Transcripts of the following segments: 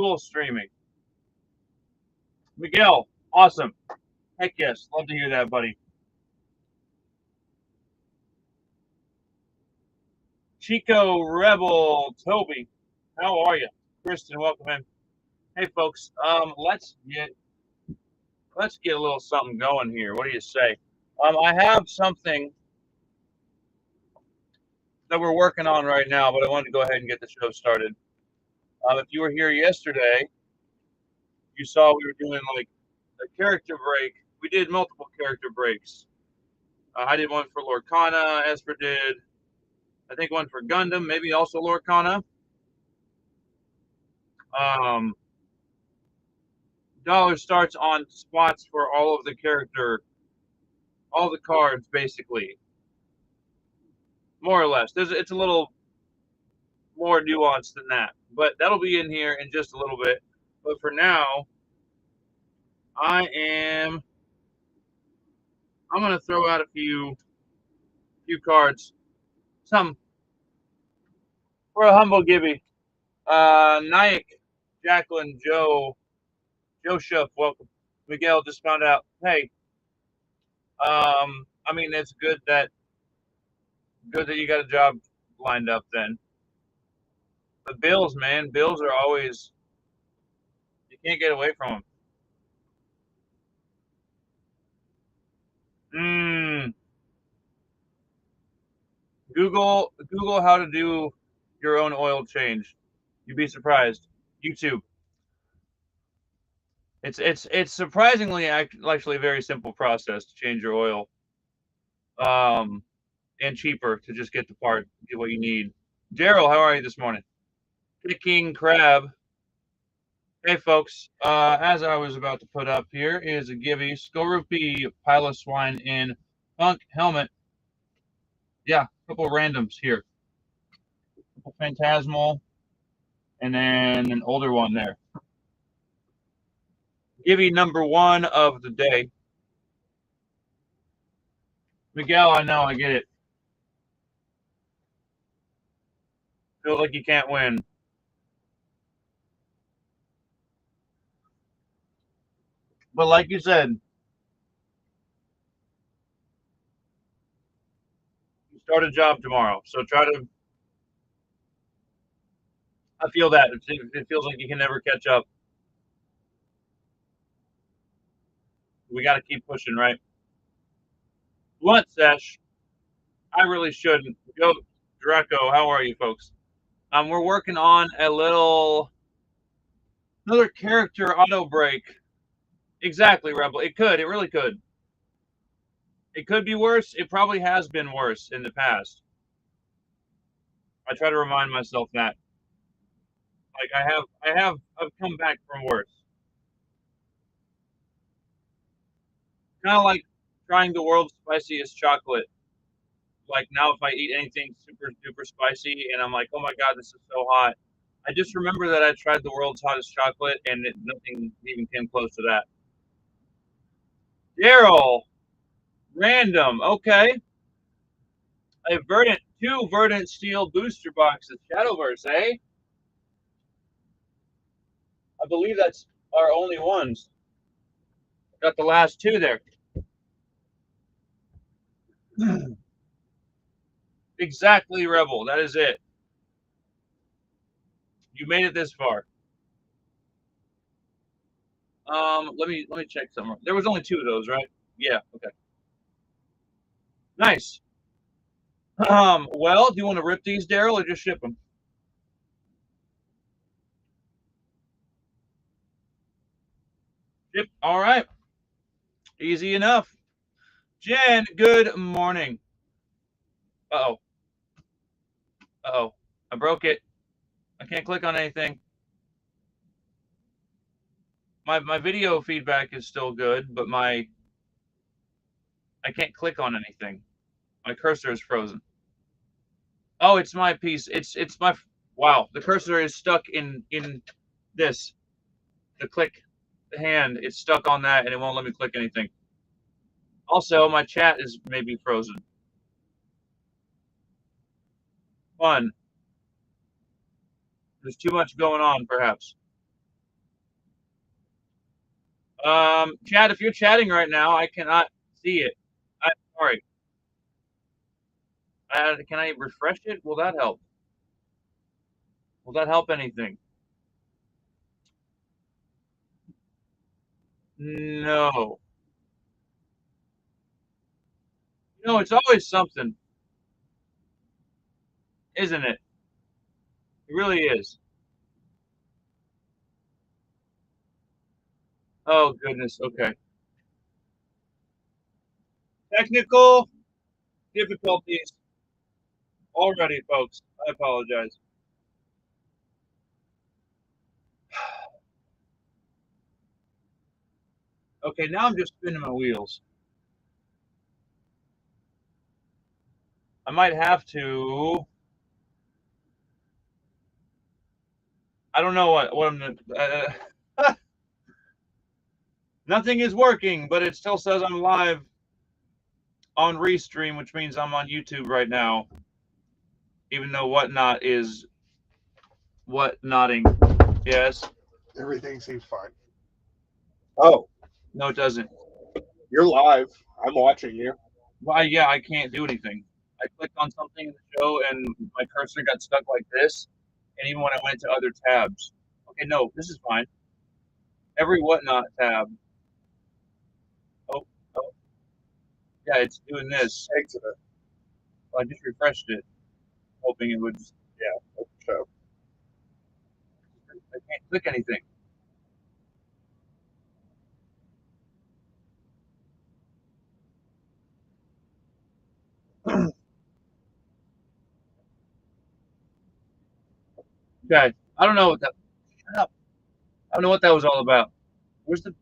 dual streaming. Miguel, awesome. Heck yes, love to hear that, buddy. Chico Rebel Toby, how are you? Kristen, welcome in. Hey folks, let's get a little something going here. What do you say? I have something that we're working on right now, but I wanted to go ahead and get the show started. If you were here yesterday, you saw we were doing like a character break. We did multiple character breaks. I did one for Lorcana, Esper did, I think one for Gundam, maybe also Lorcana. Dollar starts on spots for all of the all the cards, basically. More or less. It's a little more nuanced than that, but that'll be in here in just a little bit. But for now, I'm going to throw out a few cards. Some for a humble gibby. Nyack, Jacqueline, Joe Shuff, welcome. Miguel just found out. Hey, I mean, it's good that you got a job lined up then. But bills, man, bills are always, you can't get away from them. Google how to do your own oil change. You'd be surprised. YouTube. It's surprisingly actually a very simple process to change your oil. And cheaper to just get the part, get what you need. Daryl, how are you this morning? Kicking Crab. Hey folks, as I was about to put up here is a givey Skorupi Pile of Swine in Punk Helmet. Yeah, a couple of randoms here. A couple Phantasmal, and then an older one there. Givey number 1 of the day. Miguel, I know, I get it. Feels like you can't win. But like you said, you start a job tomorrow, so try to. I feel that it feels like you can never catch up. We got to keep pushing, right? What, Sesh? I really shouldn't. Go, Draco. How are you, folks? We're working on another character auto break. Exactly, Rebel. It could. It really could. It could be worse. It probably has been worse in the past. I try to remind myself that. Like I've come back from worse. Kind of like trying the world's spiciest chocolate. Like now, if I eat anything super duper spicy, and I'm like, oh my god, this is so hot. I just remember that I tried the world's hottest chocolate, and nothing even came close to that. Daryl, random, okay. Two Verdant Steel booster boxes, Shadowverse, eh? I believe that's our only ones. Got the last 2 there. Exactly, Rebel. That is it. You made it this far. Let me check somewhere. There was only 2 of those, right? Yeah. Okay. Nice. Well, do you want to rip these, Daryl, or just ship them? Ship. All right. Easy enough. Jen, good morning. Uh-oh. Uh-oh. I broke it. I can't click on anything. My video feedback is still good, but I can't click on anything. My cursor is frozen. Oh, it's my piece. It's my, wow. The cursor is stuck in this. The hand. It's stuck on that, and it won't let me click anything. Also, my chat is maybe frozen. Fun. There's too much going on, perhaps. Chad, if you're chatting right now, I cannot see it. I'm sorry. Can I refresh it? Will that help? Will that help anything? No. No, it's always something, isn't it? It really is. Oh, goodness. Okay. Technical difficulties already, folks. I apologize. Okay, now I'm just spinning my wheels. I might have to. I don't know what I'm gonna. Nothing is working, but it still says I'm live on Restream, which means I'm on YouTube right now. Even though Whatnot is whatnotting. Yes. Everything seems fine. Oh. No, it doesn't. You're live. I'm watching you. Well, yeah, I can't do anything. I clicked on something in the show and my cursor got stuck like this. And even when I went to other tabs. Okay, no, this is fine. Every Whatnot tab. Oh, oh. Yeah, it's doing this. Exit it. Well, I just refreshed it, hoping it would. Yeah, show. I can't click anything. Okay, I don't know what that. Shut up. I don't know what that was all about. Where's the?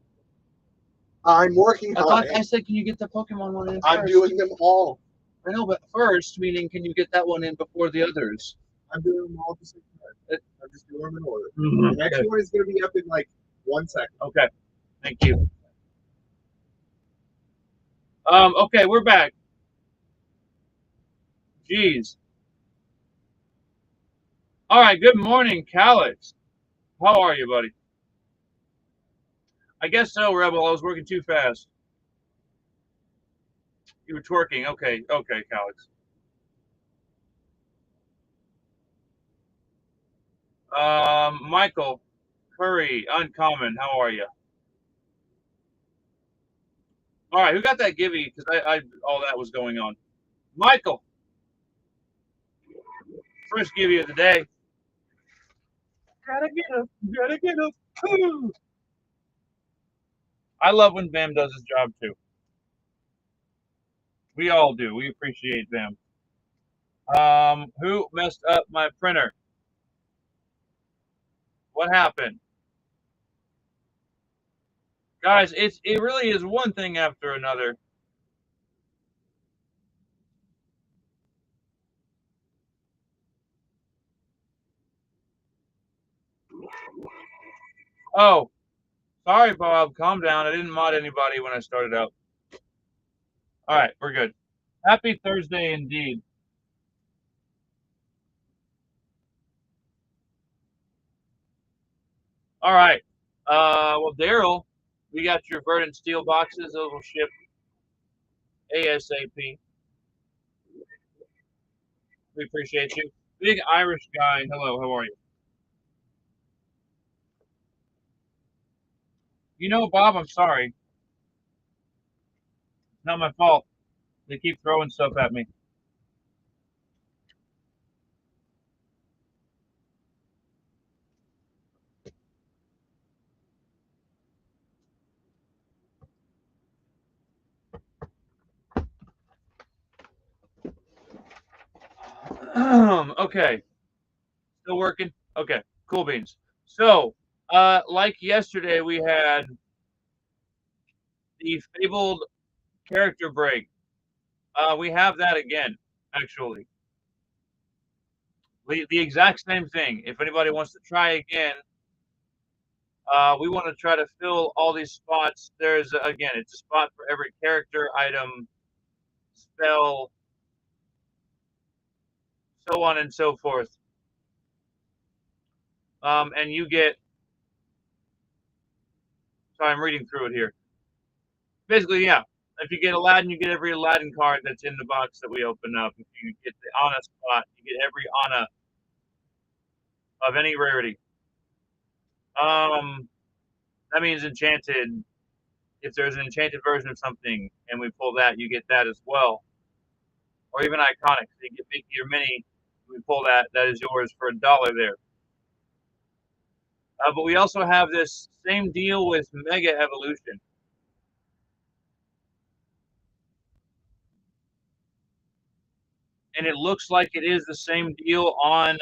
I'm working I on thought it. I said, can you get the Pokemon one in first? I'm doing them all. I know, but first, meaning, can you get that one in before the others? I'm doing them all at the same time. I'm just doing them in order. Mm-hmm. The next one is going to be up in like 1 second. Okay, thank you. Okay, we're back. Jeez. All right, good morning, Calix. How are you, buddy? I guess so, Rebel. I was working too fast. You were twerking. Okay, okay, Calix. Michael Curry, uncommon. How are you? All right, who got that givey? Because I all that was going on. Michael, first givey of the day. Gotta get him. Gotta get him. I love when Bam does his job too. We all do. We appreciate Bam. Who messed up my printer? What happened? Guys, it really is one thing after another. Oh, sorry, Bob. Calm down. I didn't mod anybody when I started out. All right, we're good. Happy Thursday indeed. All right. Well, Daryl, we got your verdant steel boxes. Those will ship ASAP. We appreciate you. Big Irish guy. Hello, how are you? You know, Bob, I'm sorry. It's not my fault. They keep throwing stuff at me. Okay. Still working? Okay. Cool beans. So, like yesterday, we had the fabled character break. We have that again, actually. The exact same thing. If anybody wants to try again, we want to try to fill all these spots. There's, again, it's a spot for every character, item, spell, so on and so forth. And you get, Sorry, I'm reading through it here. Basically, yeah. If you get Aladdin, you get every Aladdin card that's in the box that we open up. If you get the Anna spot, you get every Anna of any rarity. That means enchanted. If there's an enchanted version of something and we pull that, you get that as well. Or even iconic. So you get Mickey or Minnie, we pull that, that is yours for $1 there. But we also have this same deal with Mega Evolution. And it looks like it is the same deal on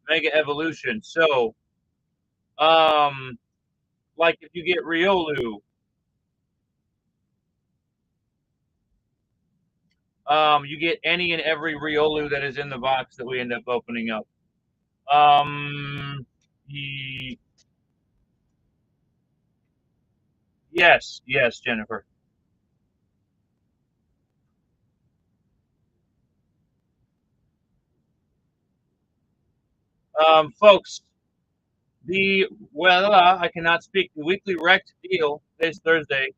Mega Evolution. So, like if you get Riolu, you get any and every Riolu that is in the box that we end up opening up. Yes, Jennifer. Folks, I cannot speak. The weekly Rect deal this Thursday,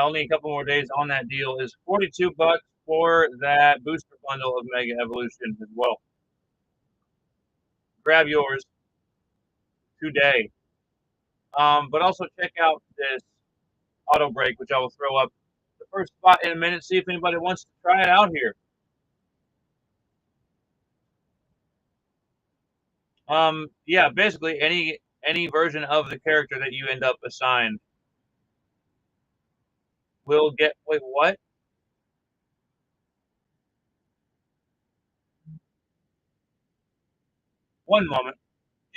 only a couple more days on that deal, is $42 for that booster bundle of Mega Evolution as well. Grab yours today. But also check out this auto break, which I will throw up the first spot in a minute. See if anybody wants to try it out here. Yeah, basically any version of the character that you end up assigned will get. Wait, what? One moment.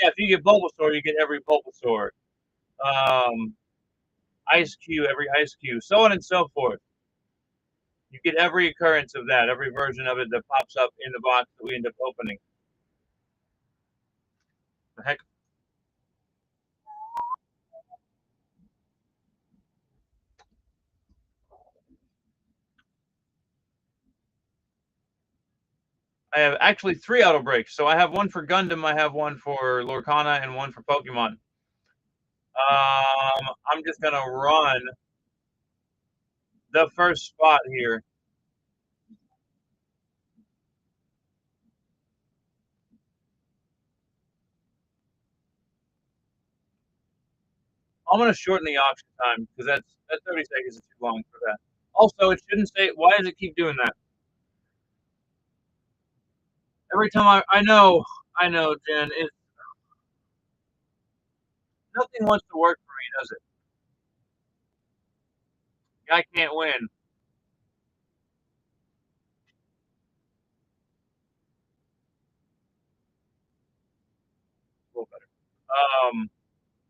Yeah, if you get Bulbasaur, you get every Bulbasaur. Ice Cube, every Ice Cube, so on and so forth. You get every occurrence of that, every version of it that pops up in the box that we end up opening. The heck? I have actually 3 auto breaks. So I have one for Gundam, I have one for Lorcana, and one for Pokemon. I'm just gonna run the first spot here. I'm gonna shorten the auction time because that 30 seconds is too long for that. Also, it shouldn't say. Why does it keep doing that? Every time I know, Jen. Nothing wants to work for me, does it? I can't win. A little better.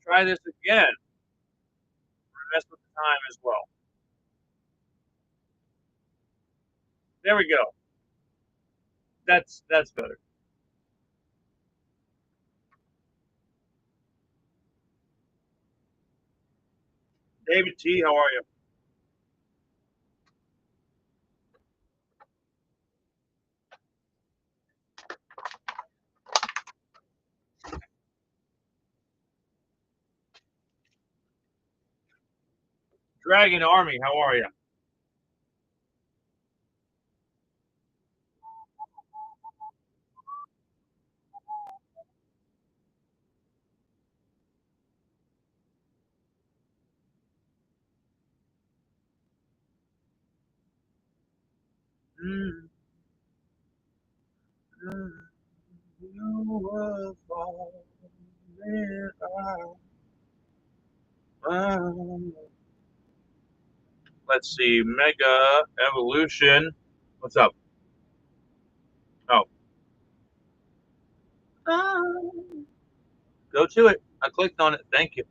Try this again. Mess with the time as well. There we go. That's better. David T, how are you? Dragon Army, how are you? Let's see, Mega Evolution. What's up? Oh, go to it. I clicked on it. Thank you.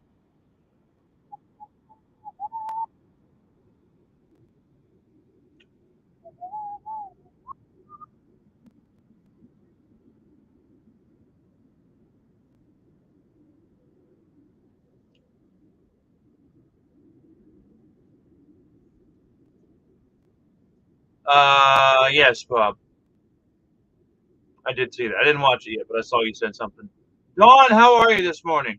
Yes, Bob. I did see that. I didn't watch it yet, but I saw you said something. Dawn, how are you this morning?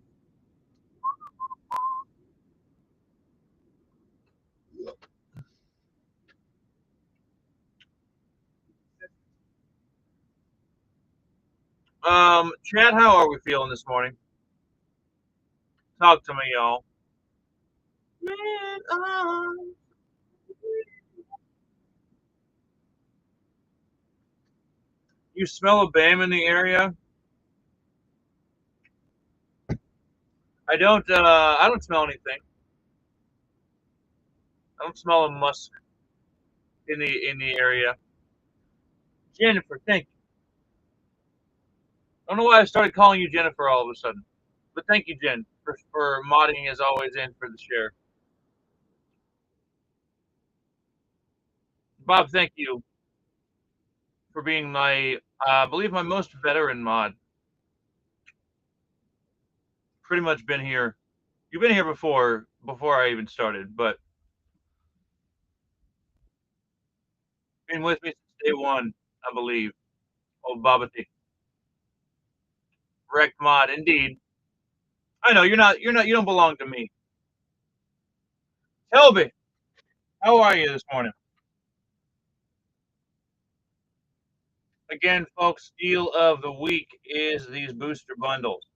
Chad, how are we feeling this morning? Talk to me, y'all. You smell a BAM in the area? I don't. I don't smell anything. I don't smell a musk in the area. Jennifer, thank you. I don't know why I started calling you Jennifer all of a sudden, but thank you, Jen, for modding as always in for the share. Bob, thank you for being my, I believe, my most veteran mod. Pretty much been here. You've been here before I even started, but been with me since day one, I believe. Oh, Babati. Wrecked mod, indeed. I know you're not. You don't belong to me. Toby, how are you this morning? Again, folks, deal of the week is these booster bundles.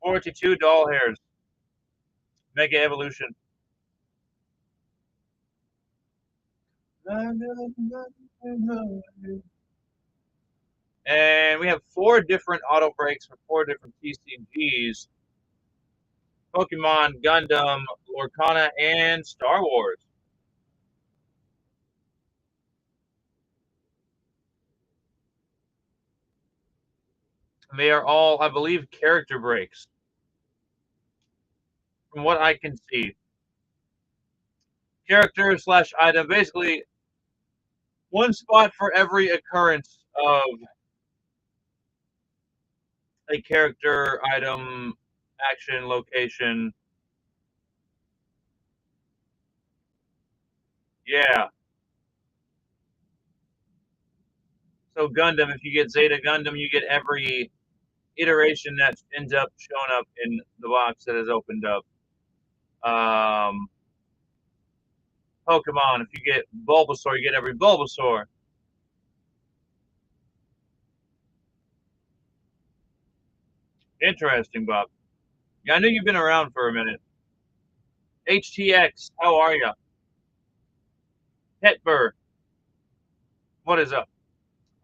42 doll hairs. Mega Evolution. And we have 4 different auto breaks for 4 different TCGs. Pokemon, Gundam, Lorcana, and Star Wars. And they are all, I believe, character breaks. From what I can see. Character / item. Basically, one spot for every occurrence of a character, item, action, location. Yeah. So Gundam, if you get Zeta Gundam, you get every iteration that ends up showing up in the box that is opened up. Pokemon, if you get Bulbasaur, you get every Bulbasaur. Interesting, Bob. Yeah, I know you've been around for a minute. HTX, how are you? Petbur, what is up?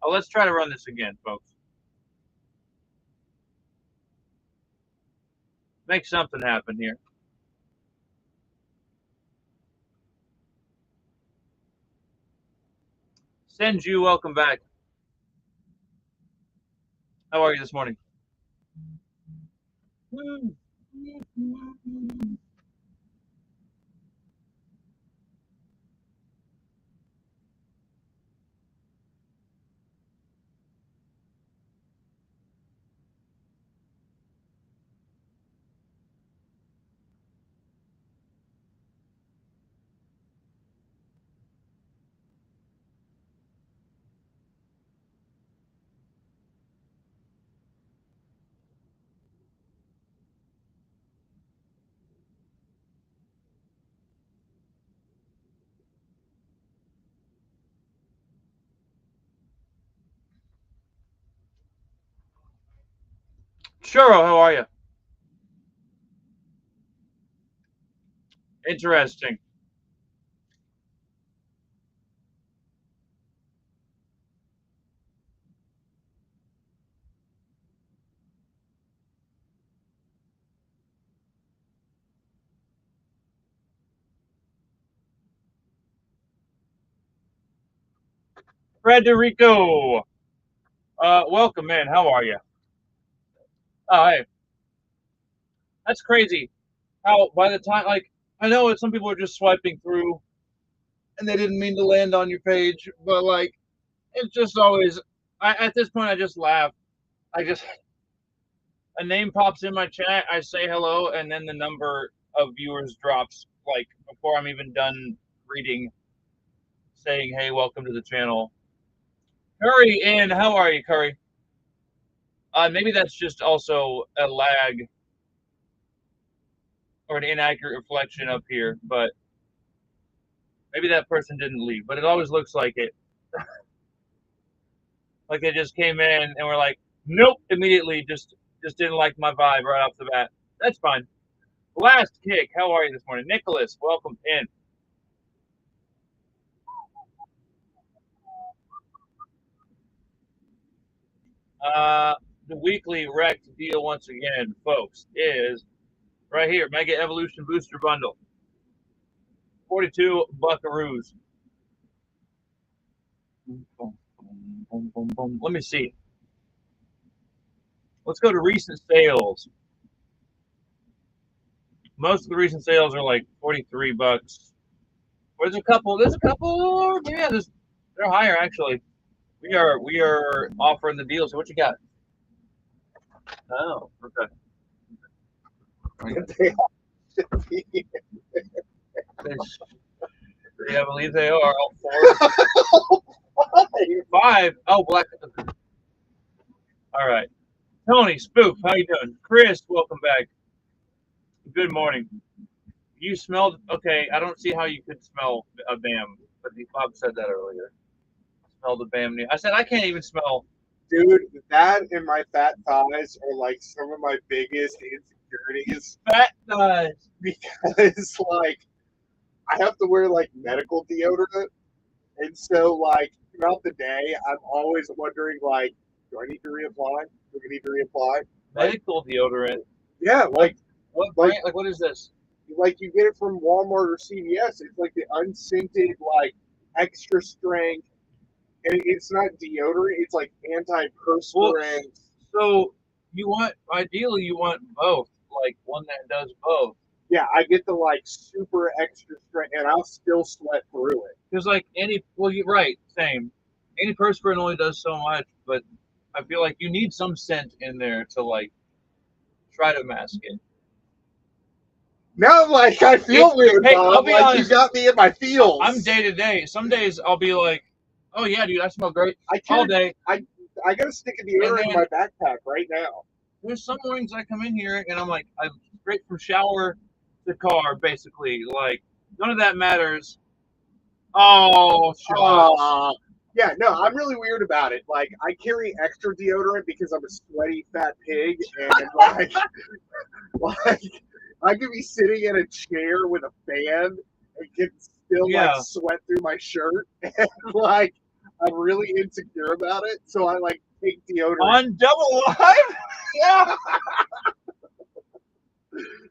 Oh, let's try to run this again, folks. Make something happen here. Senju, welcome back. How are you this morning? Churro, how are you? Interesting. Frederico, welcome in. How are you? Oh, hey, that's crazy. How by the time, like, I know some people are just swiping through and they didn't mean to land on your page, but like, it's just always. At this point, I just laugh. I just a name pops in my chat, I say hello, and then the number of viewers drops like before I'm even done reading, saying, "Hey, welcome to the channel." Curry in, how are you, Curry? Maybe that's just also a lag or an inaccurate reflection up here, but maybe that person didn't leave. But it always looks like it. Like they just came in and were like, nope, immediately just didn't like my vibe right off the bat. That's fine. Last kick. How are you this morning? Nicholas, welcome in. The weekly wrecked deal once again, folks, is right here. Mega Evolution Booster Bundle. 42 buckaroos. Let me see. Let's go to recent sales. Most of the recent sales are like 43 bucks. There's a couple. Yeah, they're higher actually. We are offering the deal. So what you got? Oh, okay. Yeah, I believe they are. All four. 5. Oh, black. All right. Tony, Spook, how you doing? Chris, welcome back. Good morning. You smelled, okay, I don't see how you could smell a BAM, but Bob said that earlier. Smell the BAM. I said, I can't even smell. Dude, that and my fat thighs are like some of my biggest insecurities. Fat thighs. Because, like, I have to wear, like, medical deodorant. And so, like, throughout the day, I'm always wondering, like, do I need to reapply? Do I need to reapply? Medical deodorant? Yeah, like, what brand? Like, what is this? Like, you get it from Walmart or CVS. It's like the unscented, like, extra strength. And it's not deodorant. It's like antiperspirant. So ideally you want both, like one that does both. Yeah, I get the like super extra strength, and I'll still sweat through it. Because like you're right, same. Antiperspirant only does so much, but I feel like you need some scent in there to like try to mask it. No, like I feel weird, hey, Bob. Like honest, you got me in my feels. I'm day to day. Some days I'll be like, oh yeah, dude, I smell great all day. I got a stick of deodorant in my backpack right now. There's some mornings I come in here and I'm like, I'm straight from shower to car, basically. Like none of that matters. Oh, yeah, no, I'm really weird about it. Like I carry extra deodorant because I'm a sweaty fat pig, and like I could be sitting in a chair with a fan and can still like sweat through my shirt, and like I'm really insecure about it. So I like take deodorant on double live. Yeah.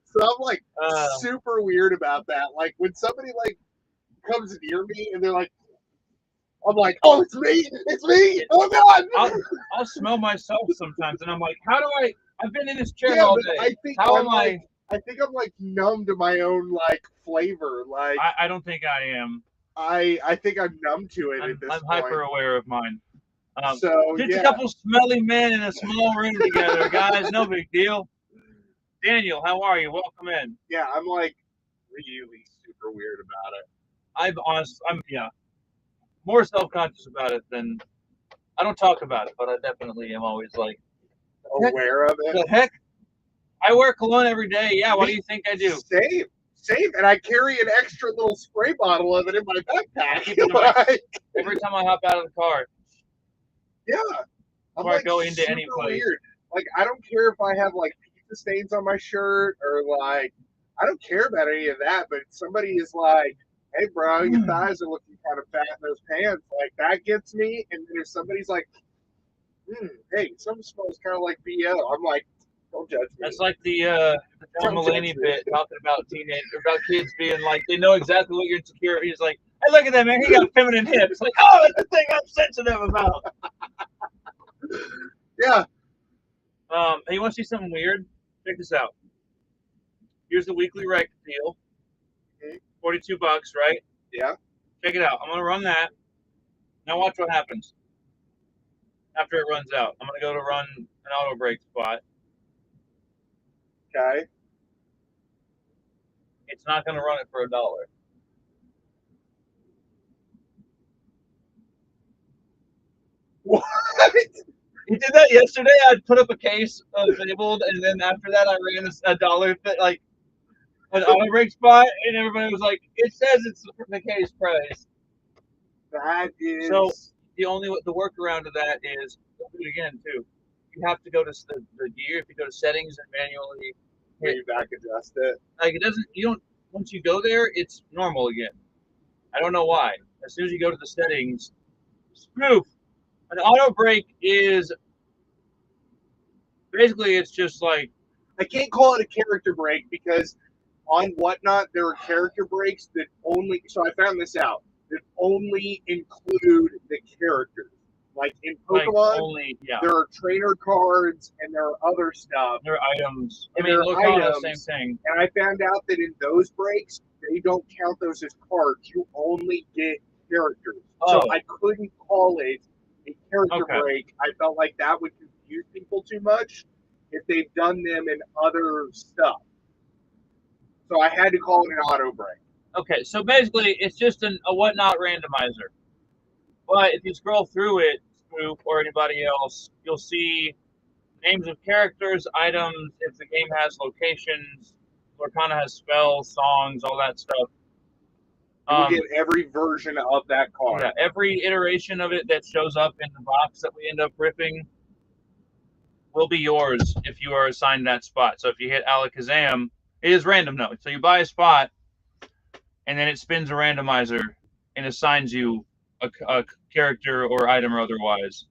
So I'm like super weird about that. Like when somebody like comes near me and they're like, I'm like, oh, it's me. Oh God. I'll smell myself sometimes, and I'm like, how do I've been in this chair all day. I think I'm like numb to my own like flavor. Like I don't think I am. I think I'm numb to it at this I'm point. hyper aware of mine. So just a couple smelly men in a small room together, guys. No big deal. Daniel, how are you? Welcome in. Yeah, I'm like really super weird about it. I'm more self-conscious about it than I don't talk about it, but I definitely am always like aware of it. The heck? I wear cologne every day. Yeah, what do you think I do? Same, and I carry an extra little spray bottle of it in my backpack. Every time I hop out of the car. Yeah. Before I go into any place. Weird. Like, I don't care if I have, like, pizza stains on my shirt or, like, I don't care about any of that, but somebody is like, hey, bro, your thighs are looking kind of fat in those pants. Like, that gets me. And then if somebody's like, hey, something smells kind of like BO. I'm like, don't judge me. That's like the John Mulaney bit talking about kids being like, they know exactly what you're insecure. He's like, hey, look at that, man. He got feminine hips. Like, oh, that's the thing I'm sensitive about. Yeah. Hey, you want to see something weird? Check this out. Here's the weekly rec deal. 42 bucks, right? Yeah. Check it out. I'm going to run that. Now watch what happens after it runs out. I'm going to go to run an auto brake spot. Okay. It's not going to run it for $1. What? He did that yesterday. I put up a case of Fabled, and then after that, I ran $1 like an auto brake spot, and everybody was like, "It says it's the case price." That is so. the workaround to that is we'll do it again too. You have to go to the gear. If you go to settings and manually hit, back adjust it. like it doesn't. You don't. Once you go there, it's normal again. I don't know why. As soon as you go to the settings, spoof. An auto brake is basically it's just like I can't call it a character break because on Whatnot there are character breaks that only. So I found this out that only include the characters. Like in Pokemon, only there are trainer cards and there are other stuff. There are items. And I mean, there are Lorcana, items, same thing. And I found out that in those breaks, they don't count those as cards. You only get characters. Oh. So I couldn't call it a character Okay. break. I felt like that would confuse people too much if they've done them in other stuff. So I had to call it an auto break. Okay, so basically it's just a Whatnot randomizer. But if you scroll through it, Scoop or anybody else, you'll see names of characters, items, if the game has locations, Lorcana has spells, songs, all that stuff. You get every version of that card. Yeah, every iteration of it that shows up in the box that we end up ripping will be yours if you are assigned that spot. So if you hit Alakazam, it is random though. So you buy a spot, and then it spins a randomizer and assigns you a character or item or otherwise.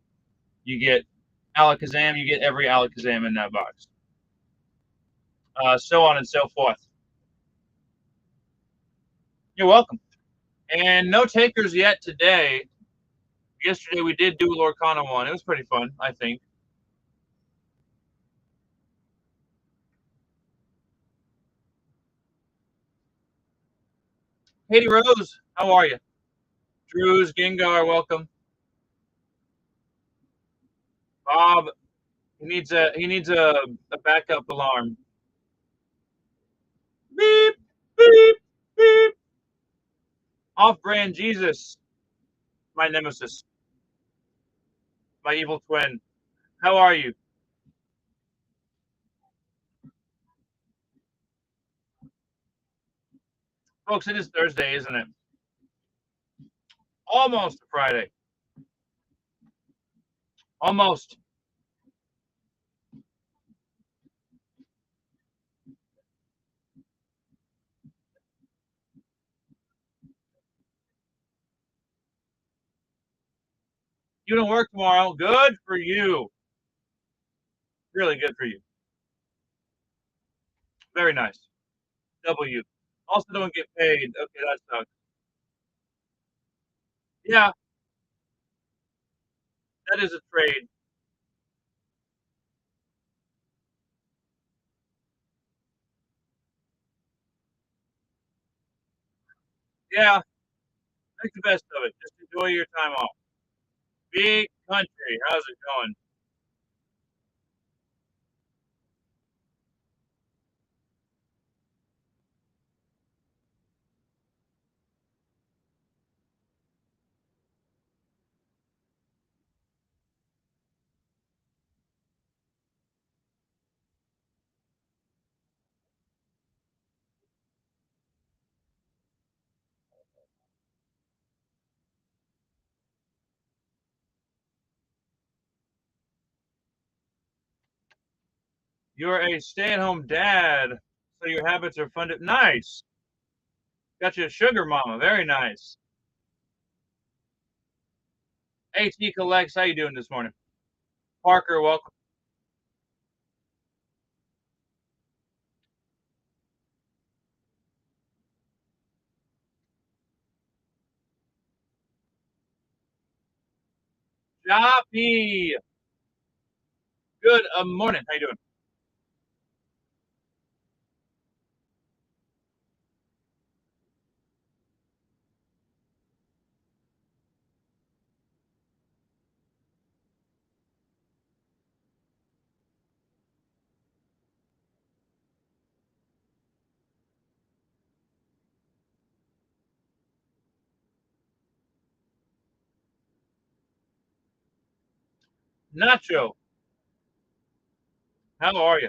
You get Alakazam, you get every Alakazam in that box. So on and so forth. You're welcome. And no takers yet today. Yesterday we did do Lorcana one. It was pretty fun, I think. Katie Rose, how are you? Drews, Gengar, welcome. Bob, he needs a backup alarm. Beep, beep, beep. Off-brand Jesus, my nemesis, my evil twin. How are you? Folks, it is Thursday, isn't it? Almost Friday. Almost. You don't work tomorrow. Good for you. Really good for you. Very nice. W. Also don't get paid. Okay, that sucks. Yeah, that is a trade. Yeah, make the best of it. Just enjoy your time off. Big country. How's it going? You're a stay-at-home dad, so your habits are funded. Nice. Got you a sugar mama. Very nice. HT Collects, how you doing this morning? Parker, welcome. Joppy. Good morning. How you doing? Nacho, how are you?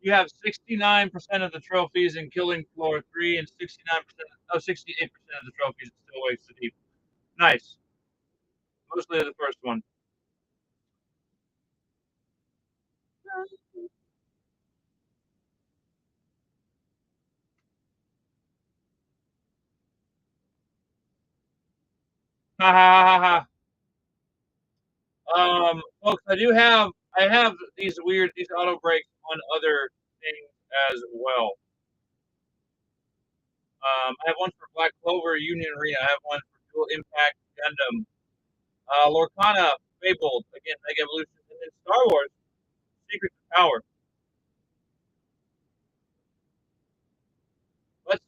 you have 69% of the trophies in Killing Floor 3 and 68% of the trophies in Stillways to Deep. Nice. Mostly the first one. Ha ha ha ha. Folks, I have these auto breaks on other things as well. I have one for Black Clover Union Arena. I have one for Dual Impact Gundam. Lorcana Fabled, again, Mega Evolution, and then Star Wars Secrets of Power. Let's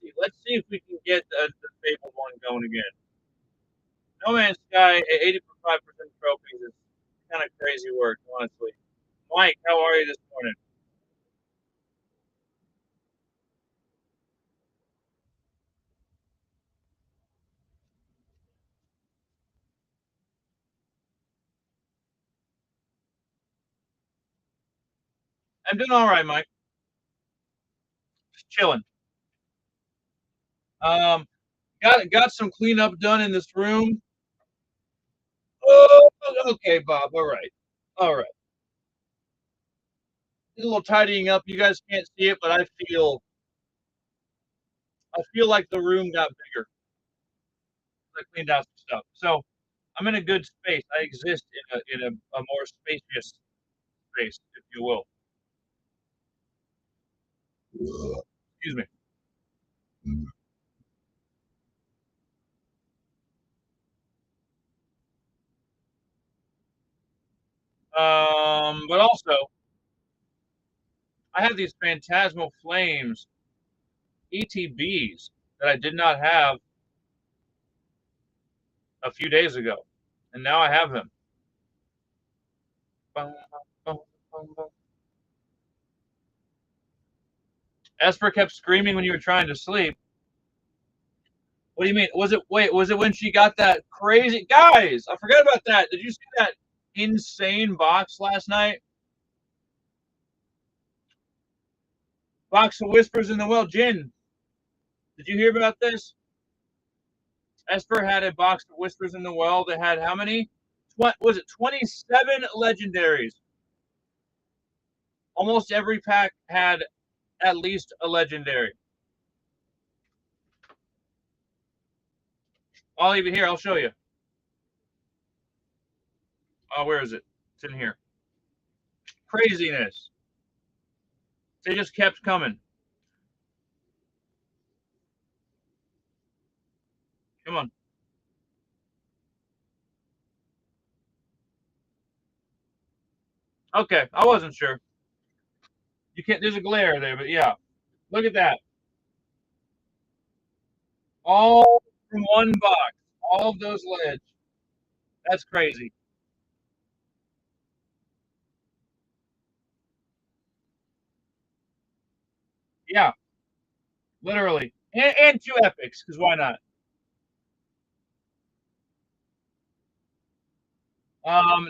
see if we can get the Fabled one going again. No Man's Sky at 85% trophies is kind of crazy work, honestly. Mike, how are you this morning? I'm doing all right, Mike. Just chilling. Um, got some cleanup done in this room. Oh, okay, Bob. All right. A little tidying up. You guys can't see it, but I feel like the room got bigger. I cleaned out some stuff, so I'm in a good space. I exist in a more spacious space, if you will. Excuse me. But also, I have these phantasmal flames ETBs that I did not have a few days ago, and now I have them. Esper kept screaming when you were trying to sleep. What do you mean? Was it when she got that crazy guys? I forgot about that. Did you see that insane box last night? Box of Whispers in the Well. Jin, did you hear about this? Esper had a box of Whispers in the Well that had how many? What was it? 27 legendaries. Almost every pack had at least a legendary. I'll leave it here. I'll show you. Oh, where is it? It's in here. Craziness. They just kept coming. Come on. Okay, I wasn't sure. You can't. There's a glare there, but yeah. Look at that. All from one box. All of those lids. That's crazy. Yeah, literally. And two epics, because why not?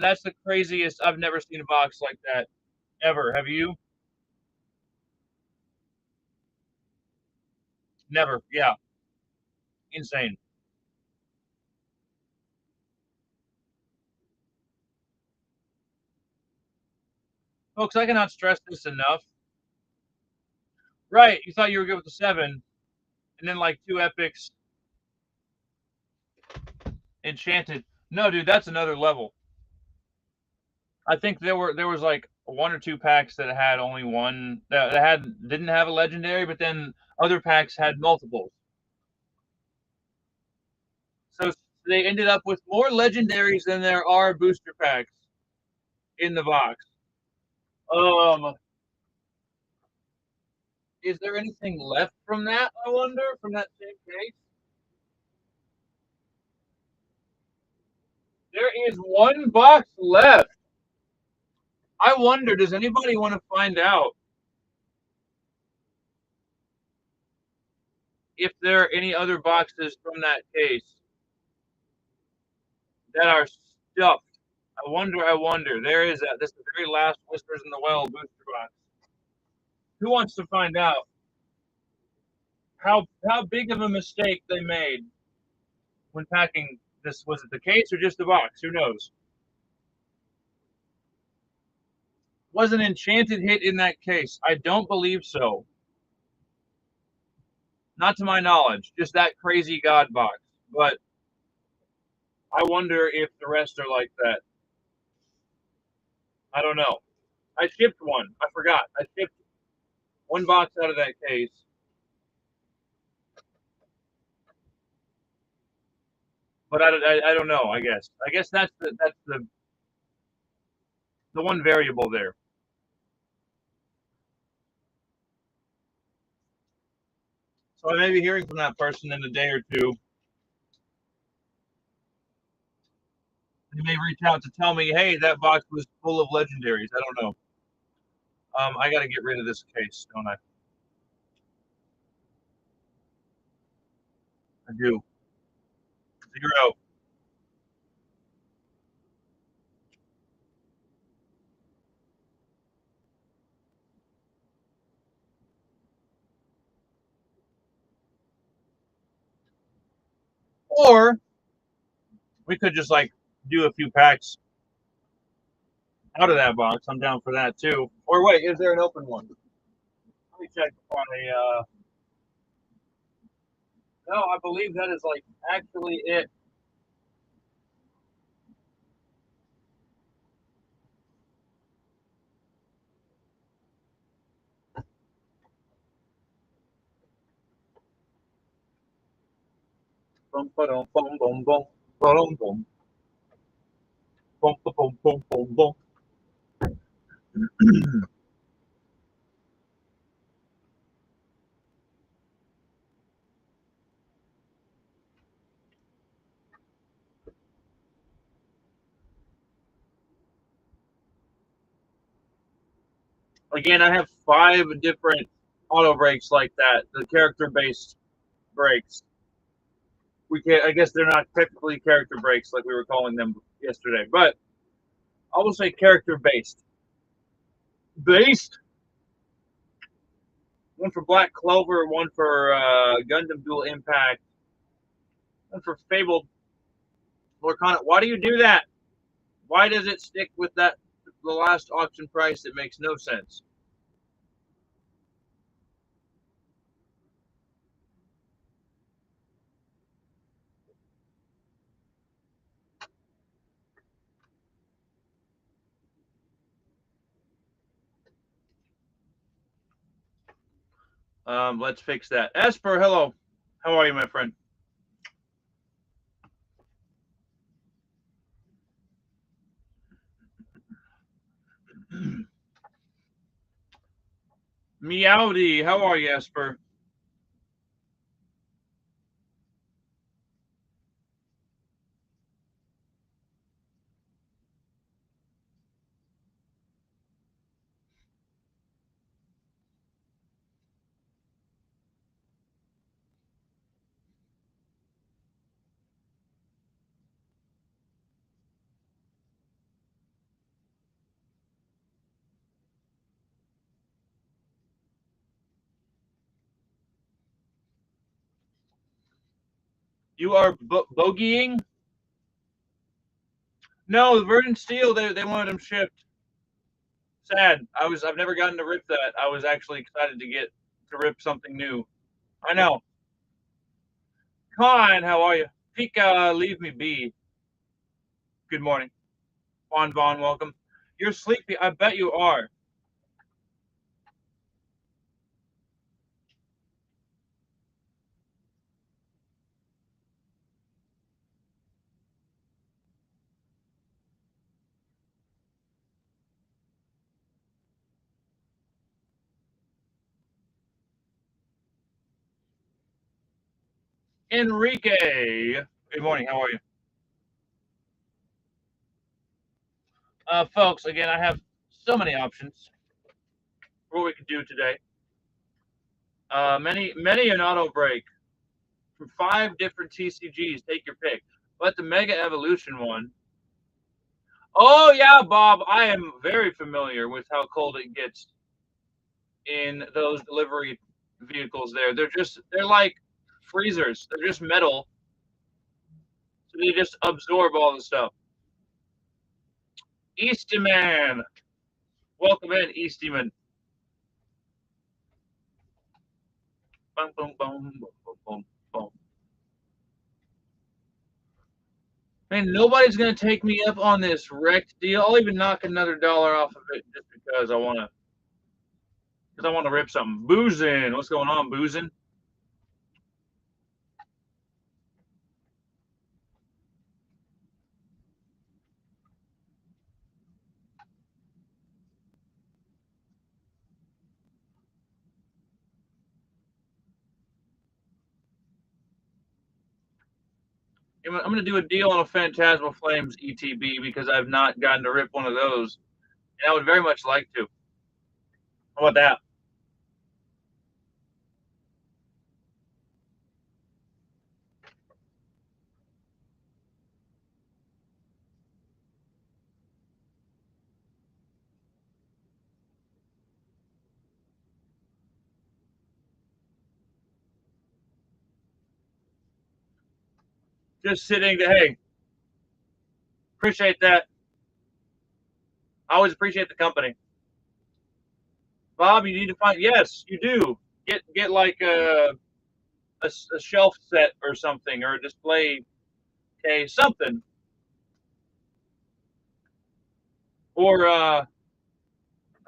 That's the craziest. I've never seen a box like that ever. Have you? Never. Yeah, insane, folks. I cannot stress this enough. Right, you thought you were good with the 7, and then like two epics, enchanted. No, dude, that's another level. I think there was like one or two packs that had only one that didn't have a legendary, but then other packs had multiples. So they ended up with more legendaries than there are booster packs in the box. Um, is there anything left from that? I wonder from that same case. There is one box left. I wonder, does anybody want to find out if there are any other boxes from that case that are stuffed? I wonder. There is that. This is the very last Whispers in the Well booster box. Who wants to find out how big of a mistake they made when packing this? Was it the case or just the box? Who knows? Was an enchanted hit in that case? I don't believe so. Not to my knowledge. Just that crazy God box. But I wonder if the rest are like that. I don't know. I shipped one. I forgot. I shipped one box out of that case. But I don't know. I guess that's the one variable there. So I may be hearing from that person in a day or two. They may reach out to tell me, hey, that box was full of legendaries. I don't know. I got to get rid of this case, don't I? I do. 0. Or we could just like do a few packs out of that box. I'm down for that too. Or wait, is there an open one? Let me check before I. No, I believe that is like actually it. Boom, boom, boom, boom, boom, boom, boom, boom, boom, boom, boom, boom. Again, I have 5 different auto brakes like that. The character-based brakes. We can I guess they're not technically character brakes like we were calling them yesterday, but I will say character-based. Based. One for Black Clover, one for Gundam Dual Impact, one for Fabled Lorcana. Why do you do that? Why does it stick with the last auction price? It makes no sense. Let's fix that. Esper, hello. How are you, my friend? Meowdy, how are you, Esper? You are bogeying? No, the Virgin Steel, they wanted them shipped. Sad. I've never gotten to rip that. I was actually excited to get to rip something new. I know. Con, how are you? Pika, leave me be. Good morning. Juan Vaughn, welcome. You're sleepy. I bet you are. Enrique. Good morning. How are you? Folks, again, I have so many options for what we can do today. Many an auto break from 5 different TCGs. Take your pick. But the Mega Evolution one. Oh, yeah, Bob. I am very familiar with how cold it gets in those delivery vehicles there. They're like freezers. They're just metal. So they just absorb all the stuff. Easterman. Welcome in, Easterman. Boom, boom, boom, boom, boom, boom, boom. Man, nobody's gonna take me up on this wrecked deal. I'll even knock another dollar off of it just because I wanna rip something. Boozing. What's going on, boozing? I'm going to do a deal on a Phantasmal Flames ETB because I've not gotten to rip one of those. And I would very much like to. How about that? Just sitting there. Hey, appreciate that. I always appreciate the company. Bob, you need to find. Yes, you do. Get like a shelf set or something, or a display case, something. Or I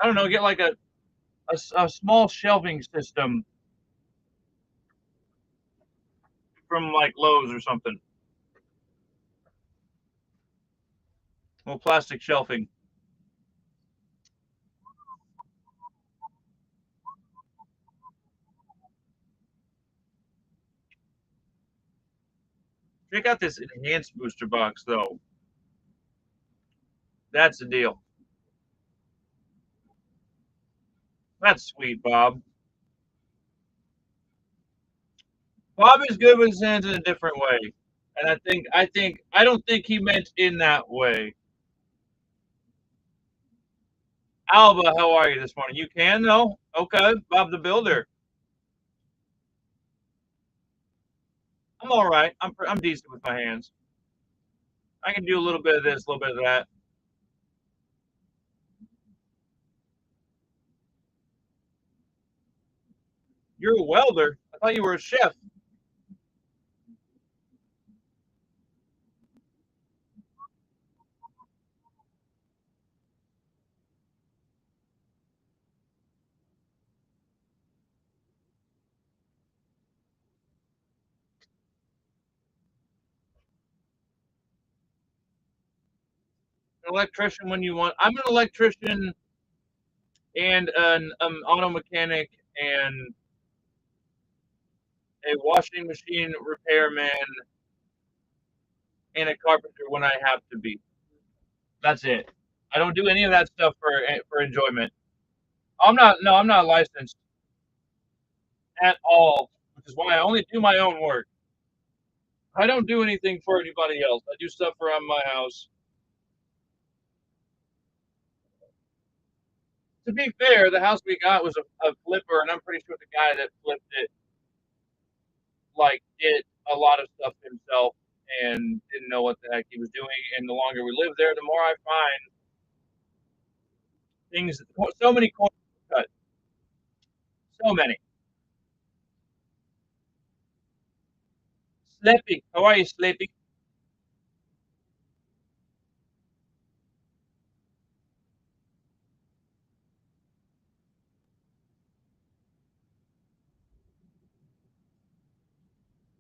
don't know, get like a small shelving system from like Lowe's or something. Well, plastic shelving. Check out this enhanced booster box, though. That's the deal. That's sweet, Bob. Bob is good with his hands in a different way, and I don't think he meant in that way. Alba, how are you this morning? You can though. Okay, Bob the Builder. I'm all right. I'm decent with my hands. I can do a little bit of this, a little bit of that. You're a welder. I thought you were a chef. An electrician when you want. I'm an electrician and an auto mechanic and a washing machine repairman and a carpenter when I have to be. That's it. I don't do any of that stuff for enjoyment. I'm not. No, I'm not licensed at all, which is why I only do my own work. I don't do anything for anybody else. I do stuff around my house. To be fair, the house we got was a flipper, and I'm pretty sure the guy that flipped it like did a lot of stuff himself and didn't know what the heck he was doing. And the longer we live there, the more I find things. So many corners cut. So many. Sleepy, how are you, Sleepy?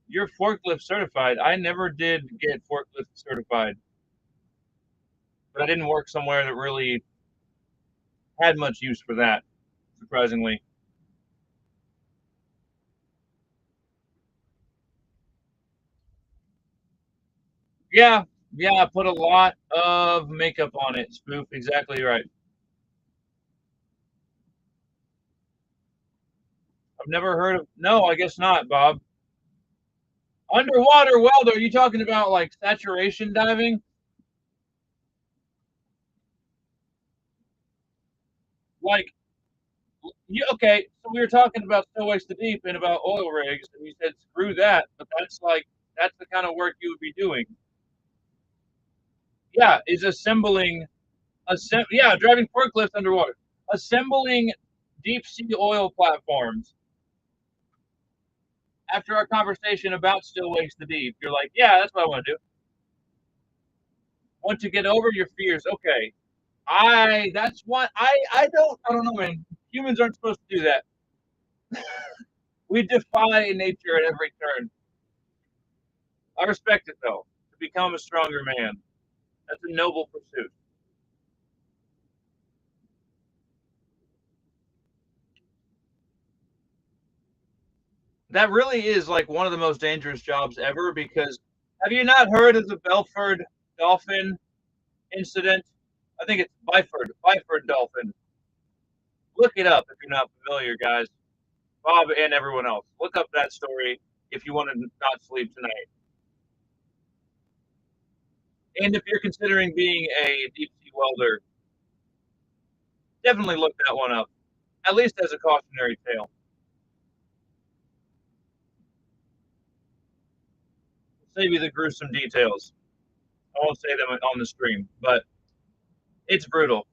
You're forklift certified. I never did get forklift certified, but I didn't work somewhere that really had much use for that, surprisingly. Yeah, yeah, I put a lot of makeup on it. Spoof, exactly right. I've never heard of. No, I guess not, Bob. Underwater welder. Are you talking about like saturation diving? Like, Okay, so we were talking about Stowaways to Deep and about oil rigs, and you said screw that, but that's the kind of work you would be doing. Yeah, is driving forklifts underwater, assembling deep sea oil platforms. After our conversation about Stowaways to Deep, you're like, yeah, that's what I want to do. Want to get over your fears? Okay, I don't know, man. Humans aren't supposed to do that. We defy nature at every turn. I respect it though. To become a stronger man, that's a noble pursuit. That really is like one of the most dangerous jobs ever because have you not heard of the Belford dolphin incident? I think it's Byford dolphin. Look it up if you're not familiar, guys. Bob and everyone else. Look up that story if you want to not sleep tonight. And if you're considering being a deep sea welder, definitely look that one up, at least as a cautionary tale. Save you the gruesome details. I won't say them on the stream, but it's brutal.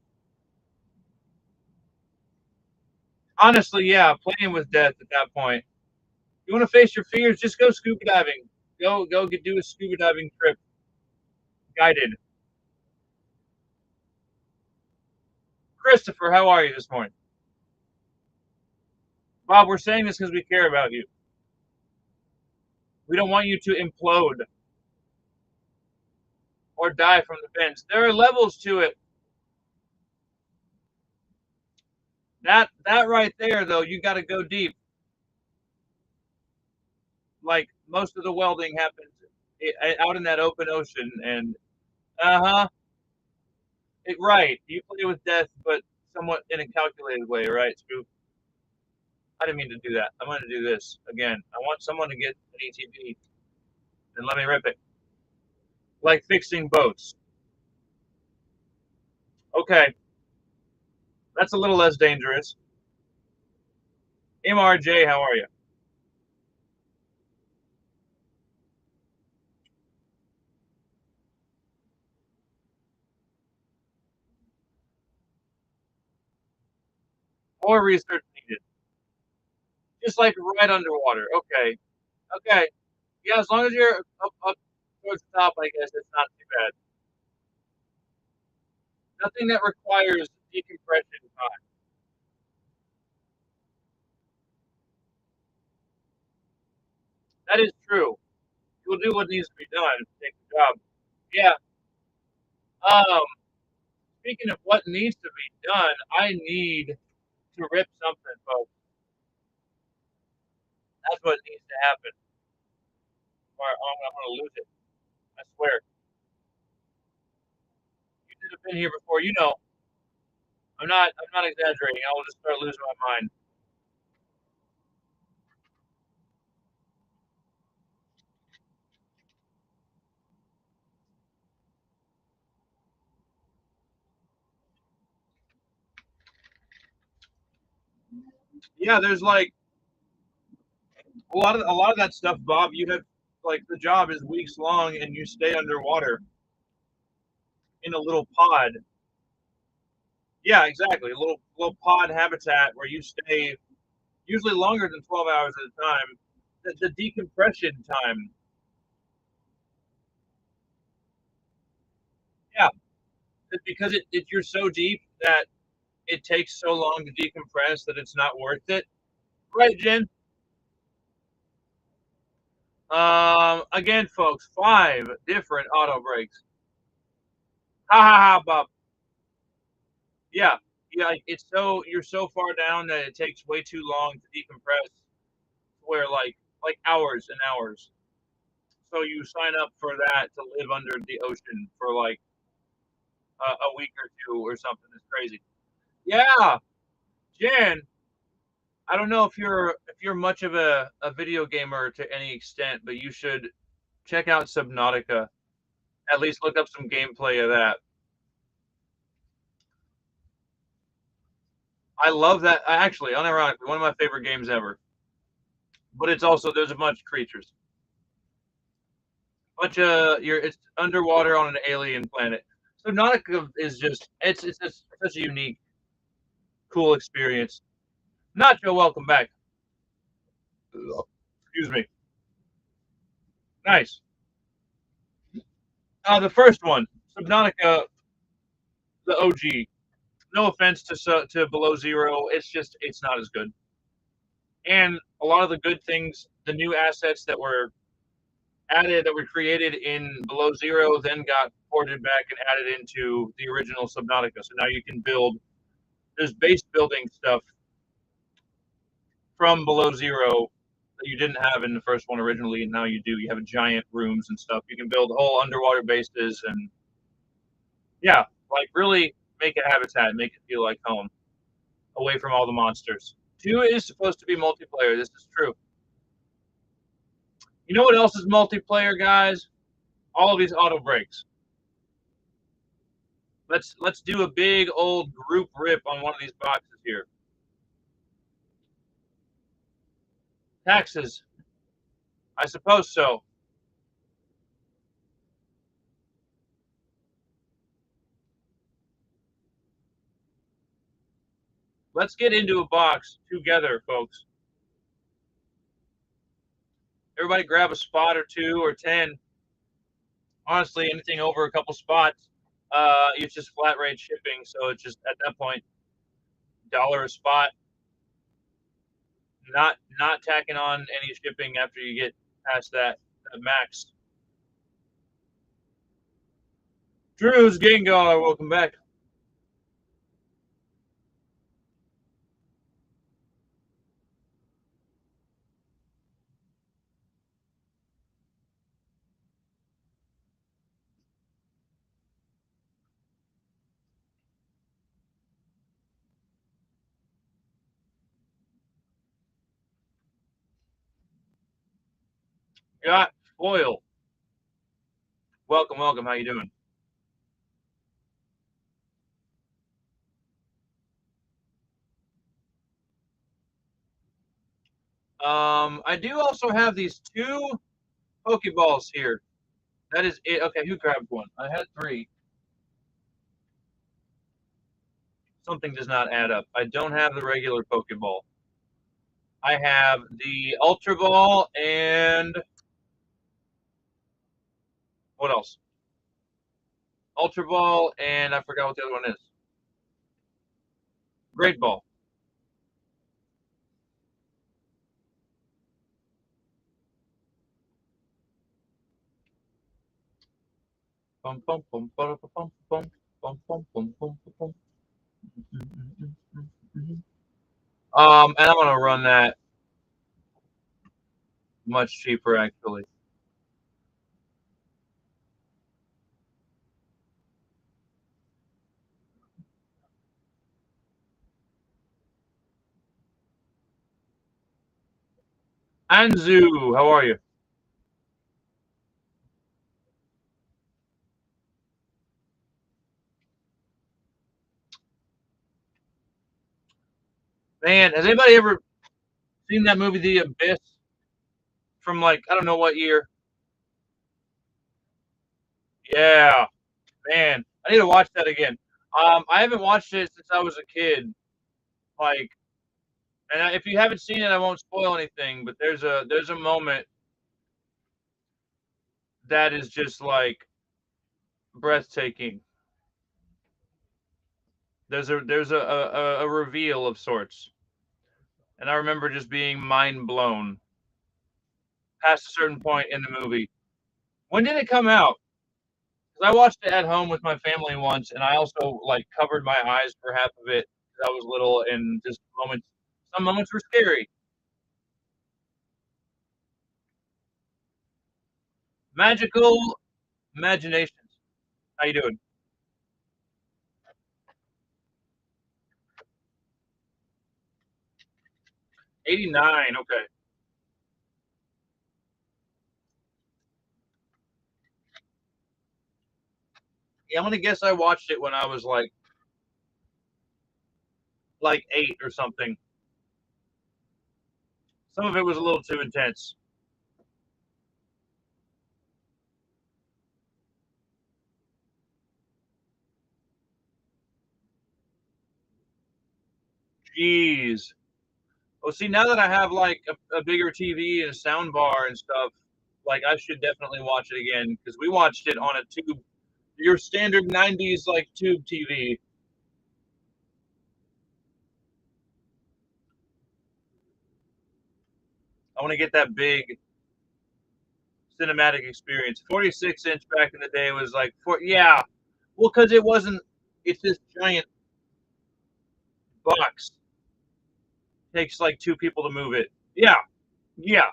Honestly, yeah, playing with death at that point. You want to face your fears? Just go scuba diving. Do a scuba diving trip, guided. Christopher, how are you this morning? Bob, we're saying this because we care about you. We don't want you to implode or die from the vents. There are levels to it. That right there, though, you got to go deep. Like most of the welding happens out in that open ocean, and uh-huh. Right. You play with death, but somewhat in a calculated way, right, Scoop? I didn't mean to do that. I'm going to do this again. I want someone to get an ETB and let me rip it. Like fixing boats. Okay. That's a little less dangerous. MRJ, how are you? More research needed. Just like right underwater. Okay. Okay. Yeah, as long as you're up towards the top, I guess it's not too bad. Nothing that requires decompression time. That is true. You'll do what needs to be done to take the job. Yeah. Um, Speaking of what needs to be done, I need to rip something, folks. That's what needs to happen. Or I'm going to lose it. I swear. You should have been here before. You know, I'm not exaggerating. I will just start losing my mind. Yeah, there's like a lot of that stuff, Bob. You have like the job is weeks long, and you stay underwater in a little pod. Yeah, exactly. A little pod habitat where you stay usually longer than 12 hours at a time. The decompression time. Yeah, it's because you're so deep that it takes so long to decompress that it's not worth it. Right, Jen? Again, folks, 5 different auto brakes. Ha ha ha, Bob. Yeah, yeah. You're so far down that it takes way too long to decompress. Where like hours and hours. So you sign up for that to live under the ocean for like a week or two or something. It's crazy. Yeah, Jen. I don't know if you're much of a video gamer to any extent, but you should check out Subnautica. At least look up some gameplay of that. I love that. Actually, unironically, one of my favorite games ever. But it's also there's a bunch of creatures. It's underwater on an alien planet. Subnautica is just it's just such a unique, cool experience. Nacho, welcome back. Excuse me. Nice. The first one, Subnautica, the OG. No offense to Below Zero, it's not as good. And a lot of the good things, the new assets that were added, that were created in Below Zero, then got ported back and added into the original Subnautica. So now you can build. There's base building stuff from Below Zero that you didn't have in the first one originally, and now you do. You have giant rooms and stuff. You can build whole underwater bases, and yeah, like really make a habitat, make it feel like home, away from all the monsters. 2 is supposed to be multiplayer. This is true. You know what else is multiplayer, guys? All of these auto breaks. Let's do a big old group rip on one of these boxes here. Taxes. I suppose so. Let's get into a box together, folks. Everybody grab a spot or 2 or 10. Honestly, anything over a couple spots, it's just flat rate shipping. So it's just at that point, $1 a spot. Not tacking on any shipping after you get past that max. Drew's Gengar, welcome back. Got foil. Welcome, welcome. How you doing? I do also have these 2 Pokeballs here. That is it. Okay, who grabbed one? I had 3. Something does not add up. I don't have the regular Pokeball. I have the Ultra Ball and what else? Ultra Ball and I forgot what the other one is. Great Ball. Bum, bum, bum, bum, bum, bum, bum, bum, bum, bum, bum. And I'm gonna run that much cheaper actually. Anzu, how are you? Man, has anybody ever seen that movie The Abyss from like I don't know what year? Yeah, man, I need to watch that again. I haven't watched it since I was a kid. Like, and if you haven't seen it, I won't spoil anything. But there's a moment that is just like breathtaking. There's a reveal of sorts, and I remember just being mind blown past a certain point in the movie. When did it come out? Because I watched it at home with my family once, and I also like covered my eyes for half of it because I was little, and just moments. Some moments were scary. Magical imaginations. How you doing? 89. Okay. Yeah, I'm gonna guess I watched it when I was like like 8 or something. Some of it was a little too intense. Jeez. Well, see, now that I have like a bigger TV and a sound bar and stuff, like I should definitely watch it again because we watched it on a tube, your standard 90s like tube TV. I want to get that big cinematic experience. 46-inch back in the day was like, yeah, well, because it wasn't, it's this giant box. Takes like 2 people to move it. Yeah, yeah.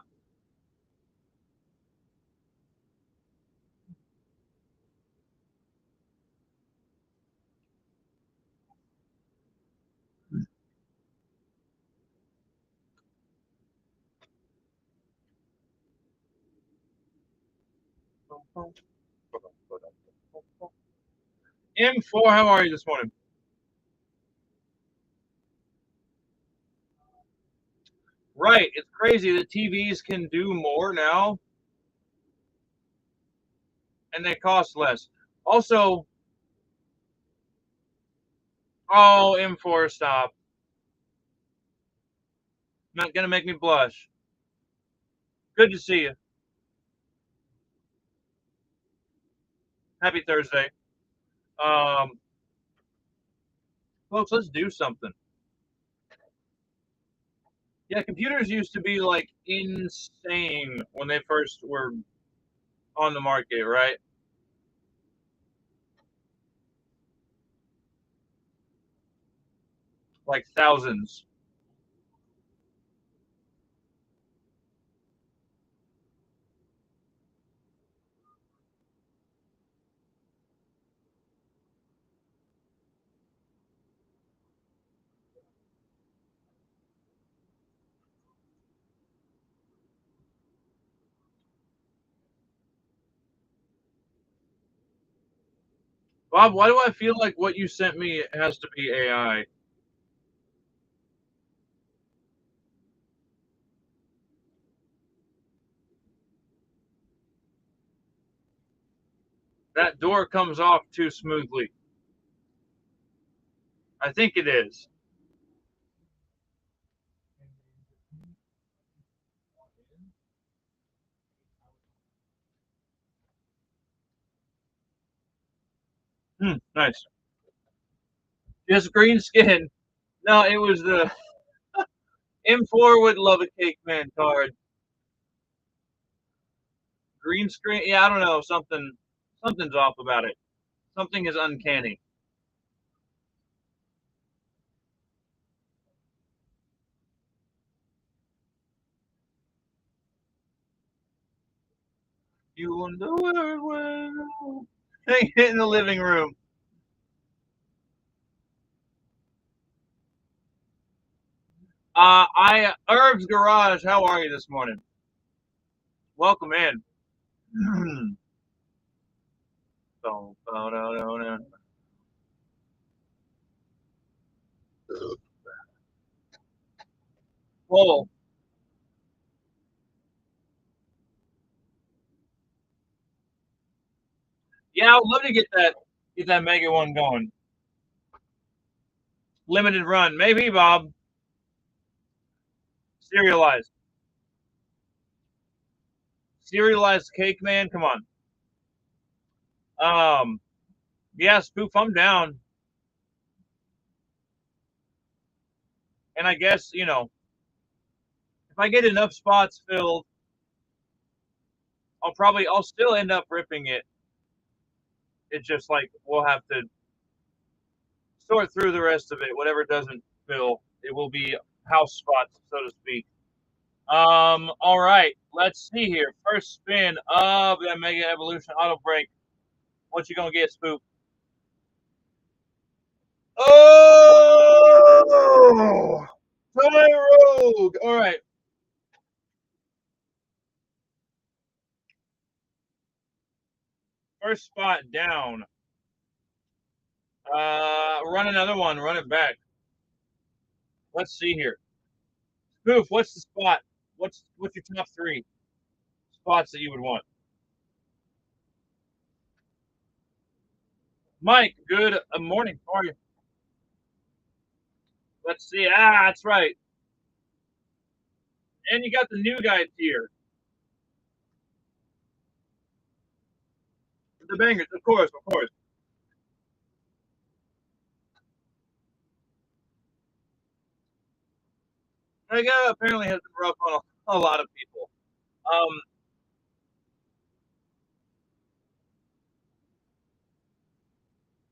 M4, how are you this morning? Right, it's crazy that TVs can do more now and they cost less. Also, oh, M4, stop. Not gonna make me blush. Good to see you. Happy Thursday. Um, Folks, let's do something. Yeah, computers used to be like insane when they first were on the market, right? Like thousands. Bob, why do I feel like what you sent me has to be AI? That door comes off too smoothly. I think it is. Nice. Just green skin. No, it was the M4 would love a Caveman card. Green screen. Yeah, I don't know. Something's off about it. Something is uncanny. You wonder where hang it in the living room. I Herbs Garage. How are you this morning? Welcome in. Well, yeah, I would love to get that Mega one going. Limited run, maybe Bob. Serialized, serialized Cake Man. Come on. Um, yeah, Spoof, I'm down. And I guess if I get enough spots filled, I'll still end up ripping it. It's just like we'll have to sort through the rest of it. Whatever doesn't fill, it will be house spots, so to speak. All right, let's see here. First spin of that Mega Evolution Auto Break. What you gonna get, Spook? Oh, Toy Rogue. All right. First spot down. Run another one. Run it back. Let's see here. Spoof, what's the spot? What's your top 3 spots that you would want? Mike, good morning. How are you? Let's see. That's right. And you got the new guys here. The bangers, of course, of course. That guy apparently has been rough on a lot of people. Um,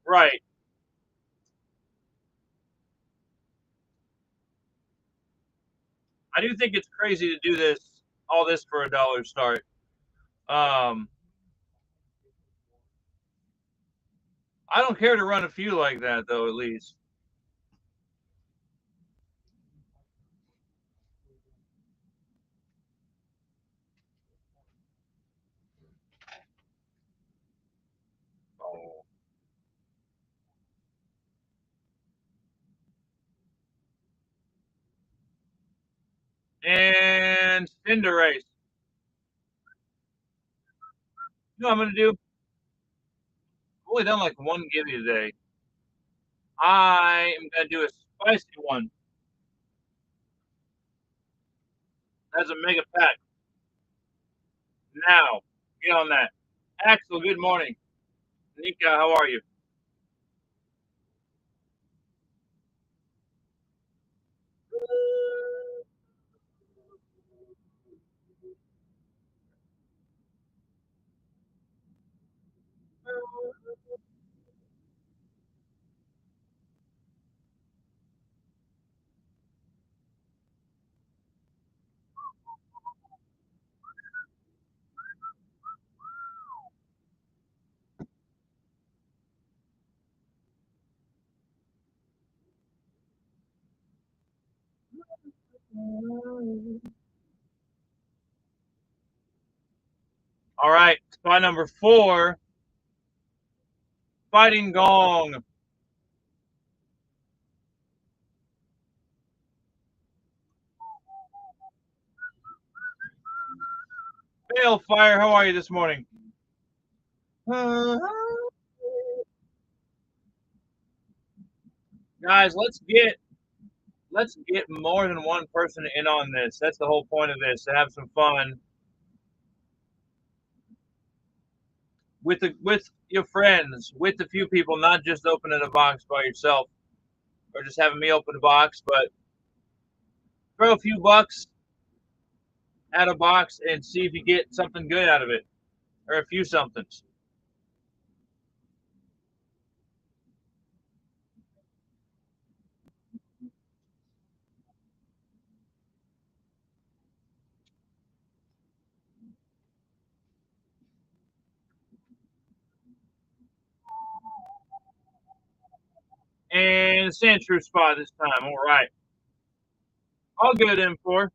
right. I do think it's crazy to do all this for $1 start. Um, I don't care to run a few like that though. At least. Oh. And Cinder Race. You know what I'm gonna do? I've only done like one givey today. I am gonna do a spicy one as a mega pack. Now, get on that. Axel, good morning. Nika, how are you? All right, spot number 4, Fighting Gong. Balefire, how are you this morning? Guys, let's get more than one person in on this. That's the whole point of this, to have some fun with your friends, with a few people, not just opening a box by yourself or just having me open a box, but throw a few bucks at a box and see if you get something good out of it or a few somethings. And Sand True spot this time. All right. All good in for.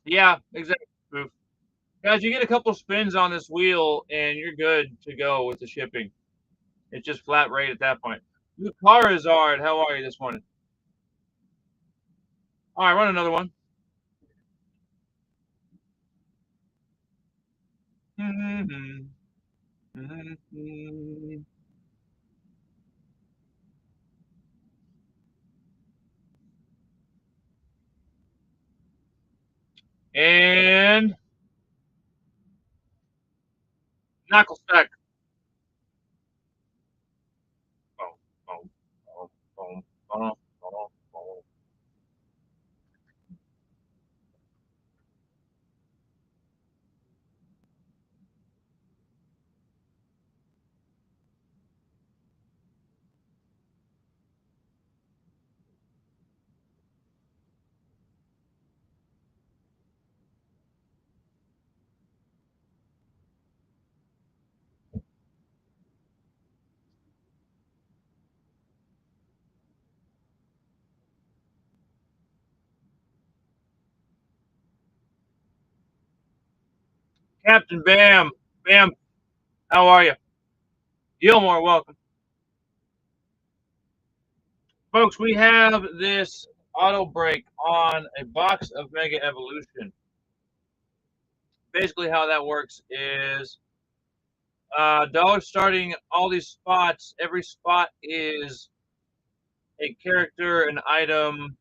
Yeah, exactly. Guys, you get a couple spins on this wheel and you're good to go with the shipping. It's just flat rate at that point. Lucarizard, how are you this morning? All right, run another one. And knuckle stack. Boom, boom, boom, boom, boom, boom, boom. Captain Bam. Bam, how are you? Gilmore, welcome. Folks, we have this auto break on a box of Mega Evolution. Basically, how that works is dollars starting all these spots. Every spot is a character, an item,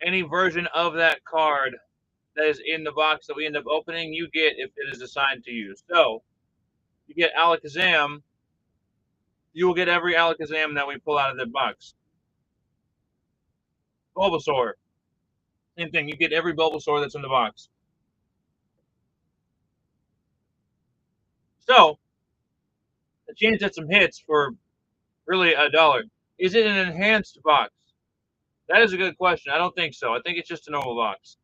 any version of that card that is in the box that we end up opening, you get if it is assigned to you. So, you get Alakazam, you will get every Alakazam that we pull out of the box. Bulbasaur, same thing. You get every Bulbasaur that's in the box. So, the chance at some hits for really $1. Is it an enhanced box? That is a good question. I don't think so. I think it's just a normal box.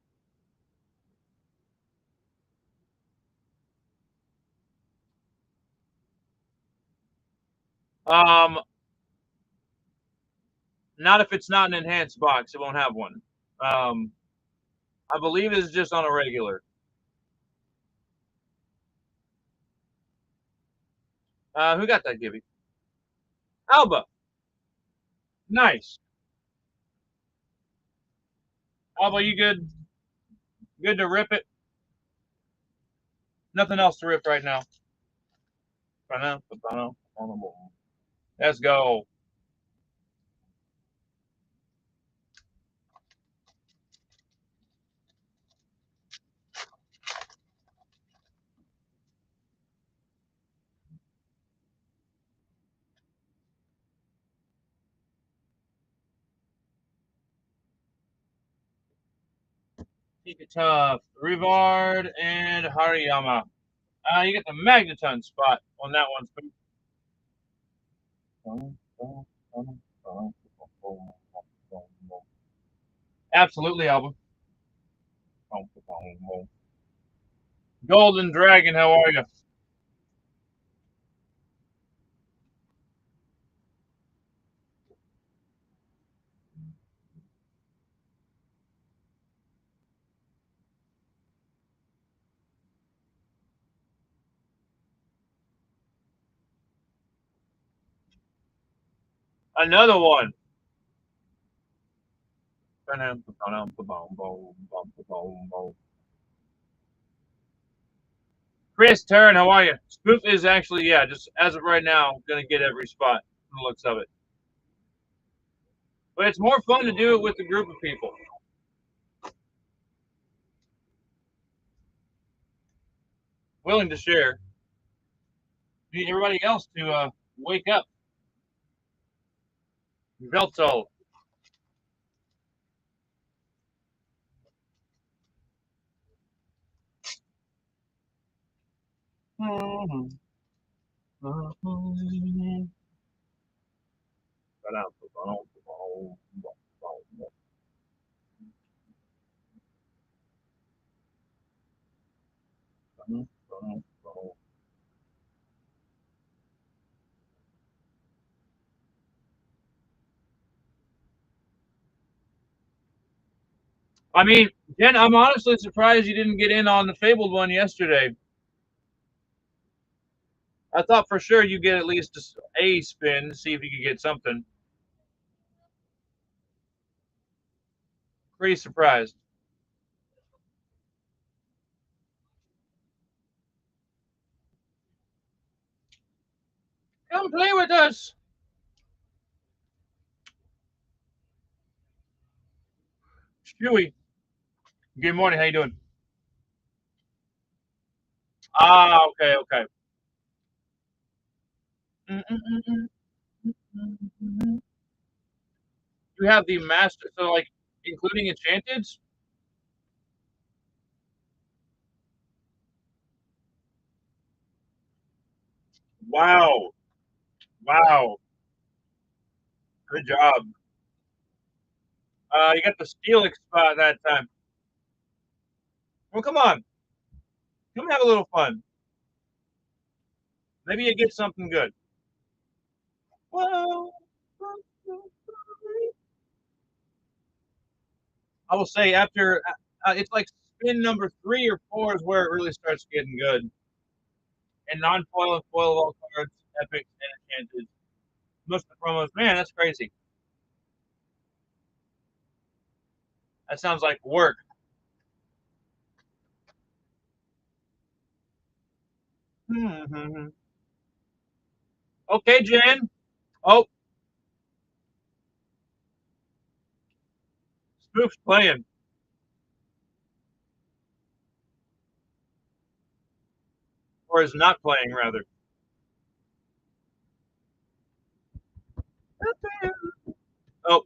Not if it's not an enhanced box. It won't have one. I believe it's just on a regular. Who got that, Gibby? Alba. Nice. Alba, you good? Good to rip it? Nothing else to rip right now. Let's go. Keep it tough. Rivard and Hariyama. You get the Magneton spot on that one. Absolutely, Alba. Golden Dragon, how are you? Another one. Chris Turn, how are you? Spoof is actually, yeah, just as of right now, going to get every spot from the looks of it. But it's more fun to do it with a group of people. Willing to share. Need everybody else to wake up. Velto. I mean, Jen, I'm honestly surprised you didn't get in on the Fabled one yesterday. I thought for sure you'd get at least a spin, see if you could get something. Pretty surprised. Come play with us. Stewie. Good morning. How you doing? Ah, okay, okay. You have the master, so like including enchanted. Wow, wow, good job. You got the Steelix spot that time. Well, come on, come have a little fun. Maybe you get something good. Whoa. I will say It's like spin number 3 or 4 is where it really starts getting good. And non-foil and foilable cards, epics, and enchanted. Most of the promos, man, that's crazy. That sounds like work. Okay, Jen. Oh, Spoof's playing. Or is not playing, rather. Oh,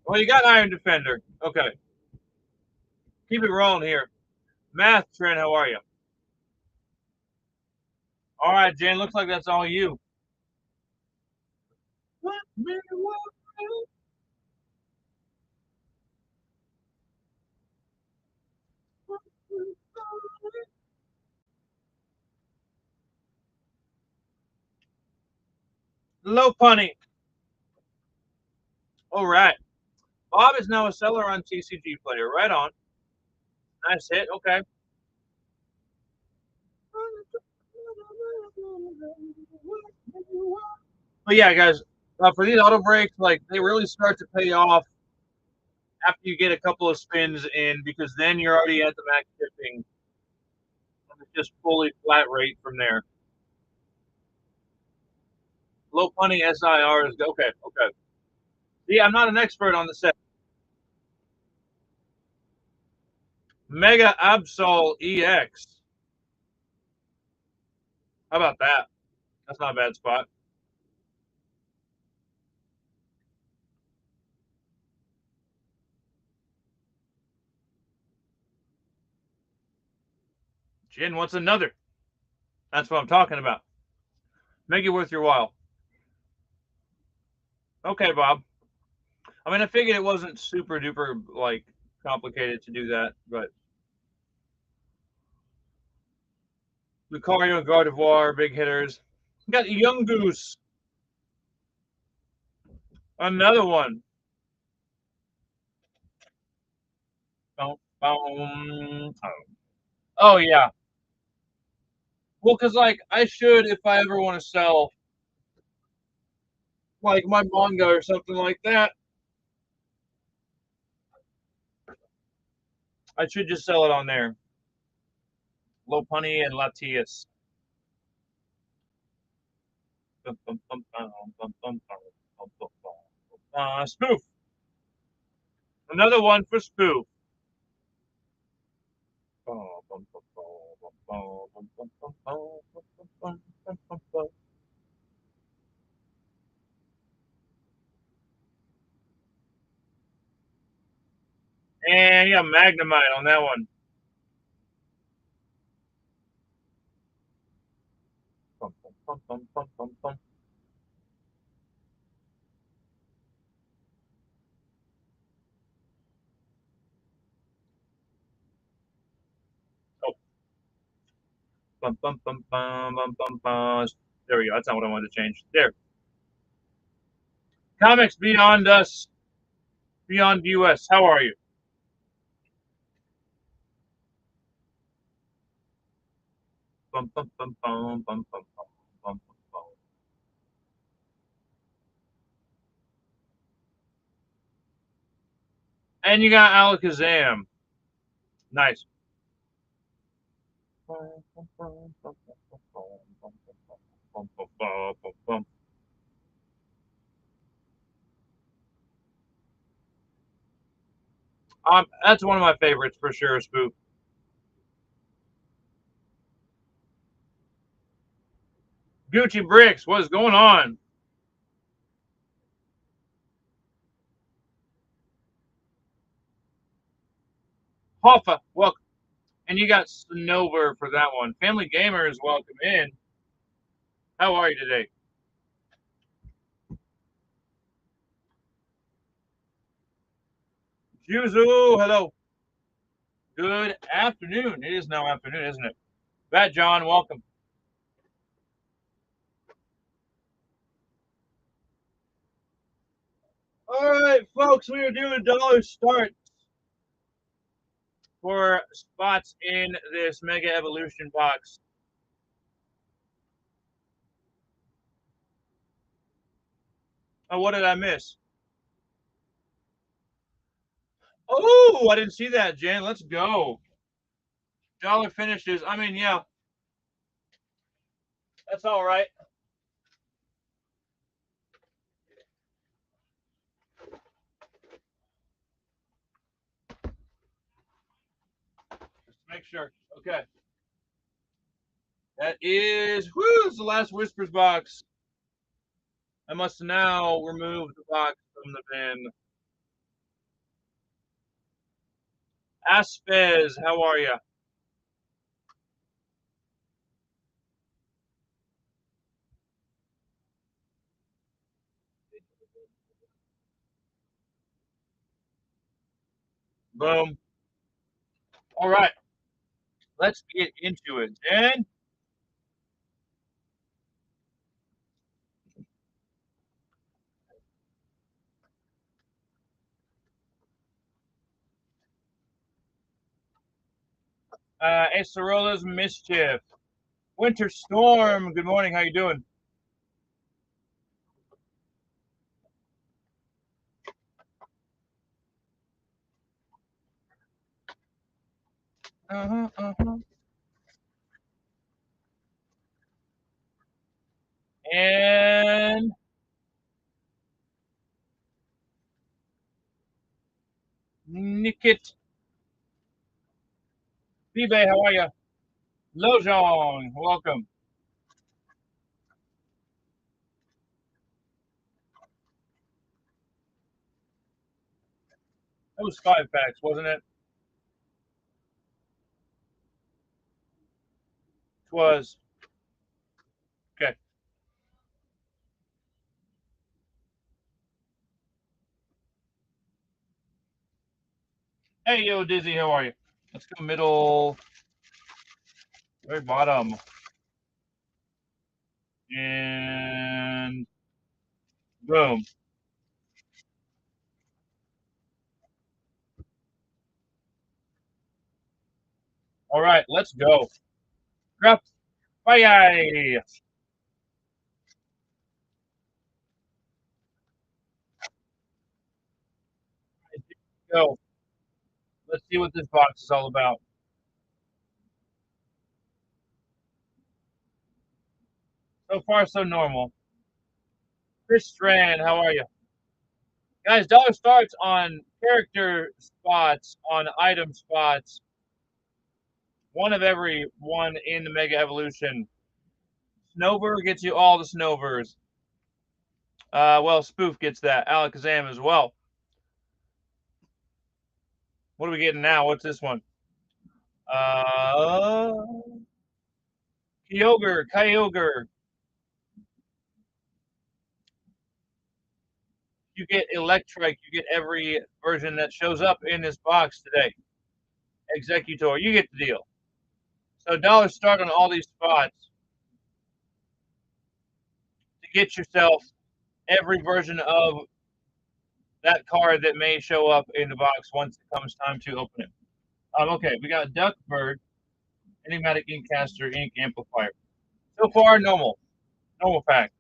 well, you got Iron Defender. Okay. Keep it rolling here. Math, Trent, how are you? All right, Jen, looks like that's all you. Low punny. All right. Bob is now a seller on TCG Player. Right on. Nice hit. Okay. But yeah, guys, for these auto breaks, like they really start to pay off after you get a couple of spins in, because then you're already at the max shipping. And it's just fully flat rate from there. Low punny SIR is okay. Okay. Yeah, I'm not an expert on the set. Mega Absol EX. How about that? That's not a bad spot. Jen wants another. That's what I'm talking about. Make it worth your while. Okay, Bob. I mean, I figured it wasn't super duper like complicated to do that, but Lucario and Gardevoir, big hitters. We got Young Goose. Another one. Oh yeah. Well, because like I should, if I ever want to sell like my manga or something like that, I should just sell it on there. Lopunny and Latias. Spoof. Another one for Spoof. And yeah, Magnemite on that one. There we go. That's not what I wanted to change. There. Comics Beyond Us, Beyond US. How are you? And you got Alakazam. Nice. That's one of my favorites for sure, Spook. Gucci Bricks, what's going on? Hoffa, welcome. And you got Snover for that one. Family Gamers, welcome in. How are you today? Juzu, hello. Good afternoon. It is now afternoon, isn't it? Fat John, welcome. All right, folks, we are doing dollar start for spots in this Mega Evolution box. Oh, what did I miss? Oh, I didn't see that, Jen. Let's go. Dollar finishes. I mean, yeah, that's all right. Just to make sure. Okay. That is, whoo, it's the last Whispers box. I must now remove the box from the bin. Aspez, how are you? Boom. All right. Let's get into it. Jen? Acerola's Mischief. Winter Storm, good morning. How you doing? Uh-huh, uh-huh. And Nikit Bibe, how are you? Lojong, welcome. That was 5 packs, wasn't it? It was. Okay. Hey, yo, Dizzy, how are you? Let's go middle, very bottom. And boom. All right, let's go. Grab. Bye. Go. Let's see what this box is all about. So far, so normal. Chris Strand, how are you? Guys, dollar starts on character spots, on item spots. One of every one in the Mega Evolution. Snover gets you all the Snovers. Well, Spoof gets that. Alakazam as well. What are we getting now? What's this one? Uh, Kyogre. You get Electrike. You get every version that shows up in this box today. Executor. You get the deal. So dollar start on all these spots to get yourself every version of that card that may show up in the box once it comes time to open it. Okay, we got Duck, Bird, Enigmatic Inkcaster, Ink Amplifier. So far, normal. Normal pack.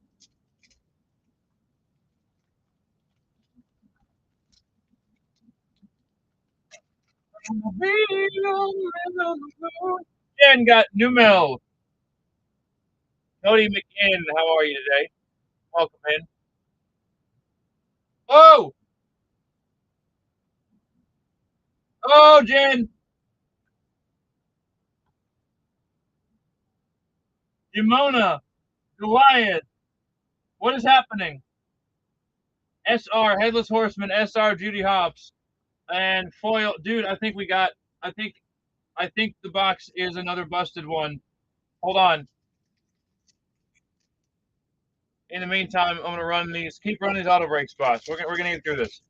And got Numel. Cody McKinn, how are you today? Welcome in. Oh! Oh, Jen! Demona! Goliath! What is happening? SR, Headless Horseman, SR, Judy Hopps, and Foil. Dude, I think we got, I think the box is another busted one. Hold on. In the meantime, I'm going to run these, keep running these auto break spots. We're going to get through this.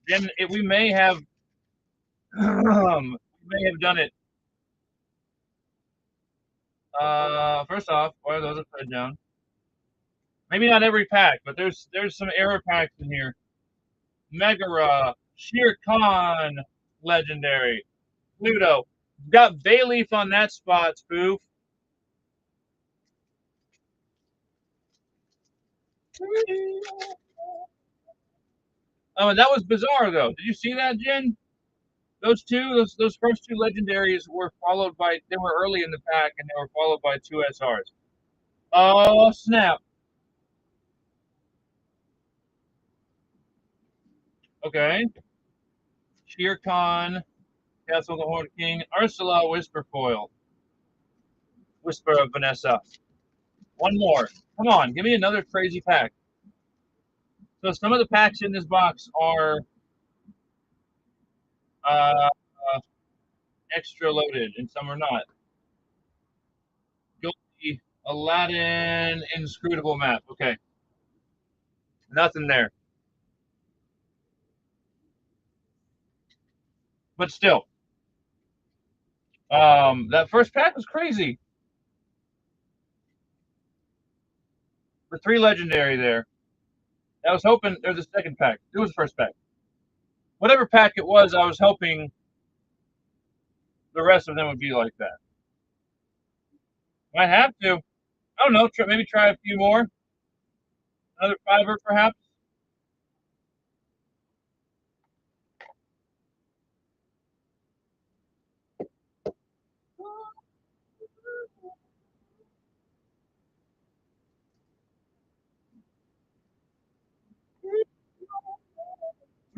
Then we may have, we may have done it. First off, why are those upside down? Maybe not every pack, but there's some error packs in here. Megara, Shere Khan, legendary. Pluto. Got Bayleaf on that spot, Spoof. Oh, and that was bizarre, though. Did you see that, Jen? Those first two legendaries were followed by, they were early in the pack, and they were followed by two SRs. Oh, snap. Okay. Shere Khan, Castle of the Horned King, Ursula, Whisper Foil. Whisper of Vanessa. One more. Come on, give me another crazy pack. So some of the packs in this box are uh, extra loaded, and some are not. Goldie, Aladdin, Inscrutable Map. Okay, nothing there. But still, that first pack was crazy. The three legendary there. I was hoping there's a second pack. It was the first pack. Whatever pack it was, I was hoping the rest of them would be like that. Might have to. I don't know. Maybe try a few more. Another fiver, perhaps.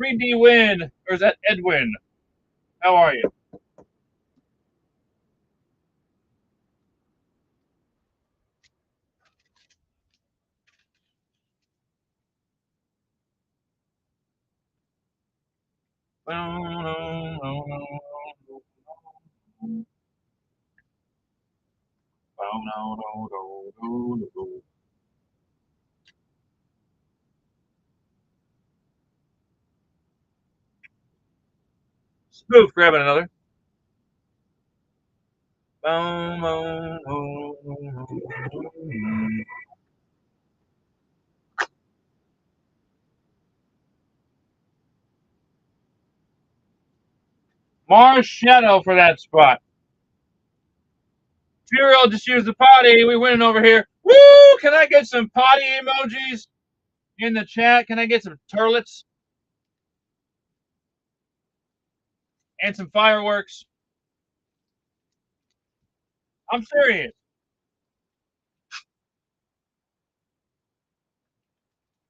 $3D win, or is that Edwin? How are you? Spoof, grabbing another. Mars Shadow for that spot. Furiel just used the potty. We winning over here. Woo! Can I get some potty emojis in the chat? Can I get some turlets? And some fireworks? I'm serious.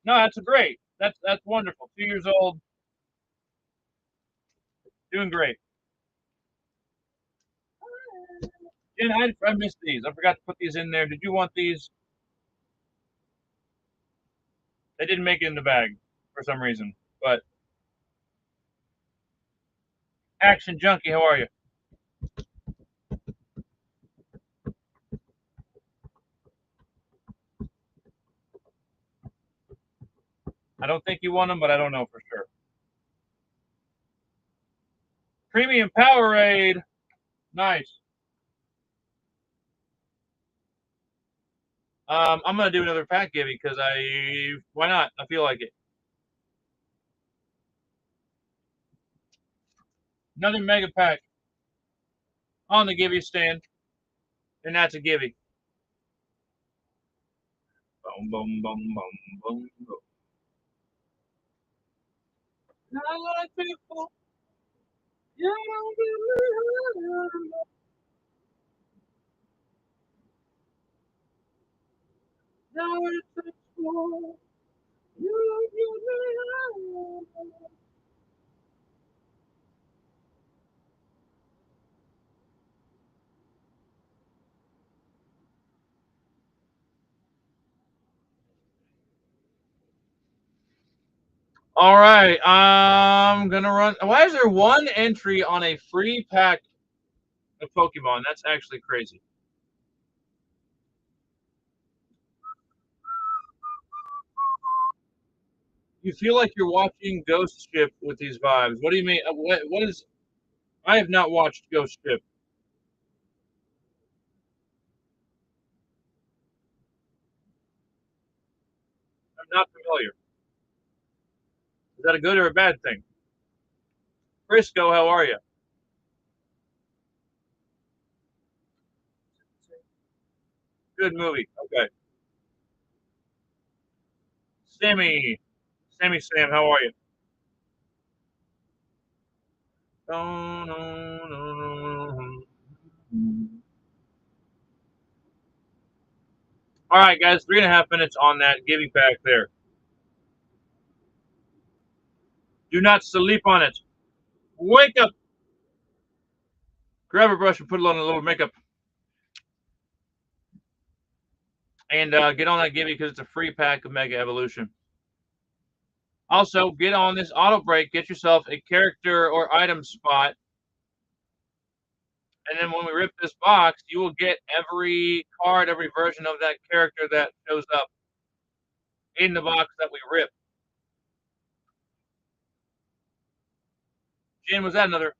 No, that's great. That's wonderful. 2 years old. Doing great. Jen, I missed these. I forgot to put these in there. Did you want these? They didn't make it in the bag for some reason. But Action Junkie, how are you? I don't think you won them, but I don't know for sure. Premium Powerade. Nice. I'm gonna do another pack giving because why not? I feel like it. Another mega pack on the Givey stand, and that's a Givey. Boom, boom, boom, boom, boom, boom. I like people. You don't give me now it's cool. You don't give me All right, I'm gonna run. Why is there one entry on a free pack of Pokemon? That's actually crazy. You feel like you're watching Ghost Ship with these vibes. What do you mean? What is? I have not watched Ghost Ship. I'm not familiar. that a good or a bad thing? Frisco, how are you? Good movie. Okay. Sammy. Sammy Sam, how are you? No, no, no, no. All right, guys, 3.5 minutes on that giving pack there. Do not sleep on it. Wake up. Grab a brush and put on a little makeup. And get on that giving because it's a free pack of Mega Evolution. Also, get on this auto break. Get yourself a character or item spot. And then when we rip this box, you will get every card, every version of that character that shows up in the box that we rip. Jen, was that another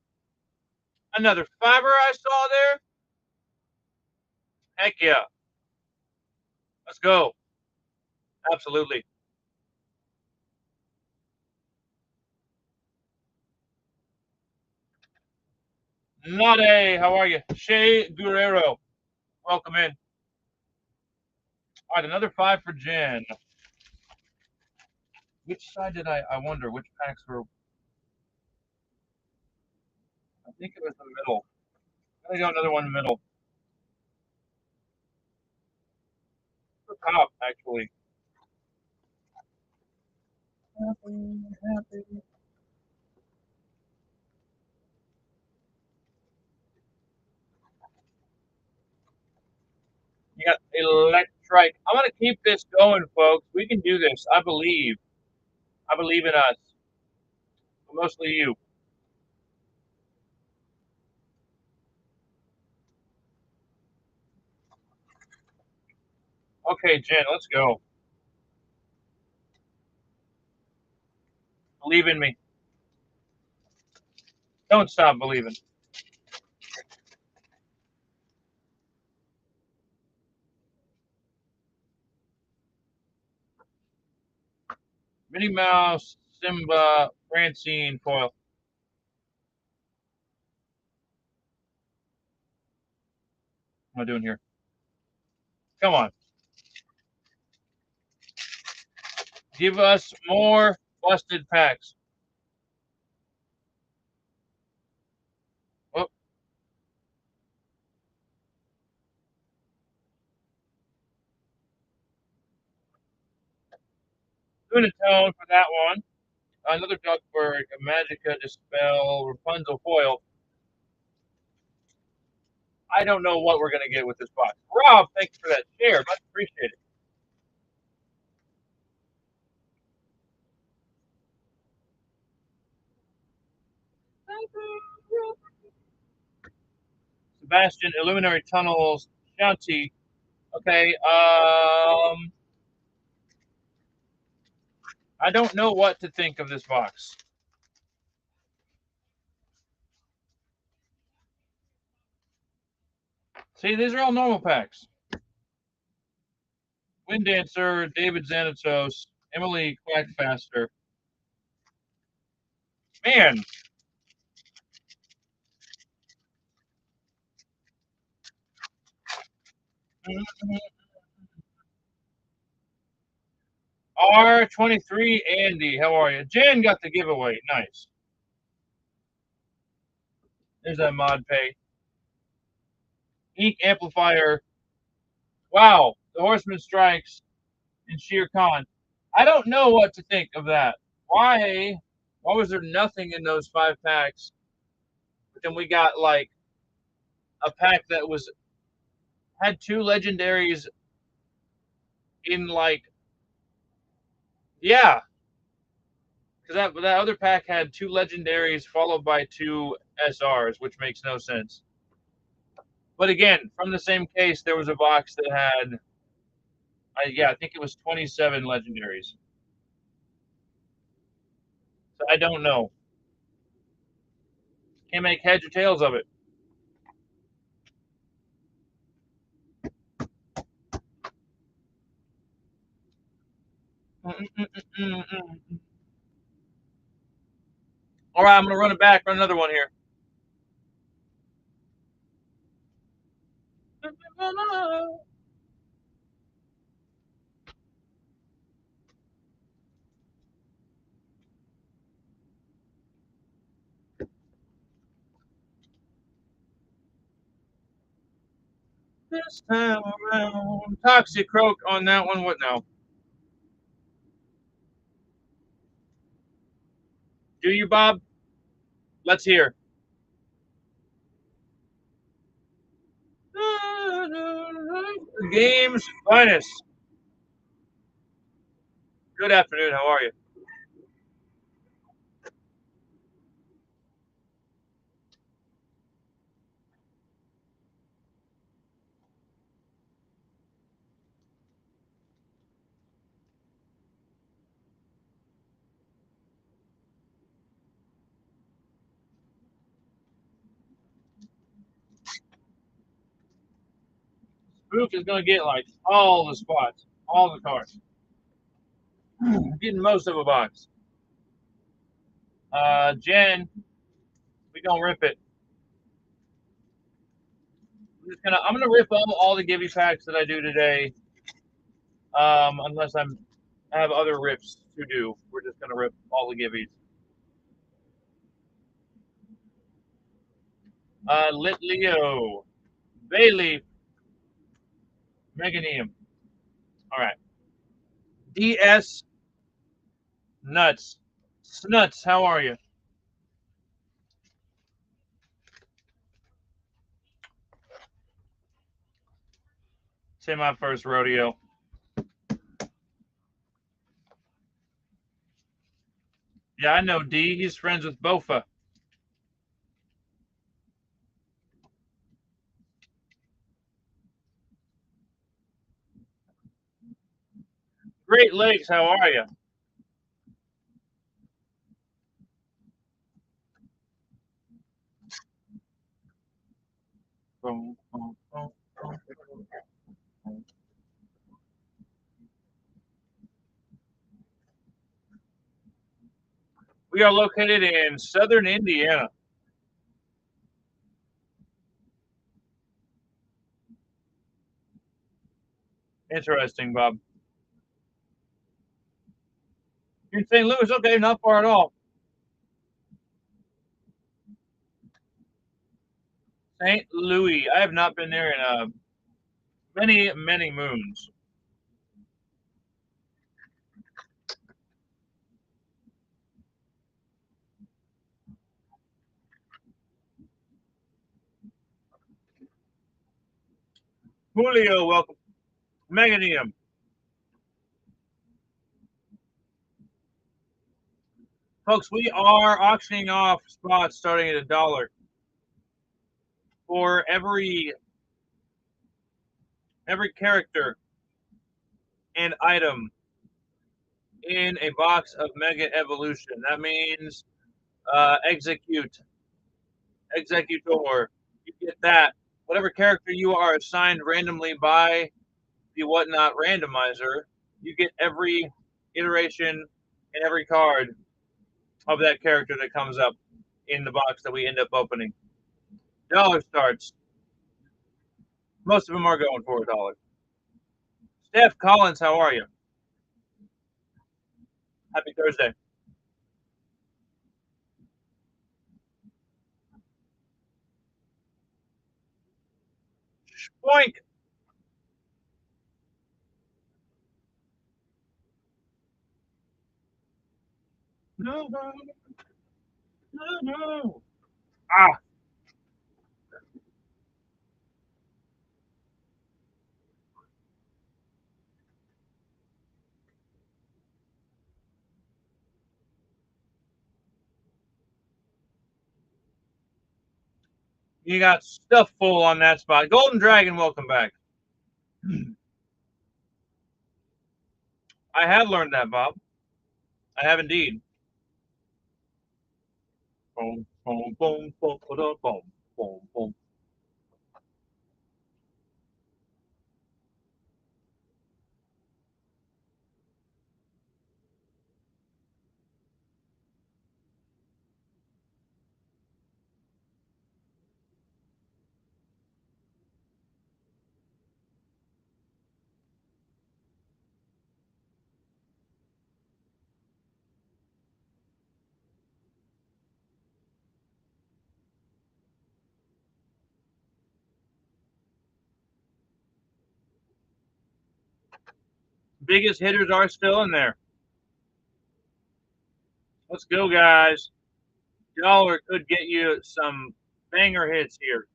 fiber I saw there? Heck yeah. Let's go. Absolutely. Nade, how are you? Shay Guerrero, welcome in. All right, another 5 for Jen. Which side did I wonder which packs were? I think it was the middle. I'm gonna go another one in the middle. The top, actually. Happy, happy. You got Electrike. I'm gonna keep this going, folks. We can do this. I believe. I believe in us. But mostly you. Okay, Jen, let's go. Believe in me. Don't stop believing. Minnie Mouse, Simba, Francine, foil. What am I doing here? Come on. Give us more busted packs. Oh, Unitone for that one. Another Duckburg, a Magica, Dispel, Rapunzel foil. I don't know what we're going to get with this box. Rob, thank you for that share. Much appreciated. Sebastian, Illuminary Tunnels, Shanti. Okay, I don't know what to think of this box. See, these are all normal packs. Wind Dancer, David Xanatos, Emily Quackfaster. Man. R23 Andy, how are you? Jen got the giveaway. Nice. There's that mod pay. Ink Amplifier. Wow. The Horseman Strikes and Shere Khan. I don't know what to think of that. Why was there nothing in those 5 packs? But then we got like a pack that had 2 legendaries in like, yeah, because that other pack had 2 legendaries followed by 2 SRs, which makes no sense. But again, from the same case, there was a box that had, I think it was 27 legendaries. So I don't know. Can't make heads or tails of it. All right, I'm going to run it back, run another one here. This time around. Toxic Croak on that one. What now? Do you, Bob? Let's hear. The game's finest. Good afternoon. How are you? Spook is going to get like all the spots, all the cards. Getting most of a box. Jen, we gonna rip it. I'm gonna rip all the Gibby packs that I do today. Unless I have other rips to do. We're just gonna rip all the Gibbies. Lit Leo, Bailey, Meganium. All right. DS Nuts. Snuts, how are you? Say my first rodeo. Yeah, I know D. He's friends with Bofa. Great Lakes, how are you? We are located in southern Indiana. Interesting, Bob. You're in St. Louis? Okay, not far at all. St. Louis. I have not been there in many, many moons. Julio, welcome. Meganium. Folks, we are auctioning off spots starting at $1 for every character and item in a box of Mega Evolution. That means Execute, Executor. You get that. Whatever character you are assigned randomly by the Whatnot randomizer, you get every iteration and every card of that character that comes up in the box that we end up opening. Dollar starts. Most of them are going for $1. Steph Collins, how are you? Happy Thursday. Spoink. No, no, no, no. Ah, you got stuff full on that spot. Golden Dragon, welcome back. I have learned that, Bob. I have indeed. Boom, boom, boom, boom, boom, boom, boom, boom. biggest hitters are still in there. Let's go, guys. Dollar could get you some banger hits here.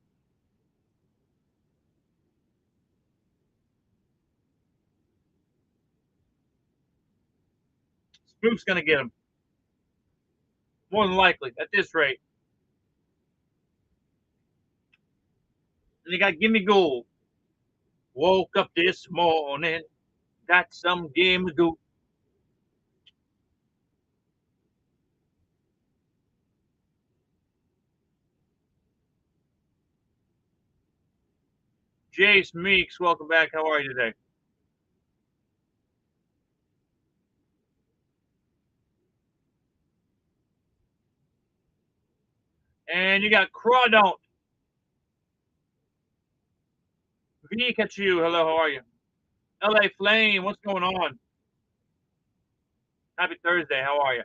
Spook's going to get them. More than likely, at this rate. And you got Gimme Gold. Woke up this morning, got some Gimme Gold. Jace Meeks, welcome back. How are you today? And you got Crawdont. Pikachu, hello, how are you? LA Flame, what's going on? Happy Thursday, how are you?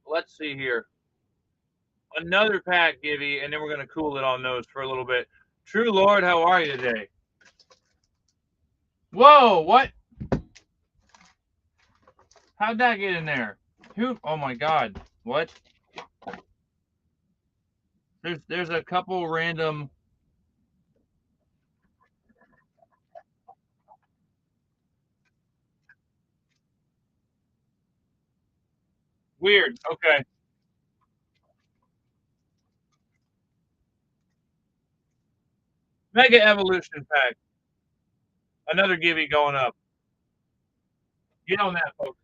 Let's see here. Another pack, Givy, and then we're going to cool it on those for a little bit. True Lord, how are you today? Whoa, what? How'd that get in there? Who? Oh my God, what? There's a couple random. Weird, okay. Mega Evolution pack. Another Givy going up. Get on that, folks.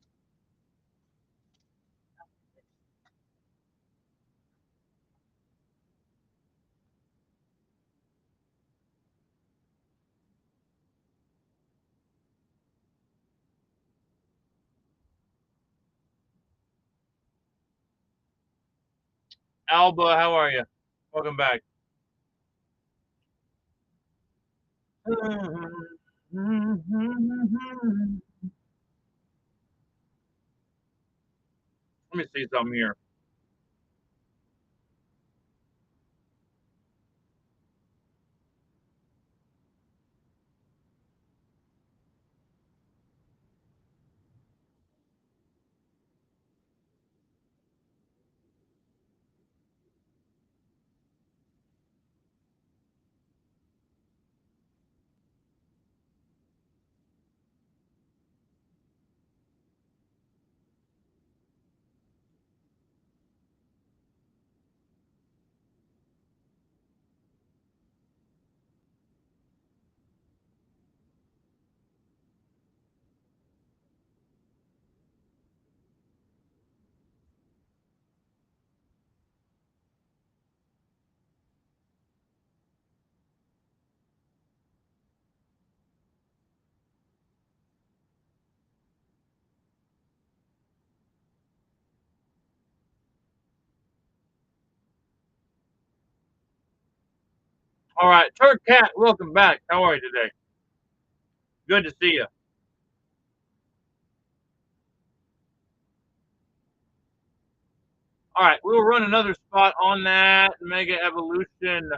Alba, how are you? Welcome back. Let me see something here. All right, Turk Cat, welcome back. How are you today? Good to see you. All right, we'll run another spot on that Mega Evolution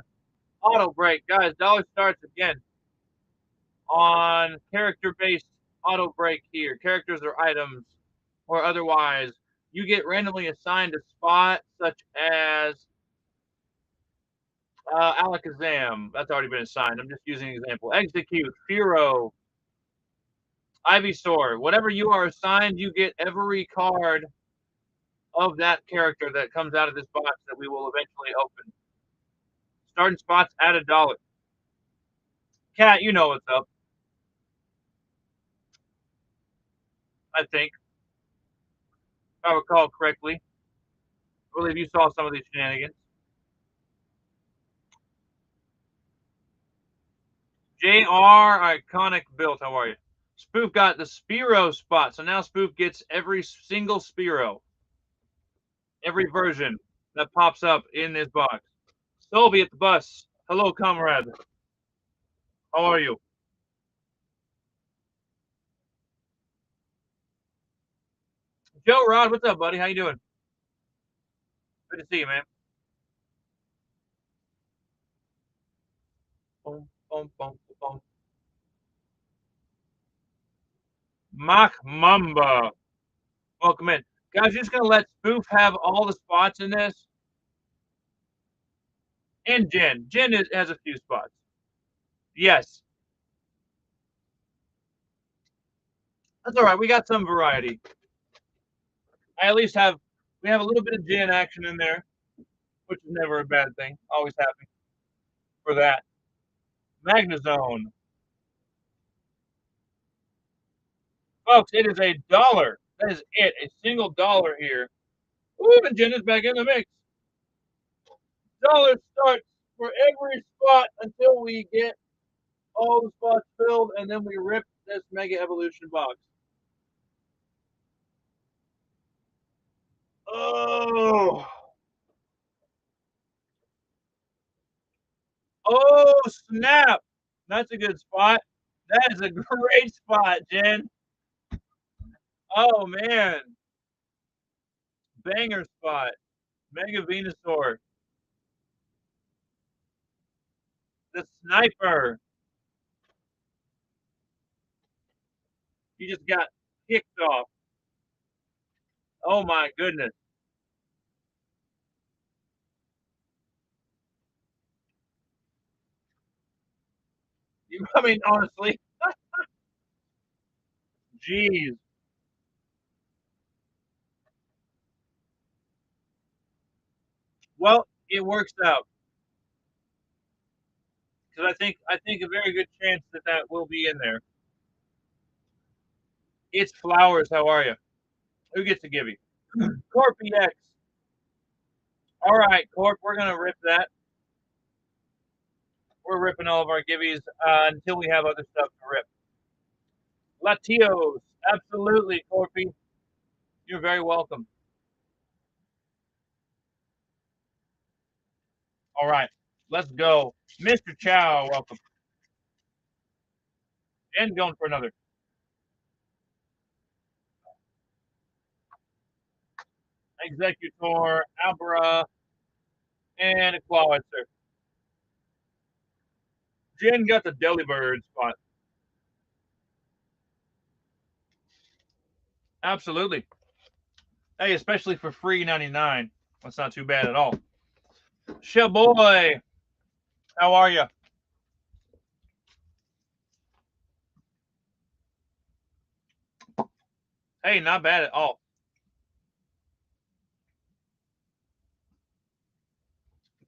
auto break. Guys, dollar starts again on character-based auto break here. Characters or items or otherwise. You get randomly assigned a spot such as Alakazam. That's already been assigned. I'm just using an example. Execute, Firo, Ivysaur. Whatever you are assigned, you get every card of that character that comes out of this box that we will eventually open. Starting spots at $1. Cat, you know what's up. I think, if I recall correctly. I believe you saw some of these shenanigans. JR Iconic Built, how are you? Spoof got the Spearow spot, so now Spoof gets every single Spearow, every version that pops up in this box. Stolby at the bus. Hello, comrade. How are you? Joe Rod, what's up, buddy? How you doing? Good to see you, man. Boom, boom, boom, boom. Mach Mamba. Welcome in. Guys, just going to let Spoof have all the spots in this. And Jen. Jen has a few spots. Yes. That's all right. We got some variety. I at least we have a little bit of Jen action in there, which is never a bad thing. Always happy for that. Magnazone. Folks, it is $1. That is it. A single dollar here. Ooh, and Jen is back in the mix. Dollar starts for every spot until we get all the spots filled, and then we rip this Mega Evolution box. Oh. Oh, snap. That's a good spot. That is a great spot, Jen. Oh, man. Banger spot. Mega Venusaur. The Sniper. He just got kicked off. Oh, my goodness. I mean, honestly. Jeez. Well, it works out. Because I think a very good chance that will be in there. It's Flowers. How are you? Who gets a givey? Corp EX. All right, Corp, we're going to rip that. We're ripping all of our givvies until we have other stuff to rip. Latios. Absolutely, Corpy. You're very welcome. All right, let's go. Mr. Chow, welcome. And going for another. Executor, Abra, and a Clawitzer. Jen got the Delibird spot. Absolutely. Hey, especially for free 99. That's not too bad at all. Shaboy, how are you? Hey, not bad at all.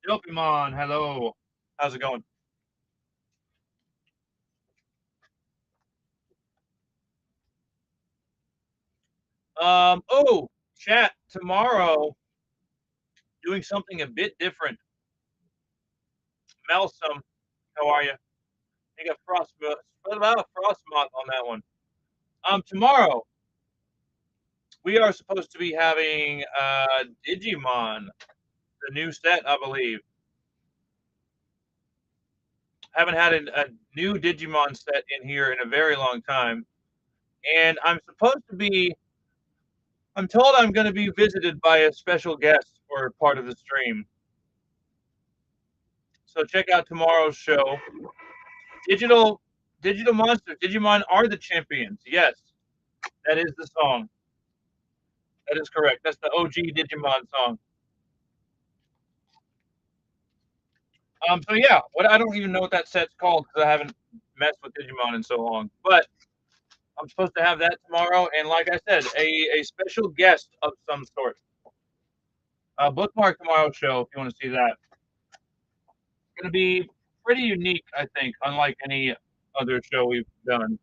Pokemon, hello. How's it going? Oh, chat, tomorrow, doing something a bit different. Melsum, how are you? I got Frostmoth on that one. Tomorrow, we are supposed to be having Digimon, the new set, I believe. Haven't had a new Digimon set in here in a very long time. And I'm told I'm going to be visited by a special guest for part of the stream. So check out tomorrow's show. Digital Monsters, Digimon are the champions. Yes, that is the song. That is correct. That's the OG Digimon song. So yeah, what I don't even know what that set's called because I haven't messed with Digimon in so long. But I'm supposed to have that tomorrow, and like I said, a special guest of some sort. Bookmark tomorrow's show if you want to see that. It's going to be pretty unique, I think, unlike any other show we've done.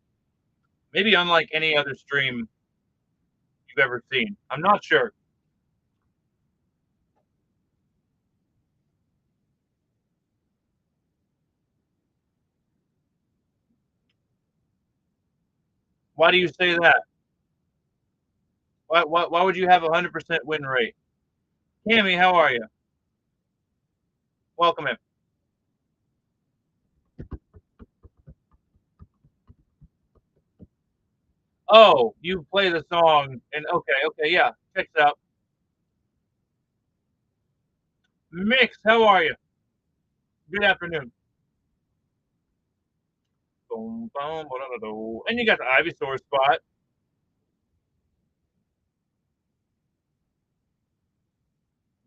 Maybe unlike any other stream you've ever seen. I'm not sure. Why do you say that? Why would you have a 100% win rate? Cammy, how are you? Welcome in. Oh, you play the song, and okay, yeah, check it out. Mix, how are you? Good afternoon. Boom, boom, and you got the Ivysaur spot.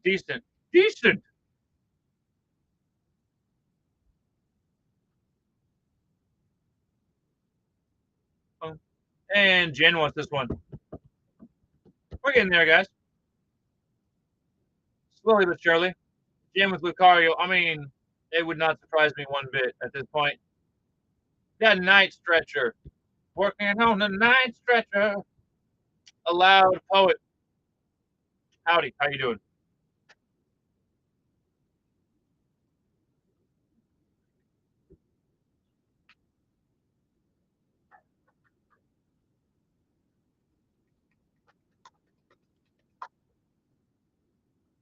Decent. Decent. And Jen wants this one. We're getting there, guys. Slowly but surely. Jen with Lucario. I mean, it would not surprise me one bit at this point. That night stretcher. Working on the night stretcher. A loud poet. Howdy. How you doing?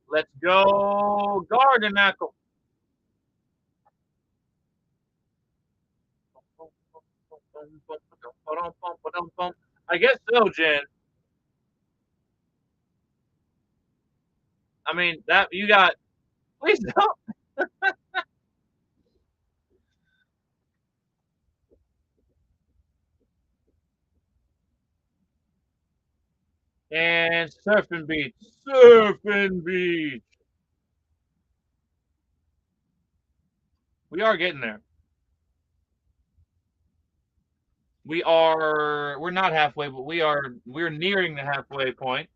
Let's go, Gardenackle. I guess so, Jen. I mean, that you got. Please don't. And Surfing Beach. Surfing Beach. We are getting there. We're not halfway, but we're nearing the halfway point.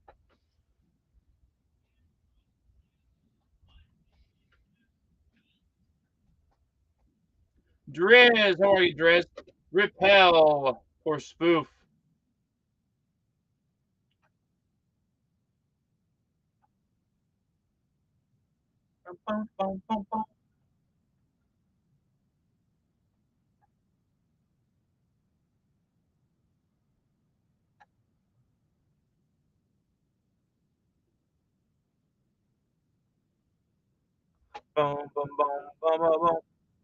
Driz, how are you, Driz? Repel or spoof. Bum, bum, bum, bum, bum, bum, bum, bum, bum, bum,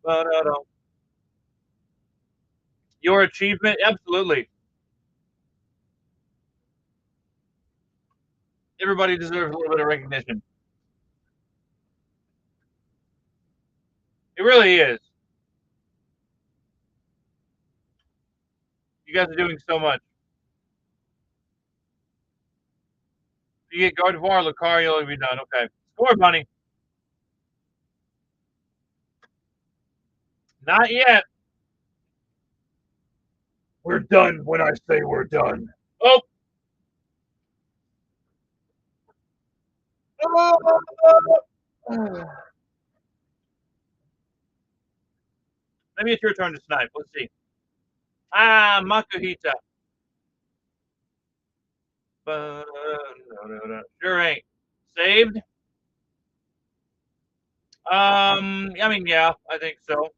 ba-da-dum. Your achievement, absolutely. Everybody deserves a little bit of recognition. It really is. You guys are doing so much. You get Gardevoir, Lucario, and be done. Okay. Score, Bunny. Not yet. We're done when I say we're done. Oh. Maybe it's your turn to snipe. Let's see. Ah, Makuhita. Sure ain't. Saved? I mean, yeah, I think so.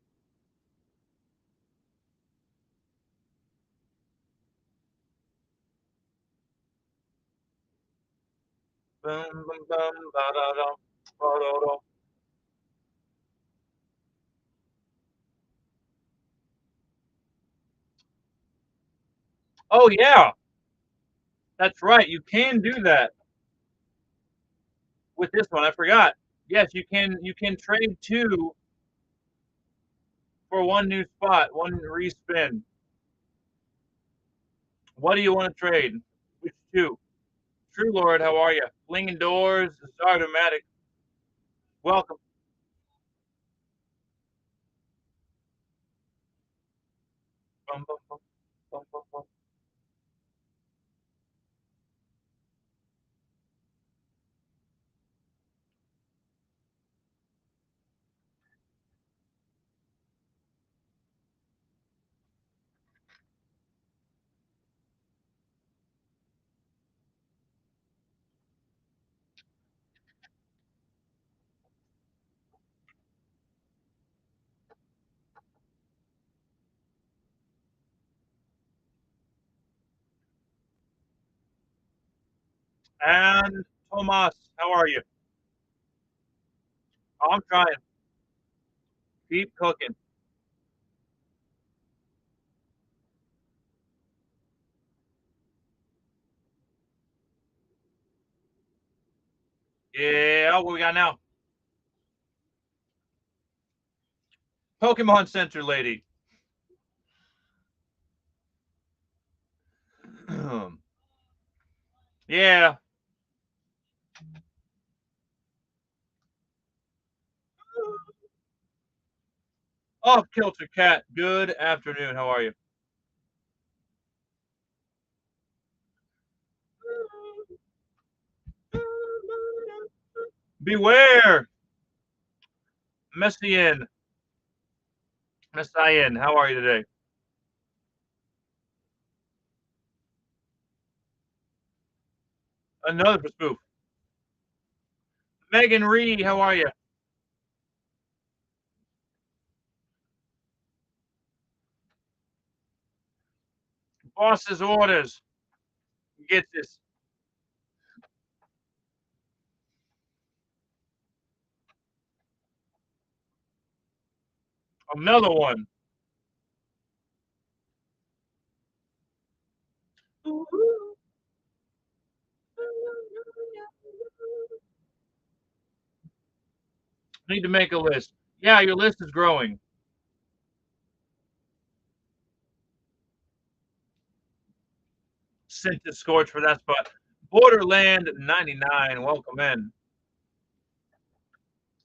Oh yeah, that's right. You can do that with this one. I forgot. Yes, you can. You can trade two for one new spot, one respin. What do you want to trade? Which two? True Lord, how are you? Flinging doors, automatic. Welcome. Bum, bum, bum, bum, bum, bum. And Tomas, how are you? Oh, I'm trying. Keep cooking. Yeah, what we got now? Pokemon Center lady. Yeah. Off Kilter Cat, good afternoon. How are you? Beware! Messian. Messian, how are you today? Another spoof. Megan Reed, how are you? Boss's orders. Get this. Another one. Need to make a list. Yeah, your list is growing. Scented Scorch for that spot. Borderland 99, welcome in.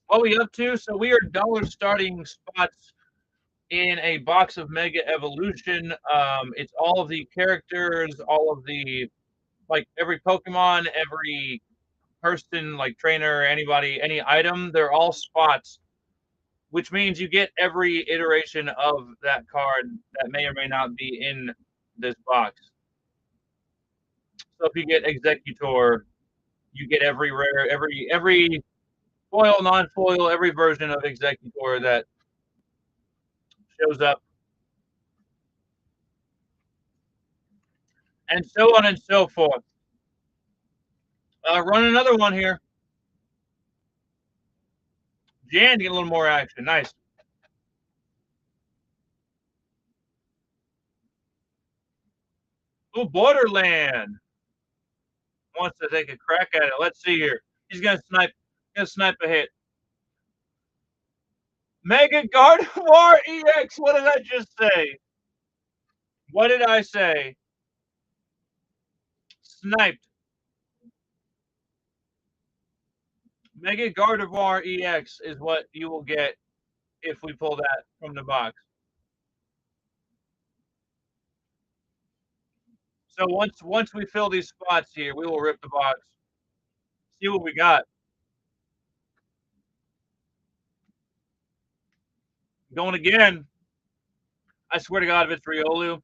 What are we up to? So we are dollar starting spots in a box of Mega Evolution. It's all of the characters, all of the, like, every Pokemon, every person, like trainer, anybody, any item, they're all spots, which means you get every iteration of that card that may or may not be in this box. So if you get Executor, you get every rare, every foil, non-foil, every version of Executor that shows up, and so on and so forth. Run another one here. Jan, get a little more action. Nice. Ooh, Borderland wants to take a crack at it. Let's see here. He's gonna snipe. Gonna snipe a hit. Mega Gardevoir EX. What did I just say? What did I say? Sniped. Mega Gardevoir EX is what you will get if we pull that from the box. So once we fill these spots here, we will rip the box. See what we got. Going again. I swear to God, if it's Riolu.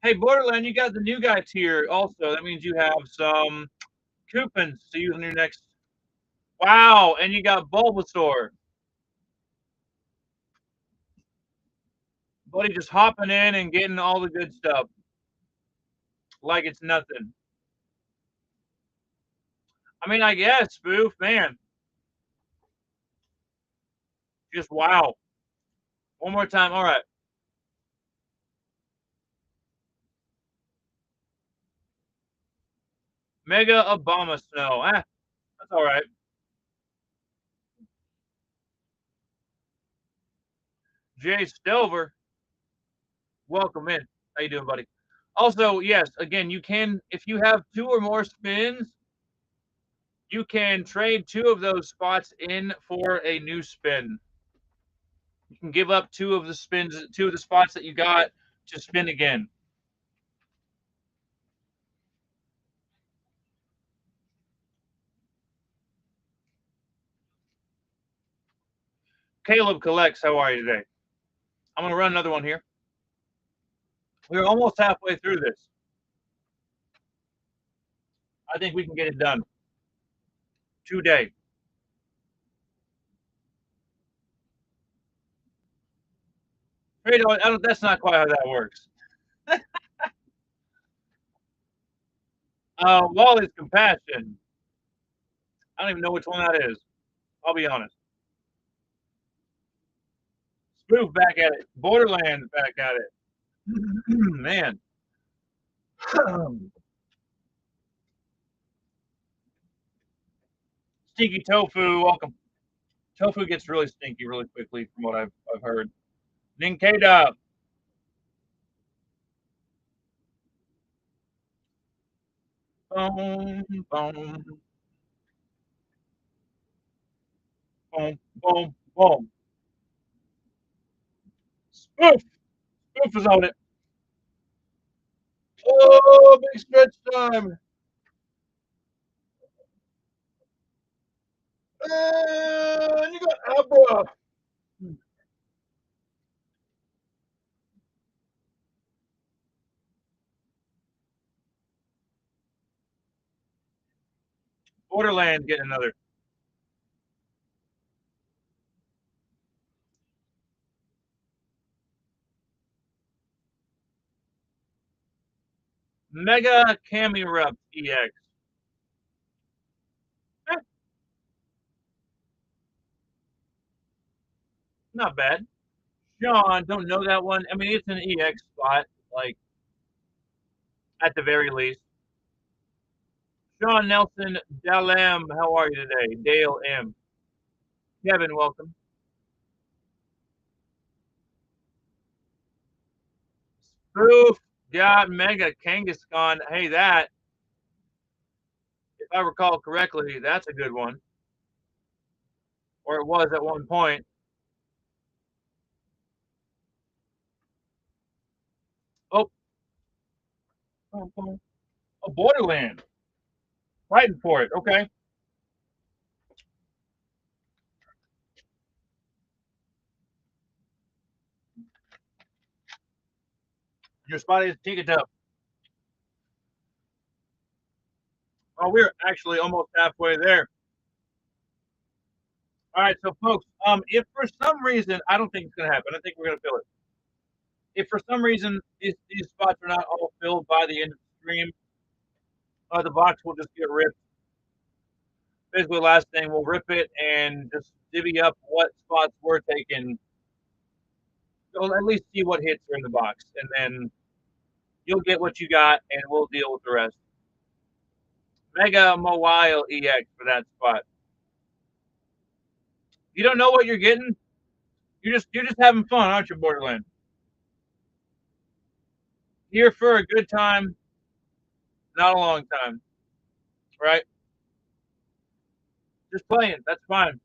Hey, Borderland, you got the new guy tier also. That means you have some coupons to use on your next. Wow, and you got Bulbasaur. Buddy just hopping in and getting all the good stuff like it's nothing. I mean, I guess, spoof, man. Just wow. One more time. All right. Mega Obama Snow. That's all right. Jay Stover, welcome in. How you doing, buddy? Also, yes, again, you can, if you have two or more spins, you can trade two of those spots in for a new spin. You can give up two of the spins, two of the spots that you got to spin again. Caleb collects. How are you today? I'm going to run another one here. We're almost halfway through this. I think we can get it done today. That's not quite how that works. Wally's Compassion. I don't even know which one that is. I'll be honest. Spoof back at it. Borderlands back at it. Man. Stinky Tofu, welcome. Tofu gets really stinky really quickly from what I've heard. Ninkada. Boom, boom, boom, boom, boom. Oof! Oof is on it. Oh, big stretch time. And you got Abra. Borderland getting another. Mega Camerupt EX. Eh, not bad. Sean, don't know that one. I mean, it's an EX spot, like, at the very least. Sean Nelson Dalam, how are you today? Dale M. Kevin, welcome. Spoof got Mega Kangaskhan. Hey, that, if I recall correctly, that's a good one. Or it was at one point. Oh, oh, Borderland. Fighting for it. Okay. Your spot is Ticket Up. Oh, we're actually almost halfway there. All right, so folks, if for some reason, I don't think it's going to happen. I think we're going to fill it. If for some reason these spots are not all filled by the end of the stream, the box will just get ripped. Basically, last thing, we'll rip it and just divvy up what spots were taken. We'll at least see what hits are in the box, and then you'll get what you got, and we'll deal with the rest. Mega Mobile EX for that spot. You don't know what you're getting. You're just having fun, aren't you, Borderland? Here for a good time, not a long time, right? Just playing. That's fine.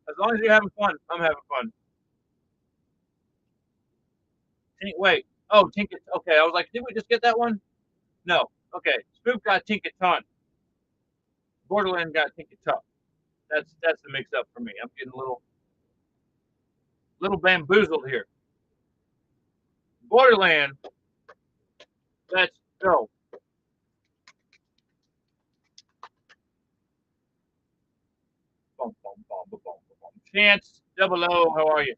As long as you're having fun, I'm having fun. Wait. Oh, Tinket. Okay, I was like, did we just get that one? No. Okay. Spook got Tinkaton. Borderland got Tinkatup. That's the mix up for me. I'm getting a little bamboozled here. Borderland. Let's go. Boom, boom, boom, boom, boom, boom. Chance Double O. How are you?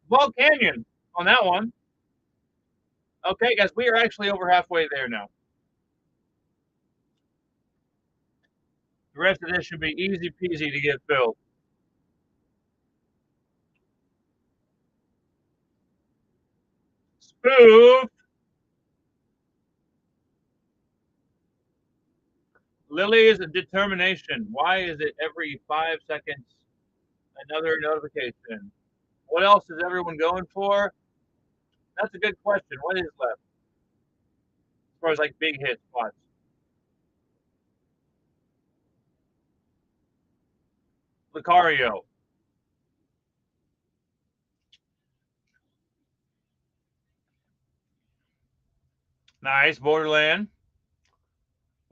Ball Canyon on that one. Okay, guys, we are actually over halfway there now. The rest of this should be easy peasy to get filled. Spoof. Lily's determination. Why is it every 5 seconds another notification? What else is everyone going for? That's a good question. What is left as far as like big hit spots? Lucario. Nice. Borderland.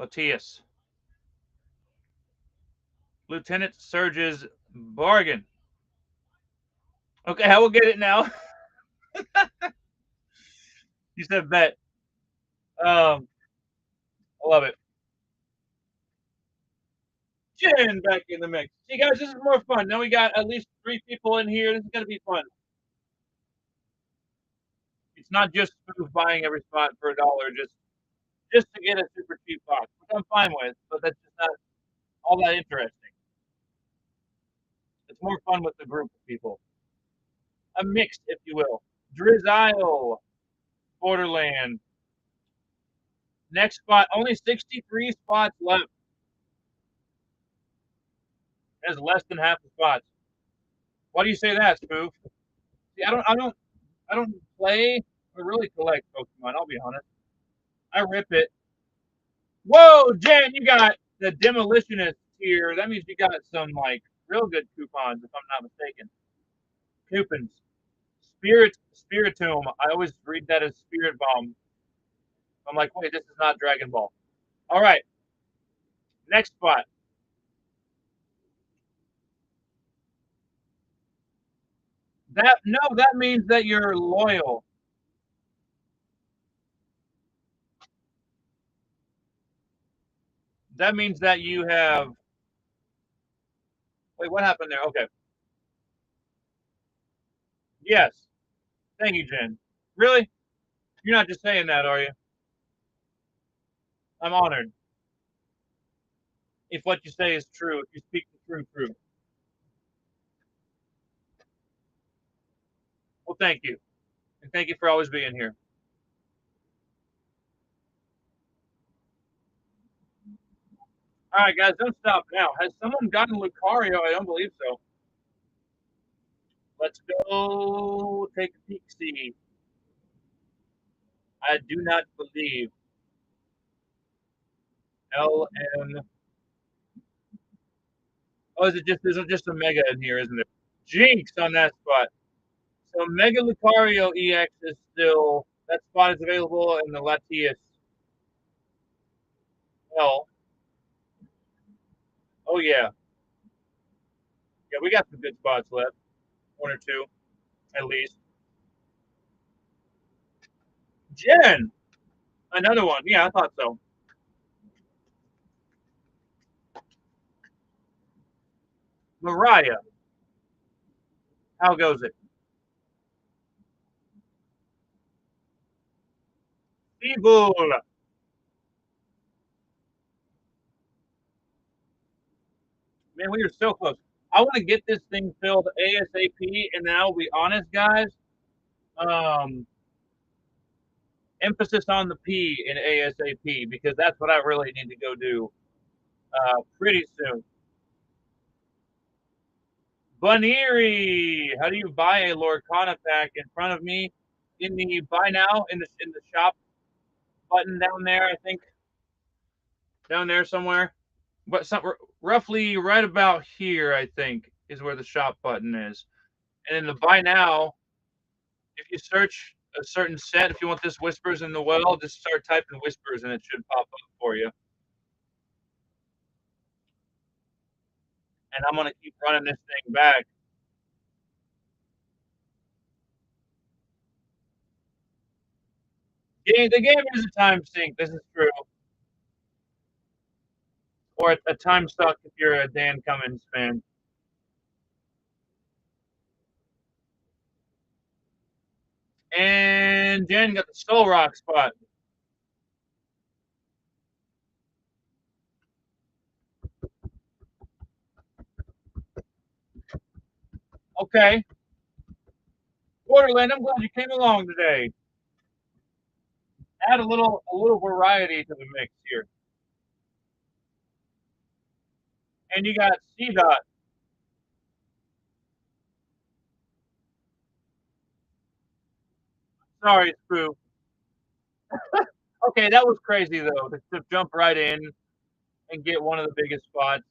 Latias. Lieutenant Surge's bargain. Okay, I will get it now. You said bet. I love it. Jen back in the mix. See, guys, this is more fun. Now we got at least 3 people in here. This is going to be fun. It's not just buying every spot for $1 just to get a super cheap box, which I'm fine with, but that's just not all that interesting. It's more fun with the group of people. A mix, if you will. Drizzile, Borderland. Next spot, only 63 spots left. That's less than half the spots. Why do you say that, Spoof? See, I don't play or really collect Pokemon. I'll be honest. I rip it. Whoa, Jen, you got the demolitionist here. That means you got some like real good coupons, if I'm not mistaken. Coupons. Spiritomb. I always read that as Spirit Bomb. I'm like, wait, this is not Dragon Ball. All right, next spot. That means that you're loyal. That means that you have. Wait, what happened there? Okay. Yes. Thank you, Jen. Really? You're not just saying that, are you? I'm honored. If what you say is true, if you speak the truth. Well, thank you. And thank you for always being here. All right, guys, don't stop now. Has someone gotten Lucario? I don't believe so. Let's go take a peek. See, I do not believe LM. Oh, is it just there's just a Mega in here, isn't it? Jinx on that spot. So Mega Lucario EX is still that spot is available in the Latias L. Oh yeah, yeah, we got some good spots left. One or two at least. Jen, another one. Yeah, I thought so. Mariah, how goes it? Evil. Man, we are so close. I want to get this thing filled ASAP, and then I'll be honest, guys. Um, Emphasis on the P in ASAP because that's what I really need to go do pretty soon. Bunnery, how do you buy a Lorcana pack in front of me? In the buy now in the shop button down there, I think down there somewhere. But some roughly right about here, I think, is where the shop button is. And in the buy now, if you search a certain set, if you want this Whispers in the Well, just start typing Whispers and it should pop up for you. And I'm gonna keep running this thing back. The game is a time sink. This is true, or a time suck if you're a Dan Cummins fan. And Jen got the Skull Rock spot. Okay, Borderland. I'm glad you came along today. Add a little variety to the mix here. And you got C Dot. Sorry, Spoo. Okay, that was crazy though to jump right in and get one of the biggest spots.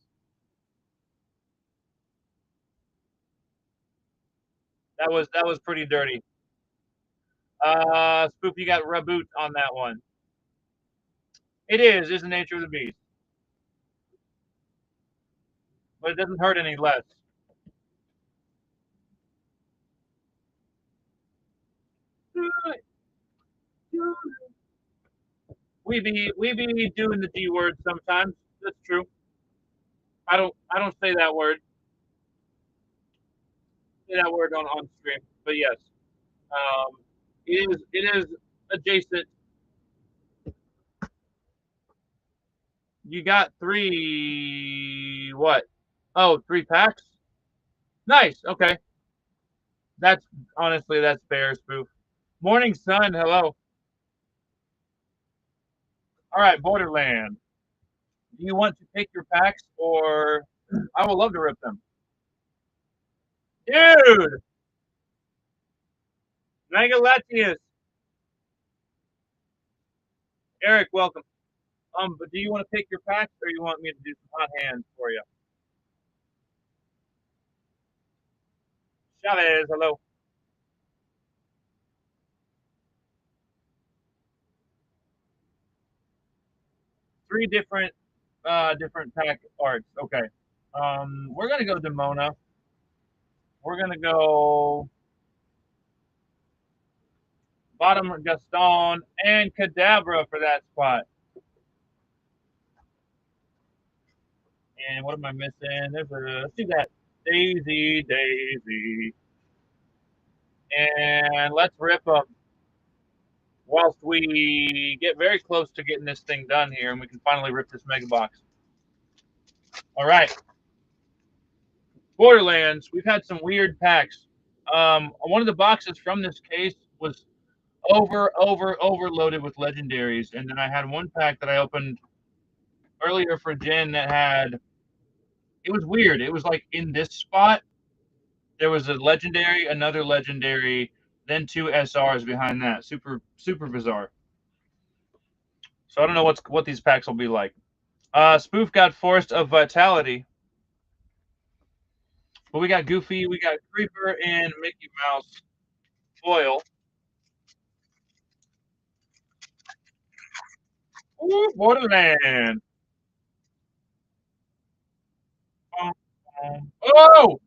That was pretty dirty. Spoop, you got reboot on that one. It is the nature of the beast, but it doesn't hurt any less. We be doing the D word sometimes. That's true. I don't say that word. Say that word on stream, but yes, um, it is adjacent. You got three what? Oh, three packs. Nice. Okay, that's honestly that's fair, spoof. Morning sun. Hello. All right, Borderland. Do you want to pick your packs, or I would love to rip them, dude? Mega Latius. Eric, welcome. But do you want to pick your packs, or you want me to do some hot hands for you? Chavez, hello. 3 different pack arts. Okay. We're gonna go Demona. We're gonna go Bottom Gaston and Kadabra for that spot. And what am I missing? Let's do that. Daisy. And let's rip them whilst we get very close to getting this thing done here and we can finally rip this mega box. All right. Borderlands, we've had some weird packs. One of the boxes from this case was overloaded with legendaries. And then I had one pack that I opened earlier for Jen that had, it was weird. It was like in this spot, there was a legendary, another legendary, then 2 SRs behind that. Super bizarre. So I don't know what these packs will be like. Spoof got Forest of Vitality. But we got Goofy, we got Creeper, and Mickey Mouse foil. Ooh, Borderland. Oh!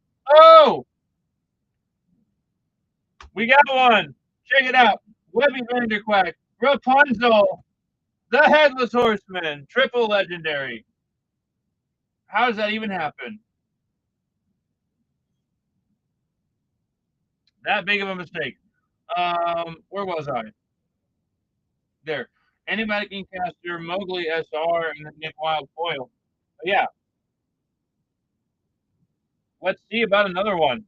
We got one. Check it out. Webby Vanderquack, Rapunzel, the Headless Horseman, triple legendary. How does that even happen? That big of a mistake. Where was I? There. Enigmatic Incaster, Mowgli SR, and then Nick Wild foil. But yeah. Let's see about another one.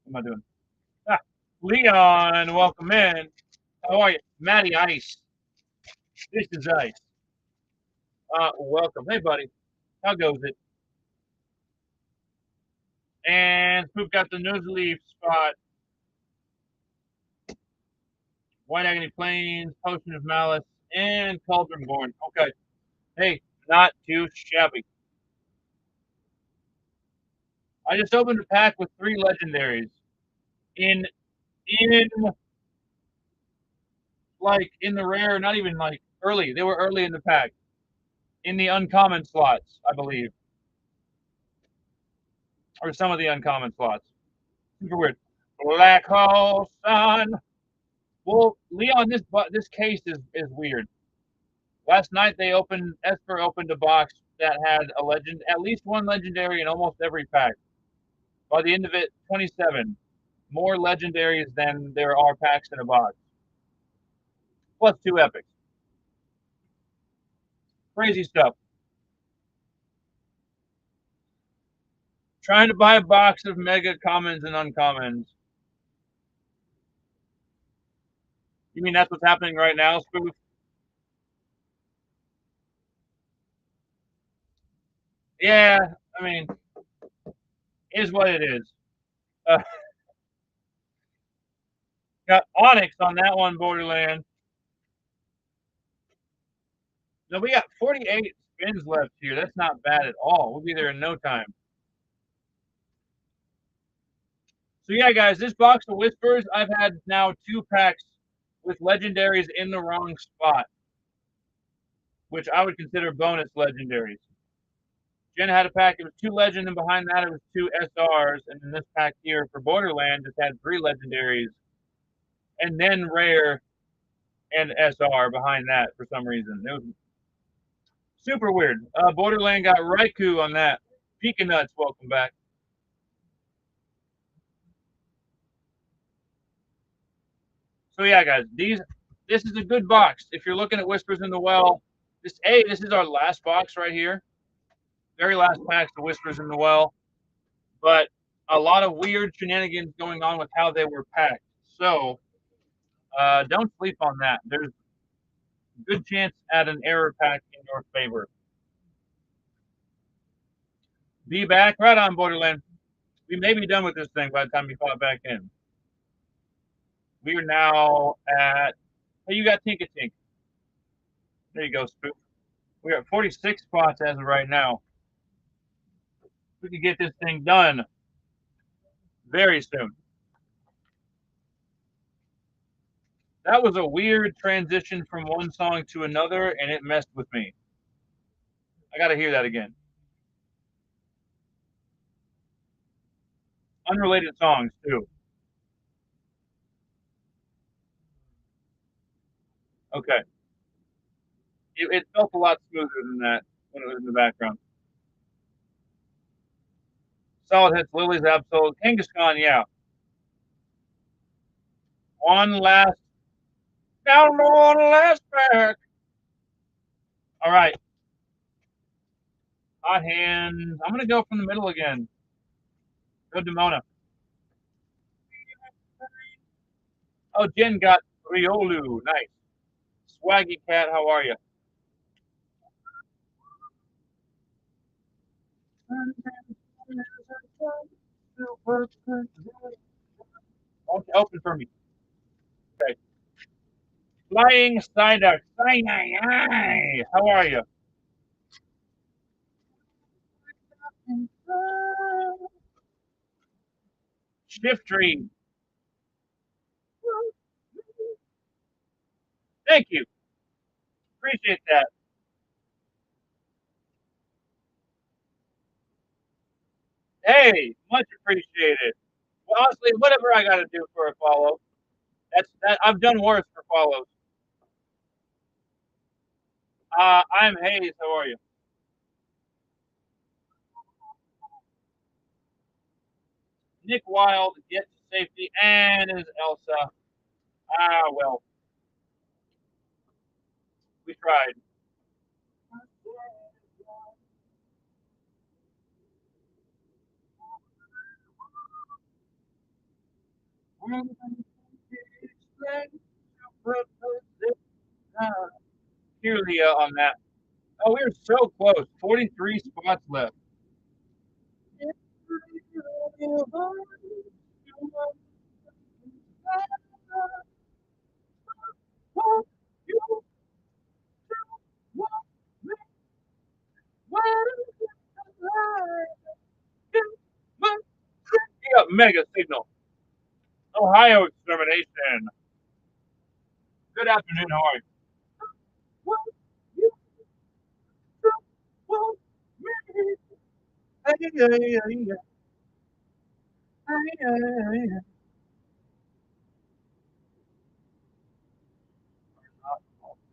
What am I doing? Ah, Leon, welcome in. How are you? Matty Ice. This is Ice. Welcome. Hey, buddy. How goes it? And Spook got the nose leaf spot. White Agony Plains, Potion of Malice, and Cauldron Born. Okay. Hey, not too shabby. I just opened a pack with 3 legendaries. In like in the rare, not even like early. They were early in the pack. In the uncommon slots, I believe. Or some of the uncommon slots. Super weird. Black Hole Sun. Well, Leon, this case is weird. Last night Esper opened a box that had a legend, at least one legendary in almost every pack. By the end of it, 27. More legendaries than there are packs in a box. Plus 2 epics. Crazy stuff. Trying to buy a box of mega commons and uncommons. You mean that's what's happening right now, Spoof? Yeah, I mean, is what it is. Got Onyx on that one, Borderland. No, we got 48 spins left here. That's not bad at all. We'll be there in no time. So yeah, guys, this box of Whispers, I've had now 2 packs with legendaries in the wrong spot, which I would consider bonus legendaries. Jen had a pack, it was 2 legend, and behind that it was 2 SRs, and then this pack here for Borderland just had 3 legendaries, and then rare and SR behind that for some reason. It was super weird. Borderland got Raikou on that. Pika Nuts, welcome back. So yeah, guys, this is a good box. If you're looking at Whispers in the Well, this is our last box right here. Very last packs of Whispers in the Well. But a lot of weird shenanigans going on with how they were packed. So don't sleep on that. There's a good chance at an error pack in your favor. Be back. Right on, Borderland. We may be done with this thing by the time you pop back in. We are now at, hey, you got Tinka Tink. There you go, Spook. We're at 46 spots as of right now. we could get this thing done very soon. That was a weird transition from one song to another, and it messed with me. I got to hear that again. Unrelated songs, too. Okay. It felt a lot smoother than that when it was in the background. Solid hits, Lily's Absol, Kangaskhan, yeah. One last, down on last back. All right. Hot hands. I'm going to go from the middle again. Go Demona. Oh, Jen got Riolu. Nice. Swaggy Cat, how are you? Open for me. Okay. Flying Cider. How are you? Shift Dream. Thank you. Appreciate that. Hey, much appreciated. Well, honestly, whatever I got to do for a follow, that's that. I've done worse for follows. I'm Hayes. How are you? Nick Wild gets safety, and is Elsa. Well, we tried. Clearly on that. Oh, we were so close. 43 spots left. Yeah, mega signal. Ohio extermination. Good afternoon. How are you?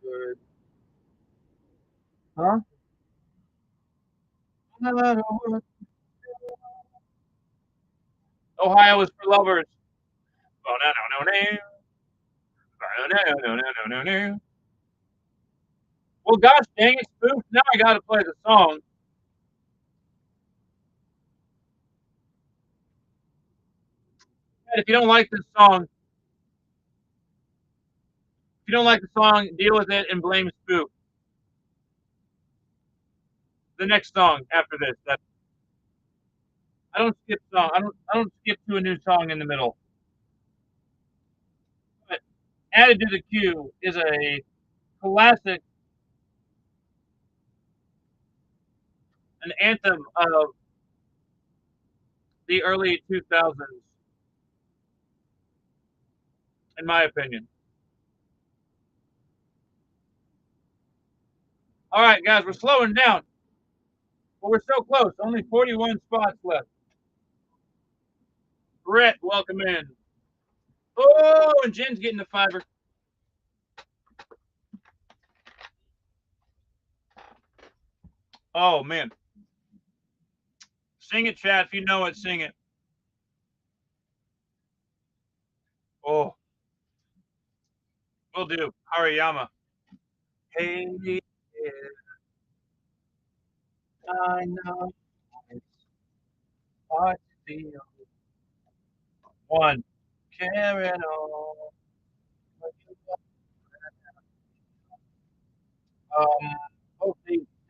Good. Huh? Ohio is for lovers. Oh, no, no, no, no. No, no, no, no, no, no. Well, gosh dang it, Spoof. Now I got to play the song. And if you don't like this song, if you don't like the song, deal with it and blame Spoof. The next song after this. I don't skip song. I don't skip to a new song in the middle. But added to the queue is a classic, an anthem of the early 2000s, in my opinion. All right, guys, we're slowing down, but we're so close. Only 41 spots left. Brett, welcome in. Oh, and Jen's getting the fiver. Oh, man. Sing it, chat. If you know it, sing it. Oh, will do. Hariyama. Hey, yeah, I know it's hard to feel. One. Carrying on.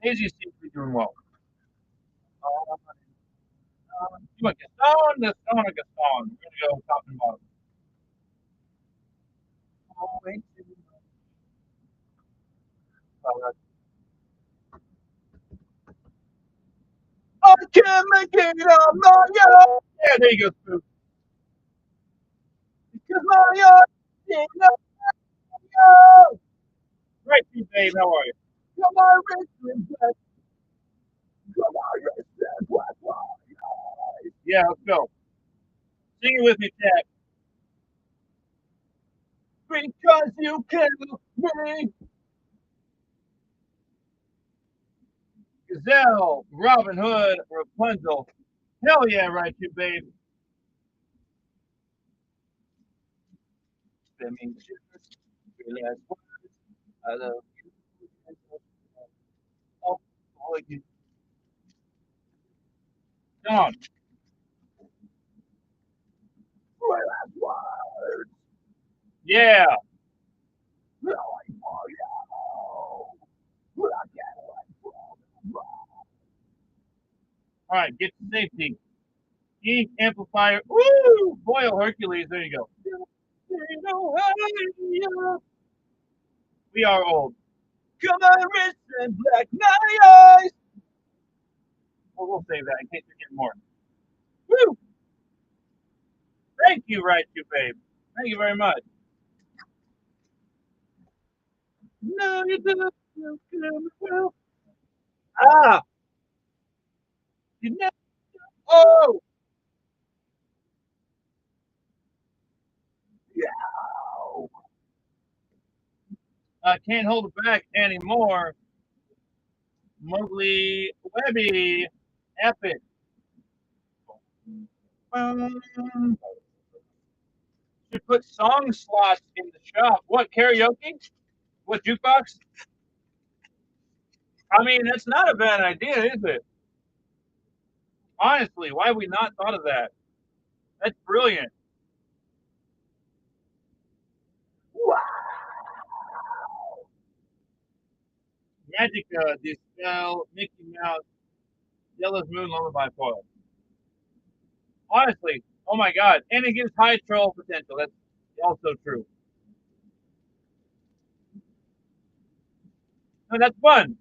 Daisy seems to be doing well. You want Gaston, Gaston, or Gaston? We're going to go top and bottom. Oh, can make it on my own. Yeah, there you go, Spoof. Because my own, no. Right, you, babe. How are you? Come on, Richard. Come on, Richard. Yeah, let's go. Sing it with me, Ted. Because you killed me. Gazelle, Robin Hood, Rapunzel. Hell yeah, right, you, babe. Spinning shoes, your last words. I love you. Oh, oh, come on. Your last words. Yeah. All right, get to safety. E amplifier. Woo! Boyle Hercules. There you go. We are old. Come on, wrist and black night. Well, we'll save that in case we get more. Woo! Thank you, right, you babe. Thank you very much. No, you don't. Well. Ah, you know. Oh, yeah. I can't hold it back anymore. Mowgli, Webby, Epic. Should put song slots in the shop. What, karaoke? What, jukebox? I mean, that's not a bad idea, is it? Honestly, why have we not thought of that? That's brilliant. Wow. Magica, Dispel, Mickey Mouse, Yellow's Moon, Lullaby Foil. Honestly, oh my god. And it gives high troll potential. That's also true. No, that's fun.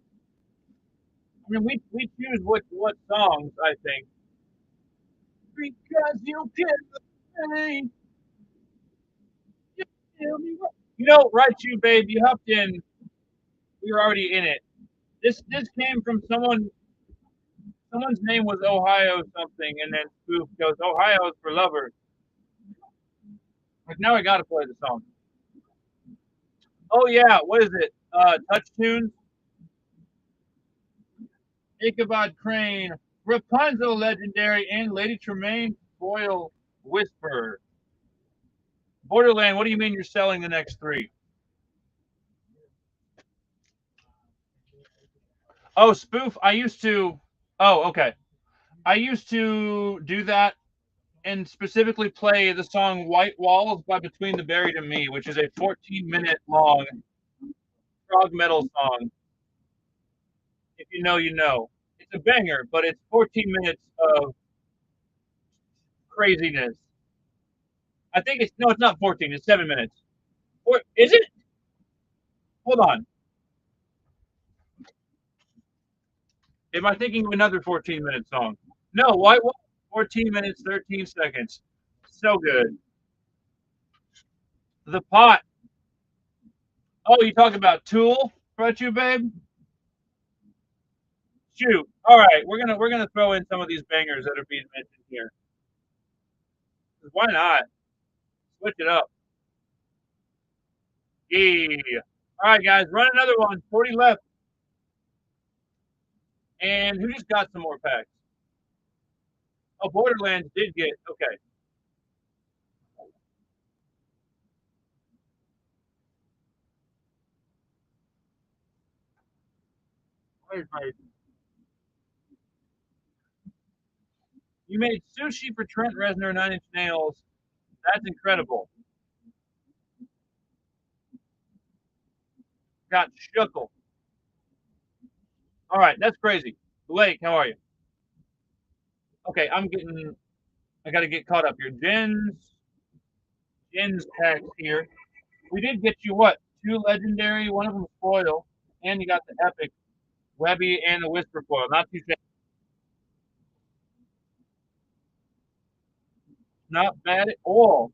I mean, we choose what songs, I think. Because you can say, you tell me what. You know, right, you babe, you hopped in. We were already in it. This came from someone. Someone's name was Ohio something, and then Spoof goes, "Ohio's for lovers." Like now, I gotta play the song. Oh yeah, what is it? Touch Tunes, Ichabod Crane, Rapunzel Legendary, and Lady Tremaine Boyle Whisper. Borderland, what do you mean you're selling the next three? Oh, Spoof, I used to. Oh, okay. I used to do that and specifically play the song White Walls by Between the Buried and Me, which is a 14-minute long prog metal song. If you know, you know. It's a banger, but it's 14 minutes of craziness. I think it's no, it's not 14. It's 7 minutes. Or is it? Hold on. Am I thinking of another 14-minute song? No, why? 14 minutes, 13 seconds. So good. The pot. Oh, you talking about Tool? About you, babe? Shoot. All right, we're gonna throw in some of these bangers that are being mentioned here. Why not? Switch it up. Yeah. All right, guys, run another one. 40 left. And who just got some more packs? Oh, Borderlands did get okay. You made sushi for Trent Reznor, Nine Inch Nails. That's incredible. Got shuckle. All right, that's crazy. Blake, how are you? Okay, I got to get caught up here. Jen's packs here. We did get you what? Two legendary, one of them foil, and you got the epic Webby and the Whisper foil. Not too shabby. Not bad at all.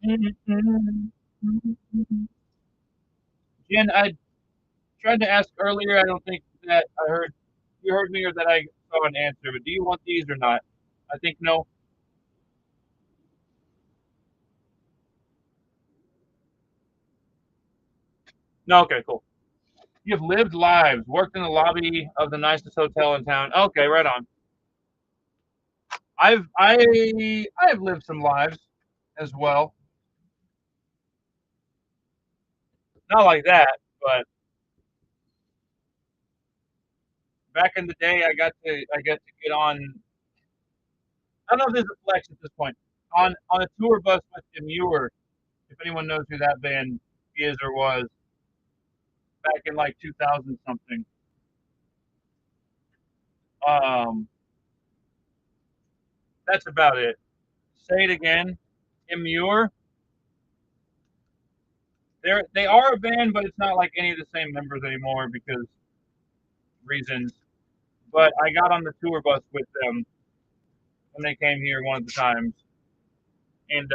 Jen, I tried to ask earlier. I don't think that I heard you heard me or that I saw an answer. But do you want these or not? I think no. No. Okay. Cool. You've lived lives, worked in the lobby of the nicest hotel in town. Okay, right on. I've lived some lives as well. Not like that, but back in the day, I got to get on. I don't know if this is a flex at this point. On a tour bus with Demure, if anyone knows who that band is or was, back in like 2000 something. Um, that's about it. Say it again. Immure. They are a band, but it's not like any of the same members anymore because reasons. But I got on the tour bus with them when they came here one of the times, and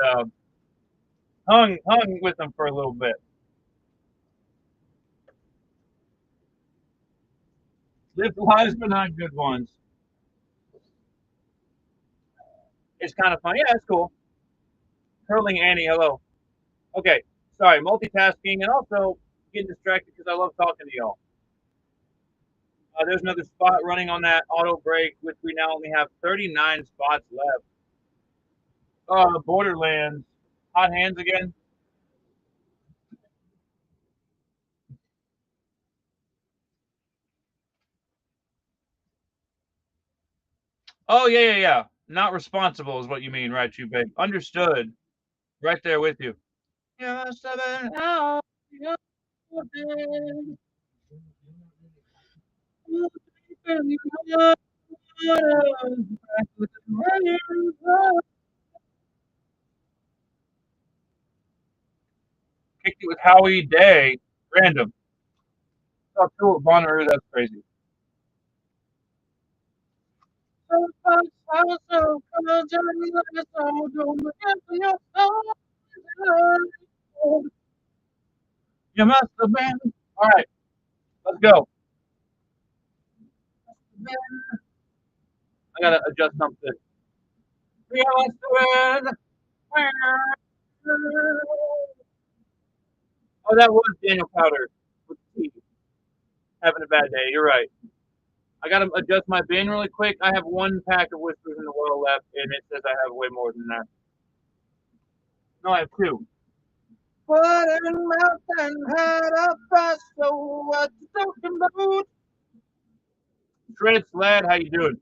hung with them for a little bit. Lived lives, but not good ones. It's kind of fun. Yeah, it's cool. Curling Annie, hello. Okay, sorry, multitasking and also getting distracted because I love talking to y'all. There's another spot running on that auto break, which we now only have 39 spots left. Borderlands. Hot hands again. Oh yeah, yeah, yeah. Not responsible is what you mean, right? You babe. Understood. Right there with you. You must have been out. Kicked it with Howie Day. Random. Oh, cool. Bonner, that's crazy. You must have been. All right, let's go. I gotta adjust something. You must have been. Oh, that was Daniel Powder with T. Having a bad day. You're right. I gotta adjust my bin really quick. I have one pack of whispers in the world left, and it says I have way more than that. No, I have two. What in mountain had a fast so what you talking about? Shred Sled, how you doing?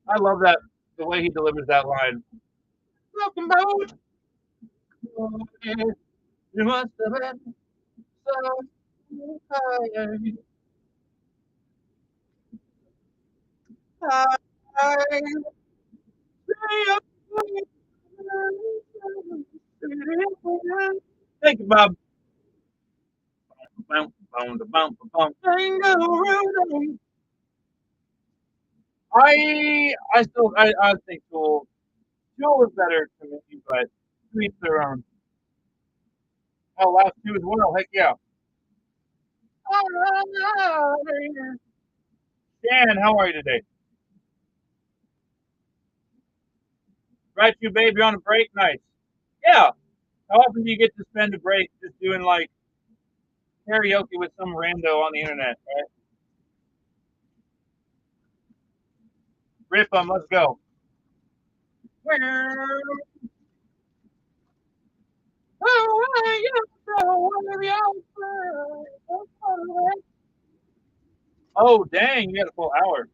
I love that the way he delivers that line. Talking about you must have been so tired. Thank you, Bob. I think Tool is better to me, but to each their own. Oh, last two as well. Heck yeah. Dan, how are you today? Right, you babe, you're on a break. Nice. Yeah. How often do you get to spend a break just doing like karaoke with some rando on the internet? Right? Riff 'em, let's go. Oh, dang, you got a full hour.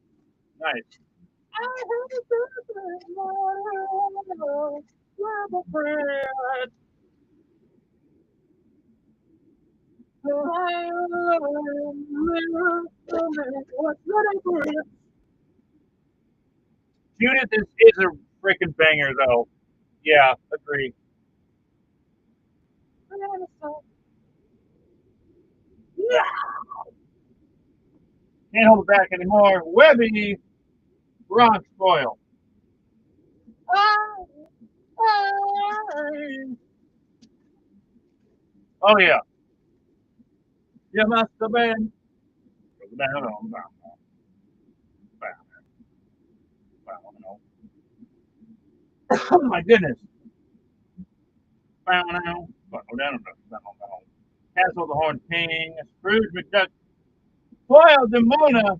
Nice. Judith is a freaking banger, though. Yeah, agree. Can't hold it back anymore. Webby rock spoil. Oh yeah. You must have been. Oh my goodness. Castle the Horned King, Scrooge McDuck, Foil Demona.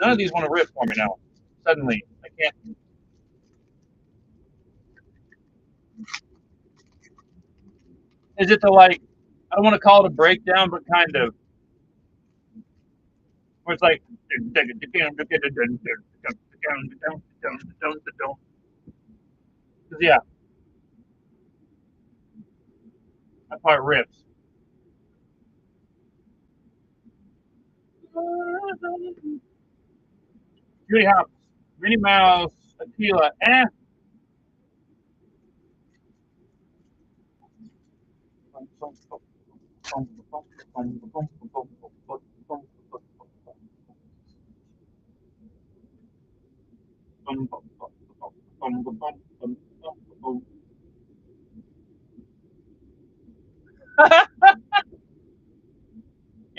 None of these want to rip for me now. Suddenly, I can't. Is it the like? I don't want to call it a breakdown, but kind of. Where it's like, yeah, that part rips. Judy Hopps, Minnie Mouse, Aquila,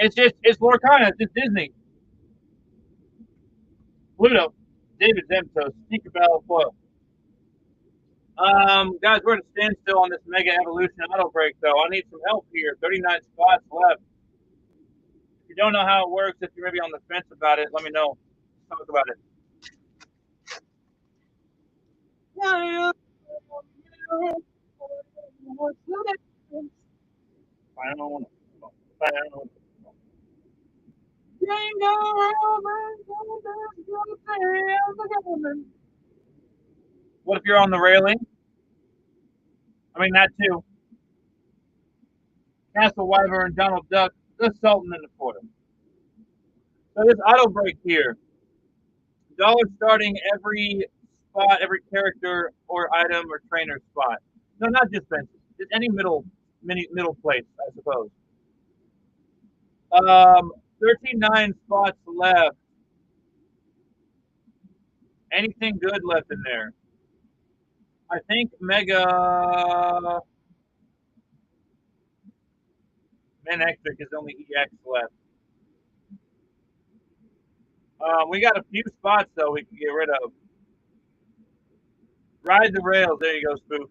it's Lorcana, it's Disney. Pluto, David Zemtos, Tinkerbell, Foil. Guys, we're at a standstill on this Mega Evolution auto break, though. I need some help here. 39 spots left. If you don't know how it works, if you're maybe on the fence about it, let me know. Let's talk about it. What if you're on the railing? I mean, that too. Castle Wyvern, Donald Duck, the Sultan in the quarter. So this auto break here, dollar starting every spot, every character or item or trainer spot. No, not just benches, just any middle place, I suppose. 39 spots left. Anything good left in there? I think Mega Men Extra is only EX left. We got a few spots though we can get rid of. Ride the rails. There you go, Spoof.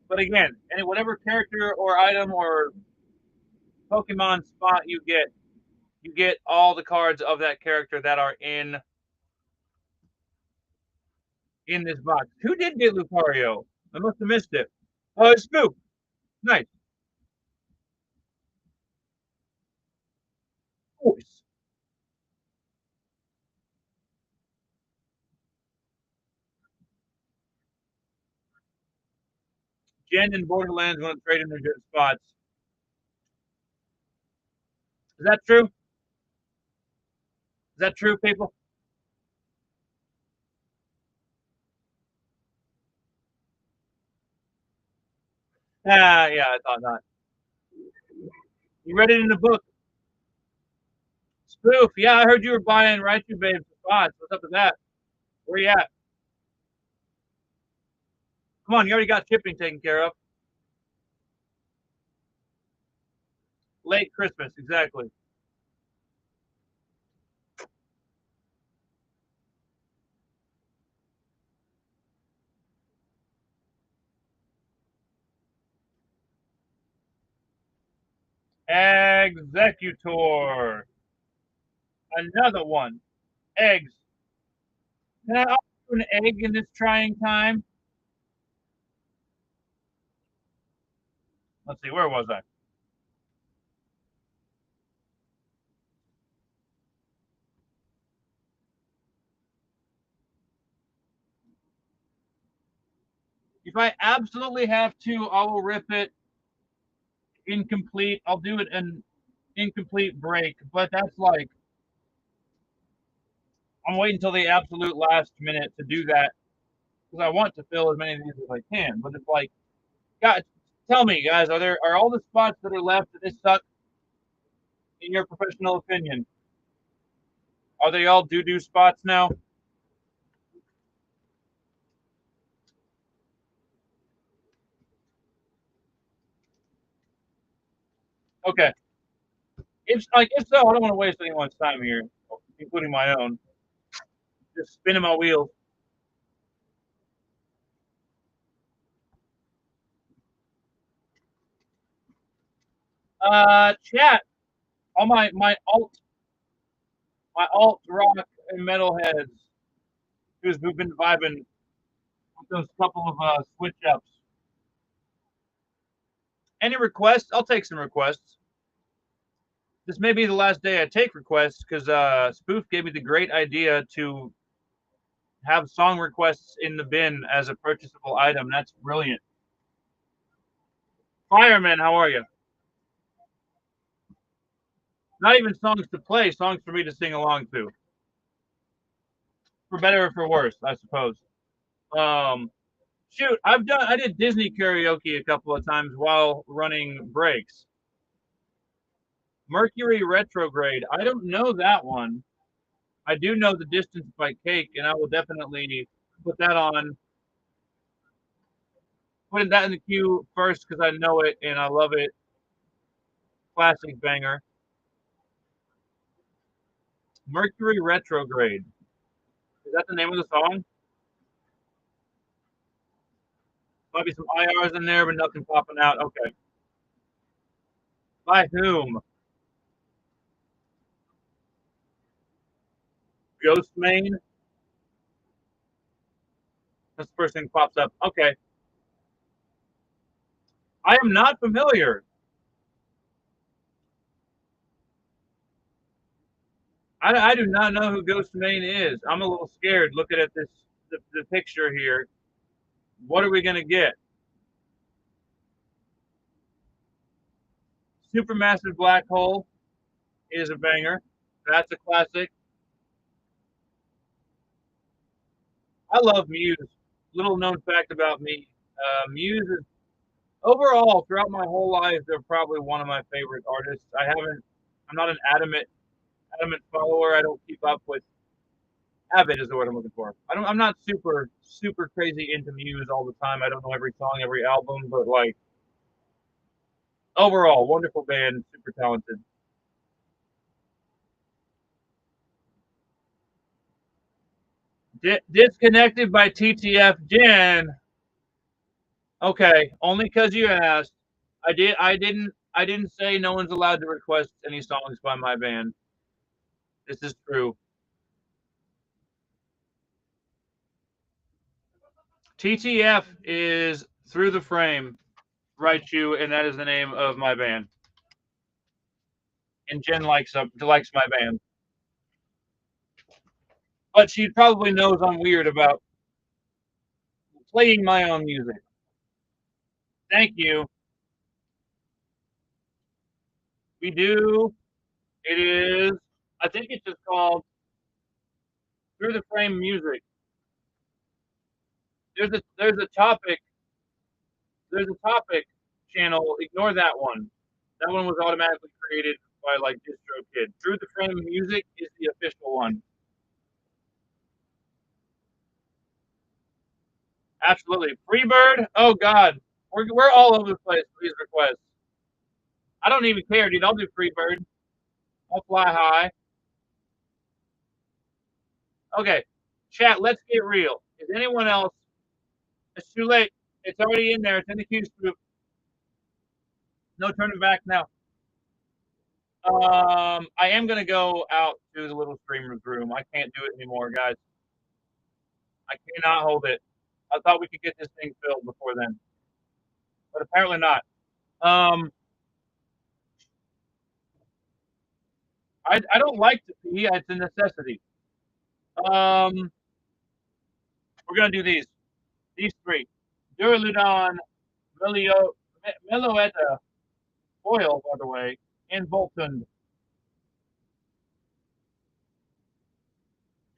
But again, whatever character or item or Pokemon spot you get all the cards of that character that are in this box. Who did get Lucario? I must have missed it. Oh, it's Spoof. Nice. Voice. Jen and Borderlands want to trade in their good spots. Is that true? Is that true, people? Ah, yeah, I thought not. You read it in the book. Spoof, yeah, I heard you were buying Raichu Babe spots. What's up with that? Where you at? Come on, you already got shipping taken care of. Late Christmas, exactly. Executor. Another one. Eggs. Can I offer you an egg in this trying time? Let's see, where was I? You If I absolutely have to, I will rip it incomplete. I'll do it an incomplete break, but that's like I'm waiting until the absolute last minute to do that because I want to fill as many of these as I can. But it's like, guys, tell me, guys, are all the spots that are left that this suck in your professional opinion? Are they all doo-doo spots now? Okay. If so, I don't want to waste anyone's time here, including my own. Just spinning my wheels. Chat. All my alt rock and metal heads who've been vibing with those couple of switch ups. Any requests? I'll take some requests. This may be the last day I take requests because Spoof gave me the great idea to have song requests in the bin as a purchasable item. That's brilliant. Fireman, how are you? Not even songs to play, songs for me to sing along to. For better or for worse, I suppose. Um, shoot, I did Disney karaoke a couple of times while running breaks. Mercury retrograde. I don't know that one. I do know the distance by Cake, and I will definitely put that on. Putting that in the queue first because I know it and I love it. Classic banger. Mercury retrograde. Is that the name of the song? Might be some IRs in there, but nothing popping out. Okay. By whom? Ghost Main? That's the first thing pops up. Okay. I am not familiar. I do not know who Ghost Main is. I'm a little scared looking at the picture here. What are we gonna get? Supermassive Black Hole is a banger. That's a classic. I love Muse. Little known fact about me: Muse is overall throughout my whole life. They're probably one of my favorite artists. I'm not an adamant follower. I don't keep up with. Avid is the word I'm looking for. I'm not super crazy into Muse all the time. I don't know every song, every album, but like overall, wonderful band, super talented. Disconnected by TTF Jen. Okay, only because you asked. I didn't say no one's allowed to request any songs by my band. This is true. TTF is Through the Frame, Right You, and that is the name of my band. And Jen likes my band. But she probably knows I'm weird about playing my own music. Thank you. We do. It is. I think it's just called Through the Frame Music. There's a topic. There's a topic channel. Ignore that one. That one was automatically created by like DistroKid. Through the Frame Music is the official one. Absolutely. Freebird. Oh God, we're all over the place with these requests. I don't even care, dude. I'll do Freebird. I'll fly high. Okay, chat. Let's get real. Is anyone else? It's too late. It's already in there. It's in the queue group. No turning back now. I am gonna go out to the little streamer's room. I can't do it anymore, guys. I cannot hold it. I thought we could get this thing filled before then, but apparently not. Um, I don't like to pee. It's a necessity. Um, we're gonna do these three. Duraludon, Meloetta, Foil, by the way, and Voltund.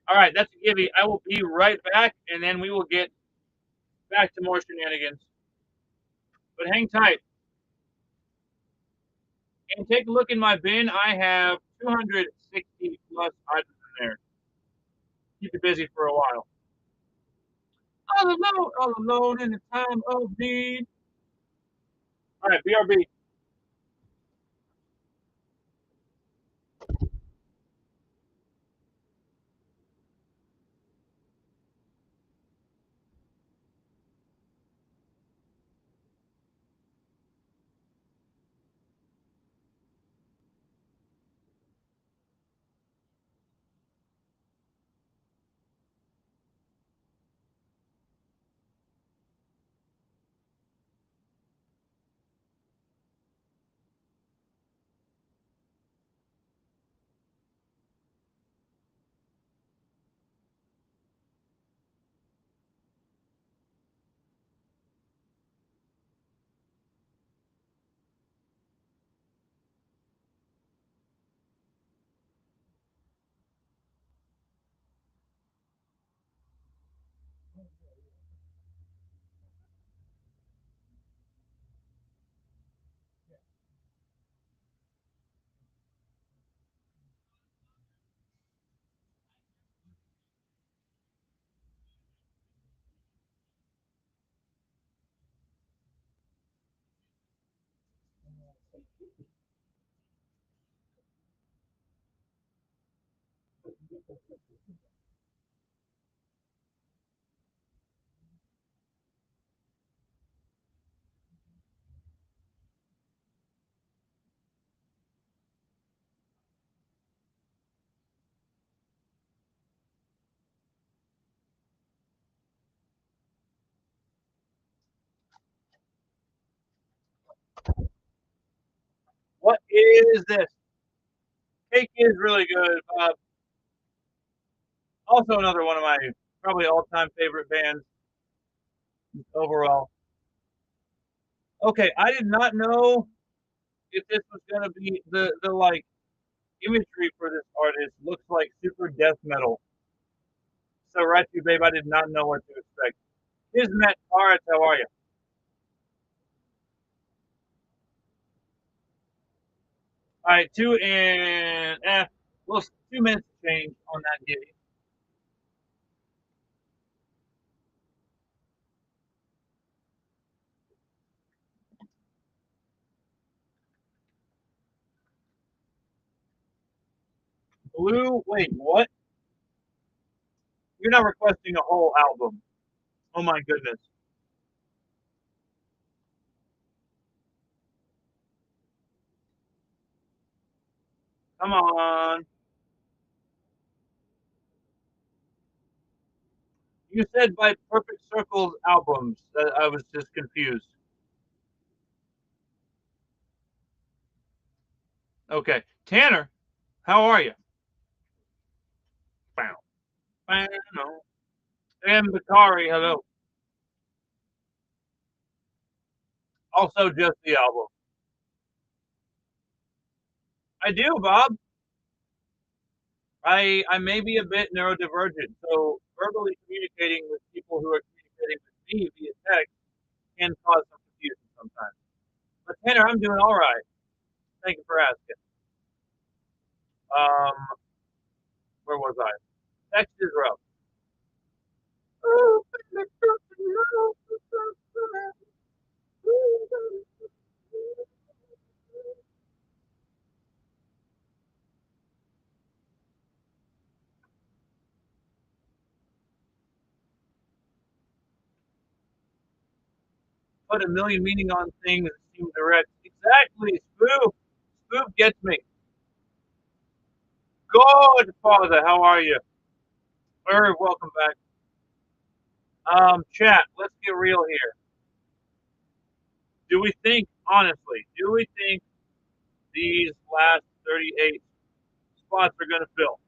All right, that's a gibby. I will be right back, and then we will get back to more shenanigans. But hang tight and take a look in my bin. I have 260 plus items in there. Keep you busy for a while. All alone in the time of need. All right, BRB. What is this? Cake is really good. Also, another one of my probably all-time favorite bands overall. Okay, I did not know if this was gonna be the like imagery for this artist looks like super death metal. So right to you, babe, I did not know what to expect. Kismet, all right, how are you? All right, well, 2 minutes change on that giddy. Blue, wait, what? You're not requesting a whole album. Oh my goodness. Come on. You said by Perfect Circles albums. I was just confused. Okay. Tanner, how are you? Bow. Bow. And Bakari, hello. Also just the album. I do, Bob. I may be a bit neurodivergent, so verbally communicating with people who are communicating with me via text can cause some confusion sometimes. But Tanner, I'm doing all right. Thank you for asking. Um, where was I? Text is rough. Put a million meaning on things that seem direct. Exactly, Spoof. Spoof gets me. Good father, how are you? Very welcome back. Chat, let's get real here. Do we think, honestly, do we think these last 38 spots are going to fill?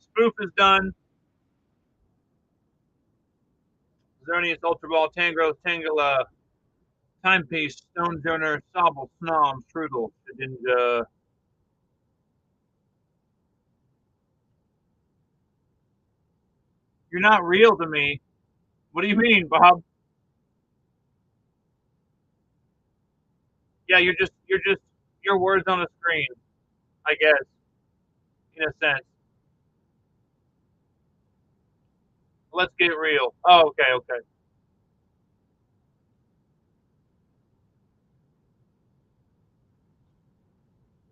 Spoof is done. Xerneas, Ultra Ball, Tangrowth, Tangela, Timepiece, Stone Joner, Sobble, Snom, Strudel, Shedinja. You're not real to me. What do you mean, Bob? Yeah, you're just your words on a screen, I guess, in a sense. Let's get real. Oh, okay, okay.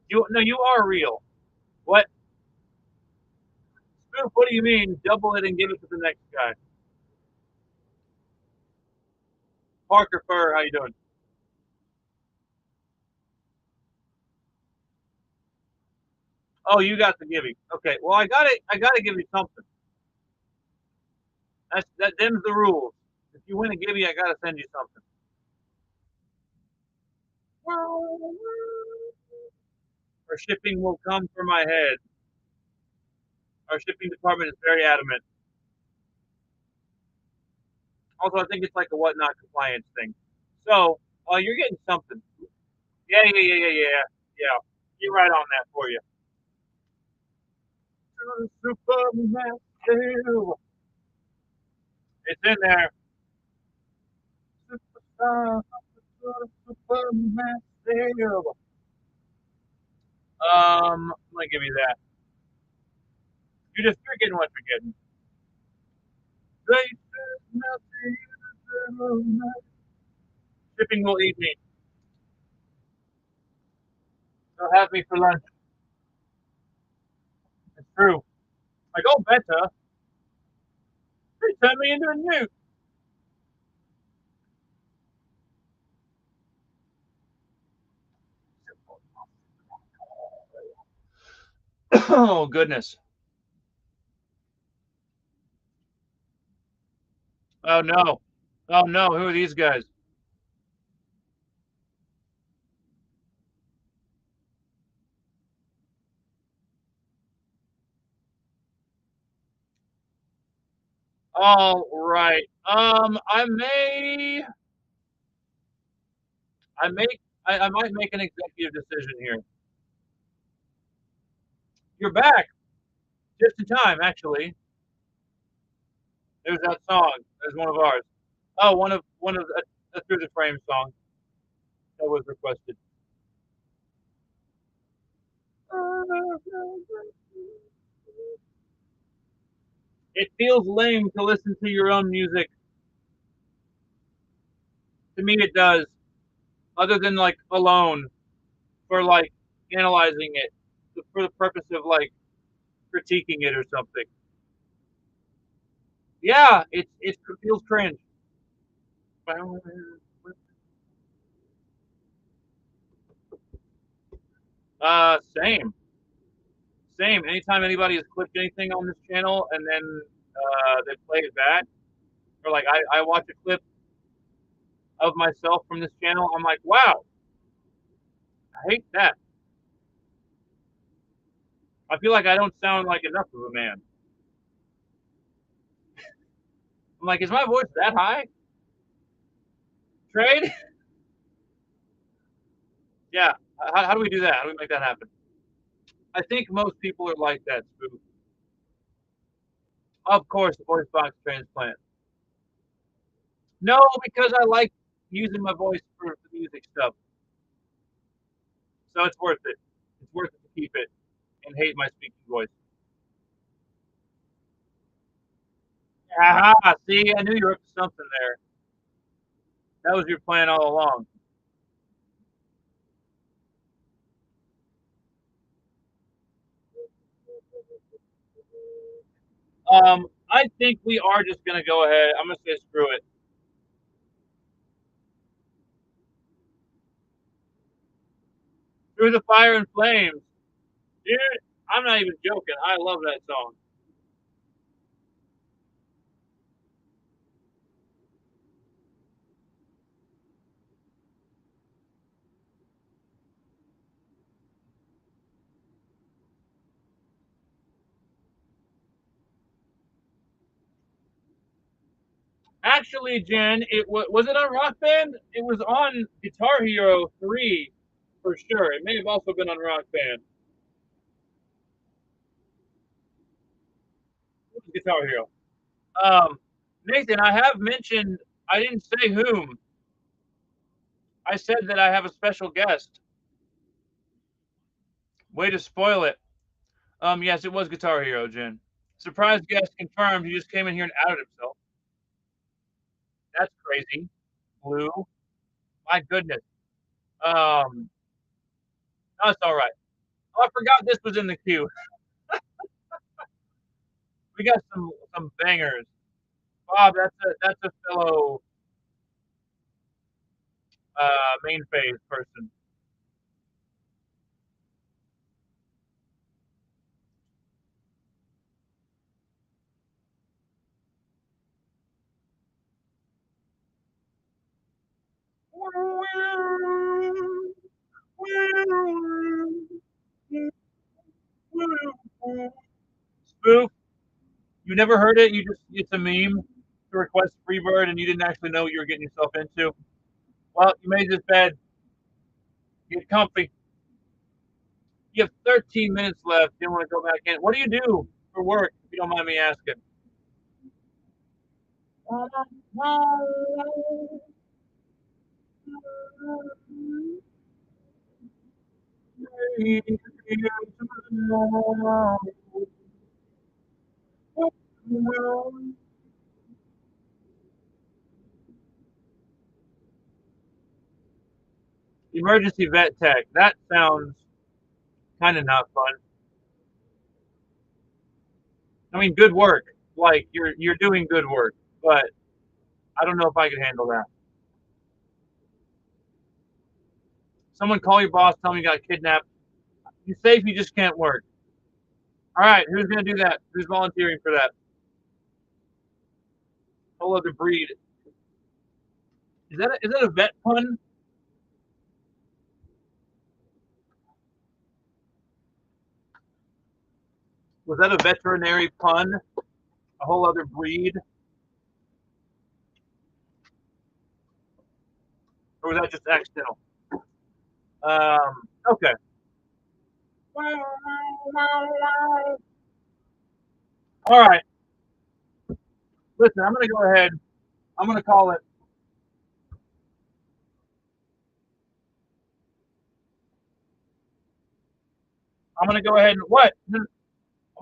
You are real. What? Spoof, what do you mean? Double it and give it to the next guy. Parker Fur, how you doing? Oh, you got the giving. Okay. Well, I gotta give you something. That them's the rules. If you win a giving, I gotta send you something. Our shipping will come for my head. Our shipping department is very adamant. Also, I think it's like a whatnot compliance thing. So, you're getting something. Yeah, yeah, yeah, yeah, yeah, yeah. You're right on that for you. Superman, it's in there. Superstar, Superman, I'm gonna give you that. You're getting what you're getting. Shipping will eat me. They'll have me for lunch. It's true. Like, oh, better. They turned me into a nuke. Oh, goodness. Oh, no. Oh, no. Who are these guys? All right. I make, I might make an executive decision here. You're back just in time, actually. There's that song. There's one of ours. Oh, one of a through the frame song that was requested. It feels lame to listen to your own music. To me, it does. Other than like alone for like analyzing it for the purpose of like critiquing it or something. Yeah, it feels cringe. Same, same. Anytime anybody has clicked anything on this channel and then they play it back, or like I watch a clip of myself from this channel, I'm like, wow, I hate that. I feel like I don't sound like enough of a man. I'm like, is my voice that high? Trade? Yeah. How do we do that? How do we make that happen? I think most people are like that, Spoof. Of course, the voice box transplant. No, because I like using my voice for the music stuff. So it's worth it. It's worth it to keep it and hate my speaking voice. Aha! See, I knew you were up to something there. That was your plan all along. I think we are just gonna go ahead. I'm gonna say screw it. Through the fire and flames, dude. I'm not even joking. I love that song. Actually, Jen, was it on Rock Band? It was on Guitar Hero 3 for sure. It may have also been on Rock Band. It was Guitar Hero. Nathan, I have mentioned, I didn't say whom. I said that I have a special guest. Way to spoil it. Yes, it was Guitar Hero, Jen. Surprise guest confirmed. He just came in here and outed himself. That's crazy. Blue. My goodness. Um, that's all right. Oh, I forgot this was in the queue. We got some bangers. Bob, that's a fellow main phase person. Spoof, you never heard it? You just it's a meme to request Freebird and you didn't actually know what you were getting yourself into. Well, you made this bed. Get comfy. You have 13 minutes left. You want to go back in. What do you do for work, if you don't mind me asking? Emergency vet tech. That sounds kind of not fun. I mean, good work. Like you're doing good work, but I don't know if I could handle that. Someone call your boss, tell me you got kidnapped. You safe, you just can't work. All right, who's gonna do that? Who's volunteering for that? Whole other breed. Is that a vet pun? Was that a veterinary pun? A whole other breed? Or was that just accidental? Okay. All right. Listen, I'm gonna go ahead. I'm gonna call it. I'm gonna go ahead and what? I'm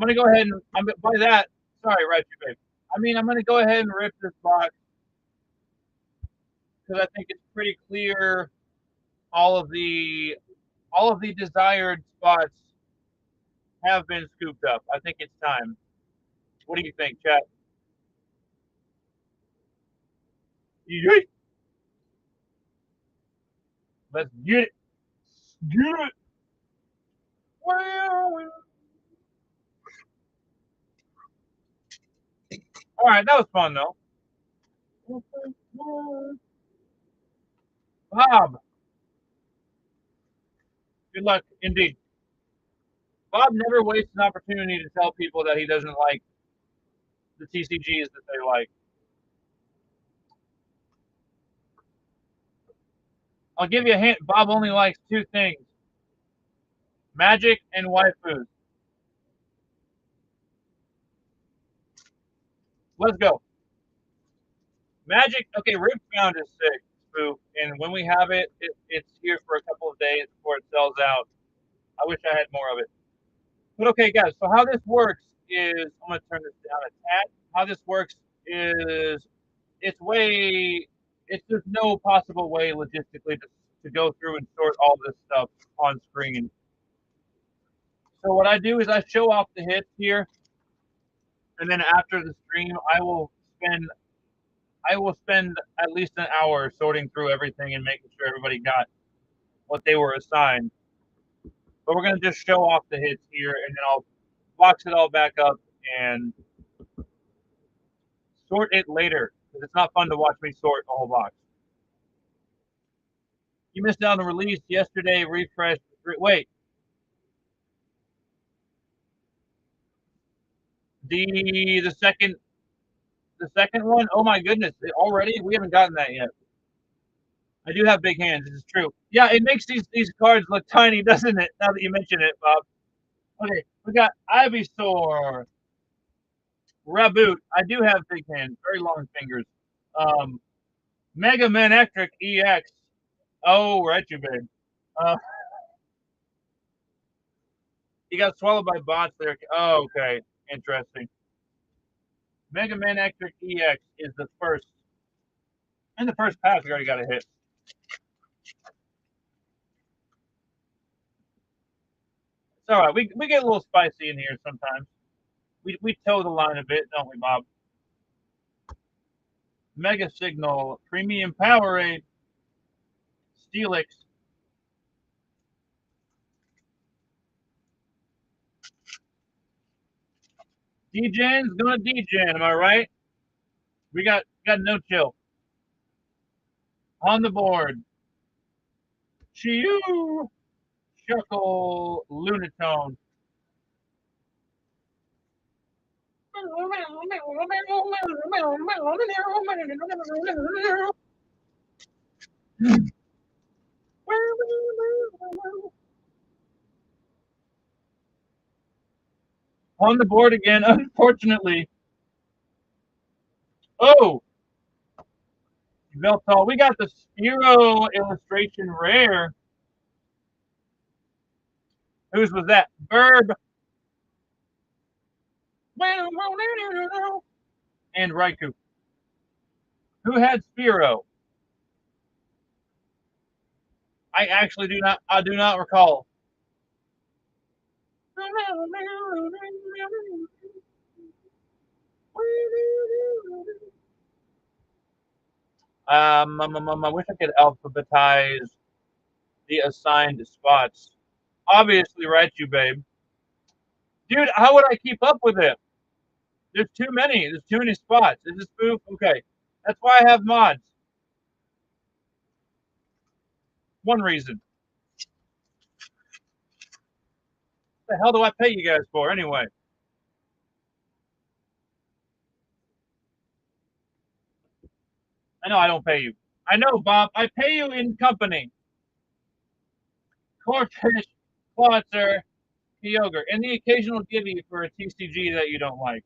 gonna go ahead and by that. Sorry, right, you babe. I mean, I'm gonna go ahead and rip this box because I think it's pretty clear all of the all of the desired spots have been scooped up. I think it's time. What do you think, chat? You Let's get it. Get it. Well, all right, that was fun though. Bob, good luck indeed. Bob never wastes an opportunity to tell people that he doesn't like the TCGs that they like. I'll give you a hint. Bob only likes two things: magic and waifus. Let's go. Magic. Okay, Riftbound is sick, Spoof, and when we have it's here for a couple of days before it sells out. I wish I had more of it. But okay, guys. So how this works is I'm gonna turn this down a tad. How this works is it's way it's just no possible way logistically to go through and sort all this stuff on screen. So what I do is I show off the hits here, and then after the stream, spend I will spend at least an hour sorting through everything and making sure everybody got what they were assigned. But we're gonna just show off the hits here, and then I'll box it all back up and sort it later because it's not fun to watch me sort a whole box. You missed out on the release yesterday. Refresh. Wait, the second The second one, oh my goodness, already? We haven't gotten that yet. I do have big hands, this is true. Yeah, it makes these cards look tiny, doesn't it? Now that you mention it, Bob. Okay, we got Ivysaur, Raboot. I do have big hands, very long fingers. Mega Man Electric EX. Oh, right, you babe. Uh, he got swallowed by bots there. Oh, okay, interesting. Mega Man Electric EX is the first. In the first pass, we already got a hit. It's all right. We get a little spicy in here sometimes. We toe the line a bit, don't we, Bob? Mega Signal, Premium Powerade, Steelix. DJ's gonna DJ, am I right? We got no chill. On the board. Chiu, Shuckle, Lunatone. On the board again, unfortunately. Oh, Veltal. We got the Spiro illustration rare. Whose was that? Burb. And Raikou. Who had Spiro? I do not recall. I wish I could alphabetize the assigned spots. Obviously, right, you babe. Dude, how would I keep up with it? There's too many. There's too many spots. Is this spoof? Okay. That's why I have mods. One reason. What the hell do I pay you guys for anyway? I know I don't pay you. I know, Bob. I pay you in company. Corfish, Clawitzer, Kyogre, and the occasional givey for a TCG that you don't like.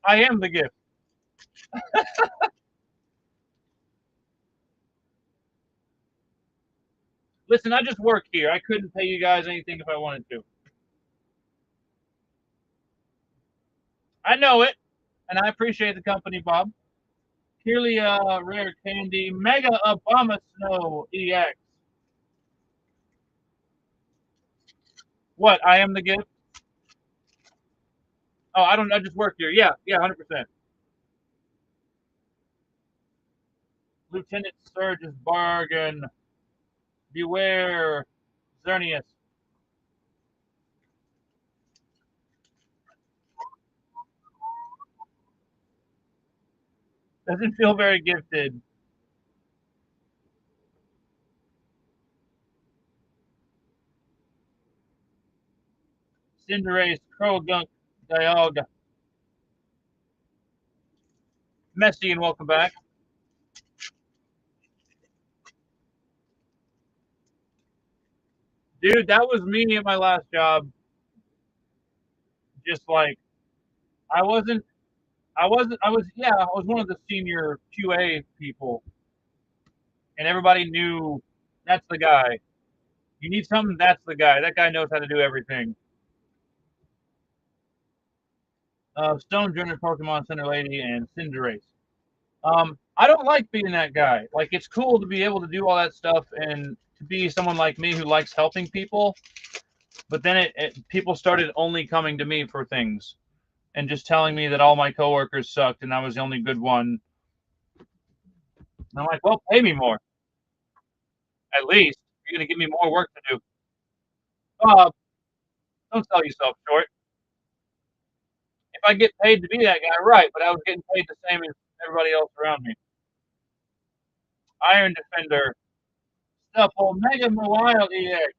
I am the gift. Listen, I just work here. I couldn't pay you guys anything if I wanted to. I know it, and I appreciate the company, Bob. Purely rare candy, Mega Obama Snow EX. What? I am the gift. Oh, I don't. I just work here. Yeah, 100%. Lieutenant Surge's bargain. Beware, Xerneas. Doesn't feel very gifted. Cinderace, Krogunk, Dialga. Messi, and welcome back. Dude, that was me at my last job. Just like, I wasn't, I was one of the senior QA people. And everybody knew that's the guy. You need something, that's the guy. That guy knows how to do everything. Stone Junior, Pokemon Center Lady, and Cinderace. I don't like being that guy. Like, it's cool to be able to do all that stuff and to be someone like me who likes helping people. But then people started only coming to me for things and just telling me that all my coworkers sucked and I was the only good one. And I'm like, well, pay me more. At least you're going to give me more work to do. Don't sell yourself short. If I get paid to be that guy, right? But I was getting paid the same as everybody else around me. Iron Defender, Stuffle, Mega Wild EX.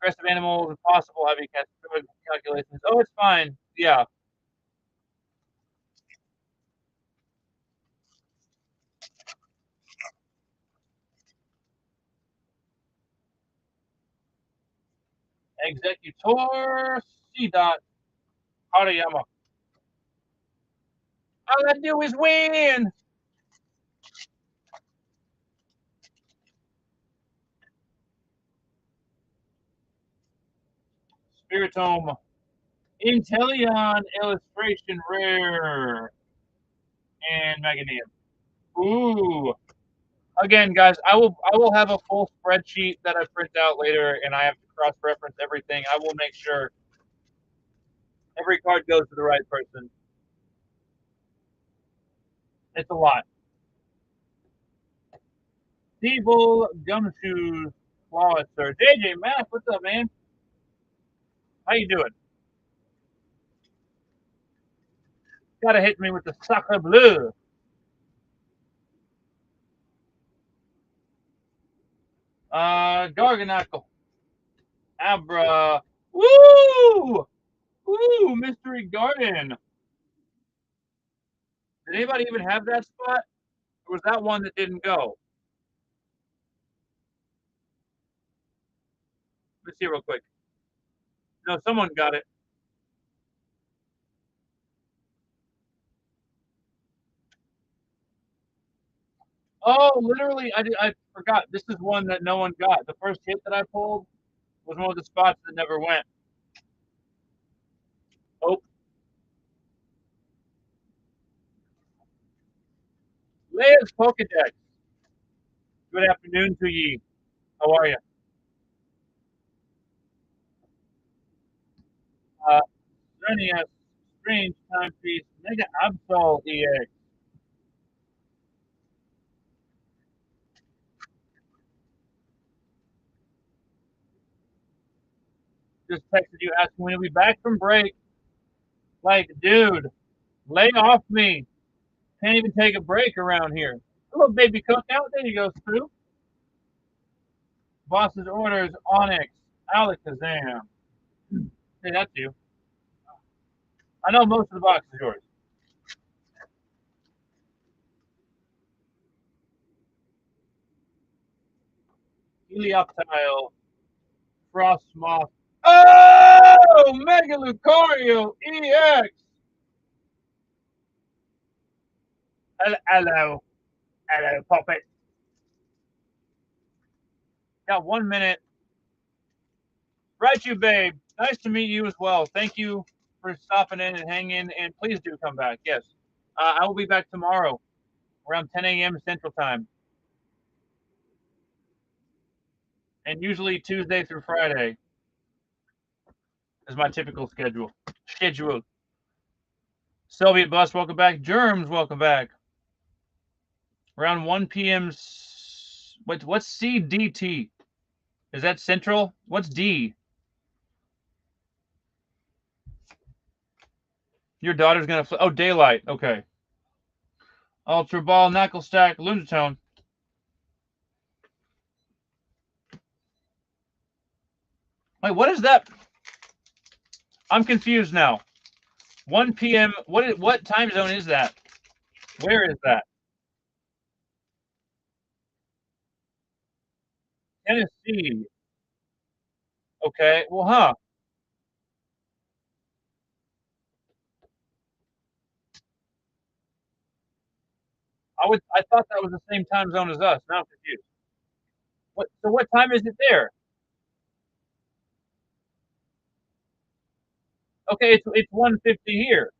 Aggressive animals, impossible heavy calculations. Oh, it's fine. Yeah. Executor C. Harayama. All I do is win. Spiritome. Intellion illustration rare. And Meganium. Ooh. Again, guys, I will have a full spreadsheet that I print out later, and I have to cross-reference everything. I will make sure every card goes to the right person. It's a lot. Evil Gumshoes Clawitzer. JJ Math, what's up, man? How you doing? Gotta hit me with the Sacre Bleu. Garganackle. Abra. Woo! Woo! Mystery Garden. Did anybody even have that spot? Or was that one that didn't go? Let's see real quick. No, someone got it. Oh, literally, I forgot. This is one that no one got. The first hit that I pulled was one of the spots that never went. Oh, Leia's Pokedex. Good afternoon to ye. How are you? Xerneas, Strange Timepiece, Mega Absol EX. Just texted you asking when you'll be back from break. Like, dude, lay off me. Can't even take a break around here. A little baby cookout. There you go, Stu. Boss's orders, Onyx, Alakazam. Hey, that's you. I know most of the box is yours. Helioptile, Frostmoth. Oh! Mega Lucario EX! Hello. Hello, Puppet. Got 1 minute. Right, you, babe. Nice to meet you as well. Thank you for stopping in and hanging, and please do come back. Yes. I will be back tomorrow around 10 a.m. Central Time. And usually Tuesday through Friday is my typical schedule. Soviet Bus, welcome back. Germs, welcome back. Around 1 p.m. What's CDT? Is that Central? What's D? Your daughter's gonna. Oh, daylight. Okay. Ultra Ball, Knuckle Stack, Lunatone. Wait, what is that? I'm confused now. 1 p.m. What time zone is that? Where is that? Tennessee. Okay. Well, huh? I thought that was the same time zone as us. Now I'm confused. What time is it there? Okay, it's 1:50 here.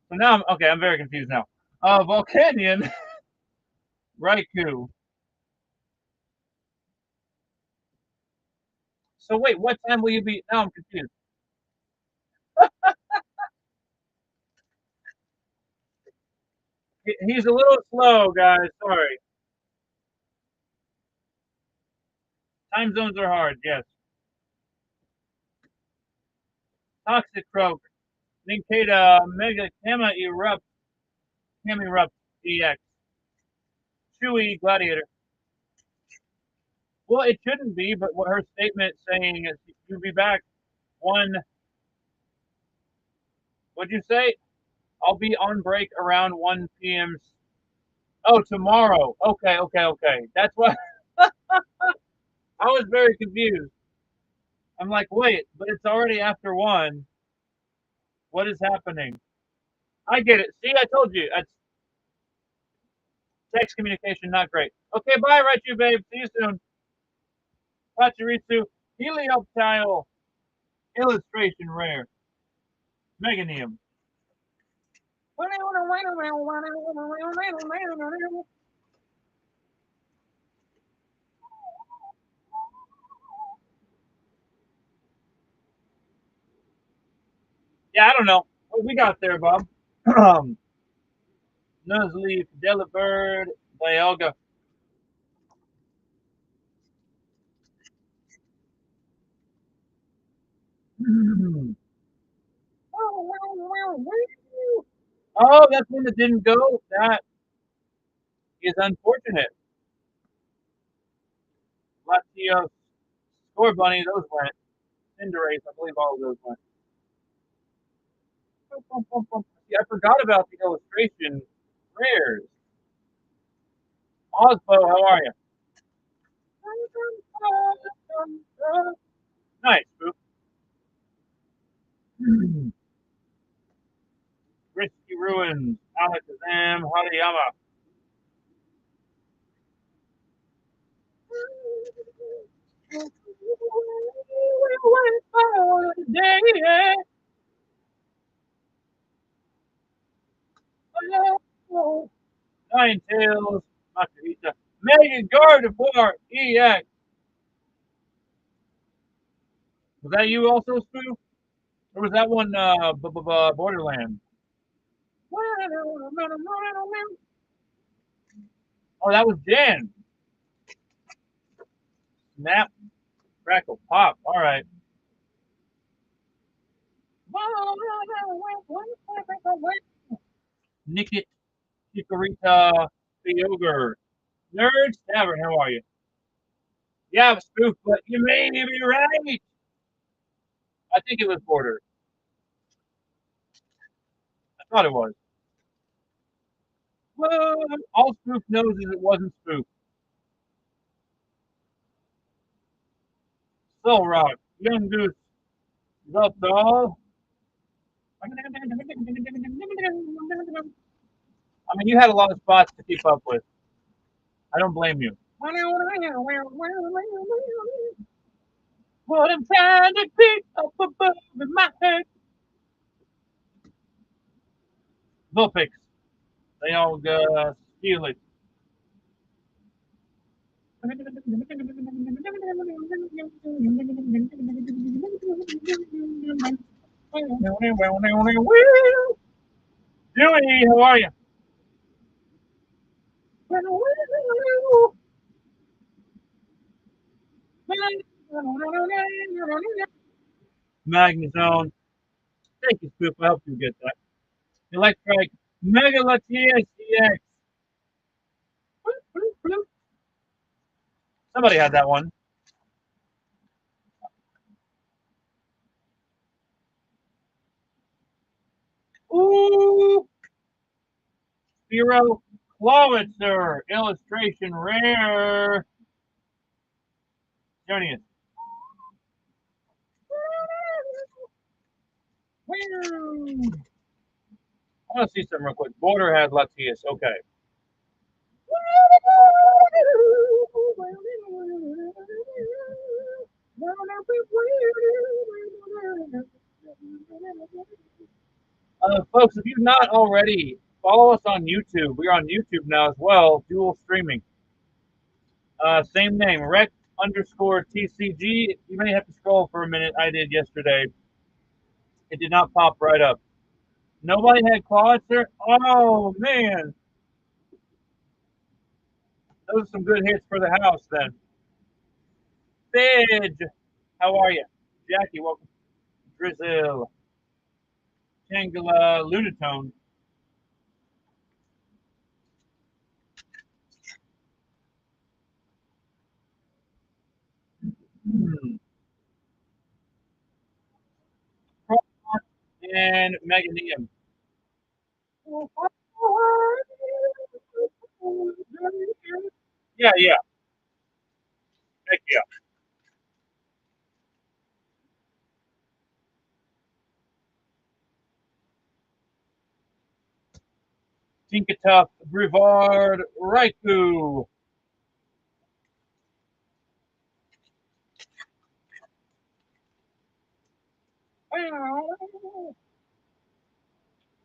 So now I'm very confused now. Volcanion, Raikou. So wait, what time will you be? Now I'm confused. He's a little slow, guys. Sorry. Time zones are hard. Yes. Toxic Croak. Ninkata Mega Kama Erupt EX. Chewy Gladiator. Well, it shouldn't be, but what her statement saying is you'll be back one. What'd you say? I'll be on break around 1 p.m. Oh, tomorrow. Okay. That's what I was very confused. I'm like, wait, but it's already after 1. What is happening? I get it. See, I told you. That's text communication, not great. Okay, bye, Retchu, babe. See you soon. Pachirisu, Helioptile, illustration rare, Meganium. Yeah, I don't know. What we got there, Bob? Nuzleaf, Delibird, Dialga. Oh, that's one that didn't go. That is unfortunate. Latios, Score Bunny, those went. Cinderace, I believe all of those went. See, I forgot about the illustration rares. Osbo, how are you? Nice, Boop. Risky Ruins, Alakazam, Hariyama. Nine Tails, Makahita. Megan Gardevoir, EX. Was that you also, Spoof? Or was that one Borderland? Oh, that was Jen. Snap, crackle, pop. All right. Nickit, Chikorita, Kyogre. Nerds Tavern, how are you? Yeah, Spoof, but you may be right. I think it was Border. I thought it was. Well, all Spoof knows is it wasn't Spoof. Soul Rock, Young Goose, Zeltall. I mean, you had a lot of spots to keep up with. I don't blame you. What I'm trying to pick up above in my head. Vulpix. They all steal it. Dewey, how are you? Magnezone. Thank you, Spoop. I helped you get that. Electric Mega Latias EX. Somebody had that one. Ooh! Zero Clawitzer. Illustration rare. Jonius. I want to see some real quick. Border has Latias. Okay. Folks, if you've not already, follow us on YouTube. We're on YouTube now as well, dual streaming. Same name, rec_TCG. You may have to scroll for a minute. I did yesterday. It did not pop right up. Nobody had Clawitzer? Oh, man. Those are some good hits for the house then. Fidge, how are you? Jackie, welcome. Drizzle. rectangular lunatone. Hmm. And Meganium. Yeah, yeah. Heck yeah. Tinkatuff, Brevard, Raikou.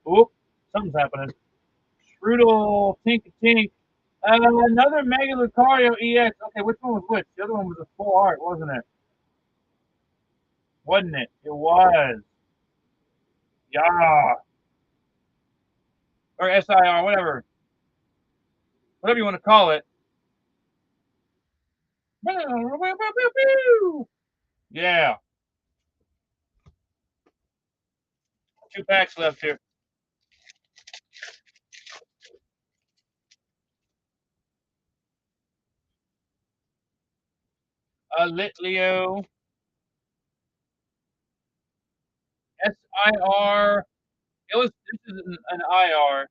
Oop, something's happening. Strudel, Tink. Another Mega Lucario EX. Okay, which one was which? The other one was a full art, wasn't it? Wasn't it? It was. Yeah. Or SIR, whatever. Whatever you want to call it. Yeah. 2 packs left here. Litleo. SIR. This is an IR,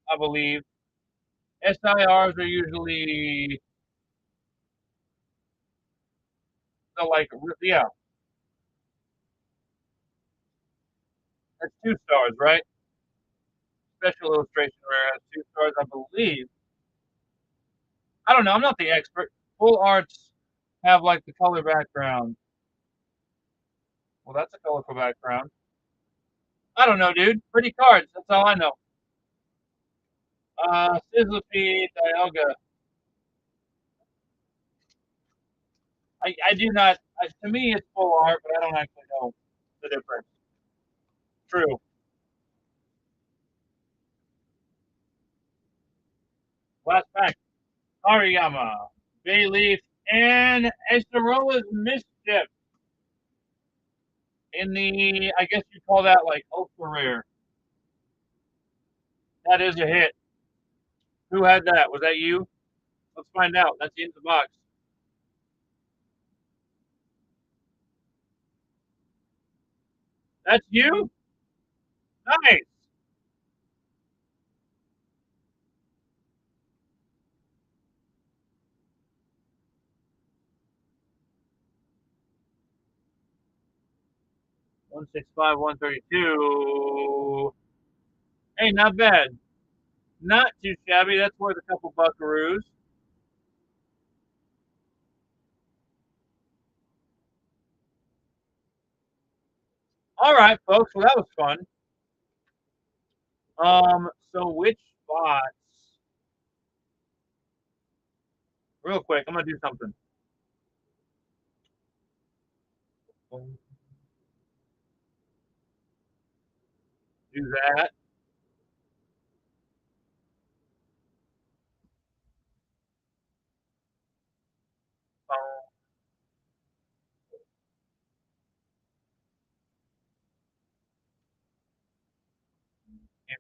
I believe. SIRs are usually the like, yeah, that's 2 stars, right? Special illustration rare has 2 stars, I believe. I don't know. I'm not the expert. Full arts have like the color background. Well, that's a colorful background. I don't know, dude. Pretty cards. That's all I know. Sizzlipede, Dialga. I do not. To me, it's full art, but I don't actually know the difference. True. Last pack. Ariyama, Bayleaf, and Estarola's Mischief. In the, I guess you call that like ultra rare. That is a hit. Who had that? Was that you? Let's find out. That's in the box. That's you? Nice. One six five 132. Hey, not bad. Not too shabby. That's worth a couple buckaroos. All right, folks. Well, that was fun. So which spots? Real quick, I'm gonna do something. Do that.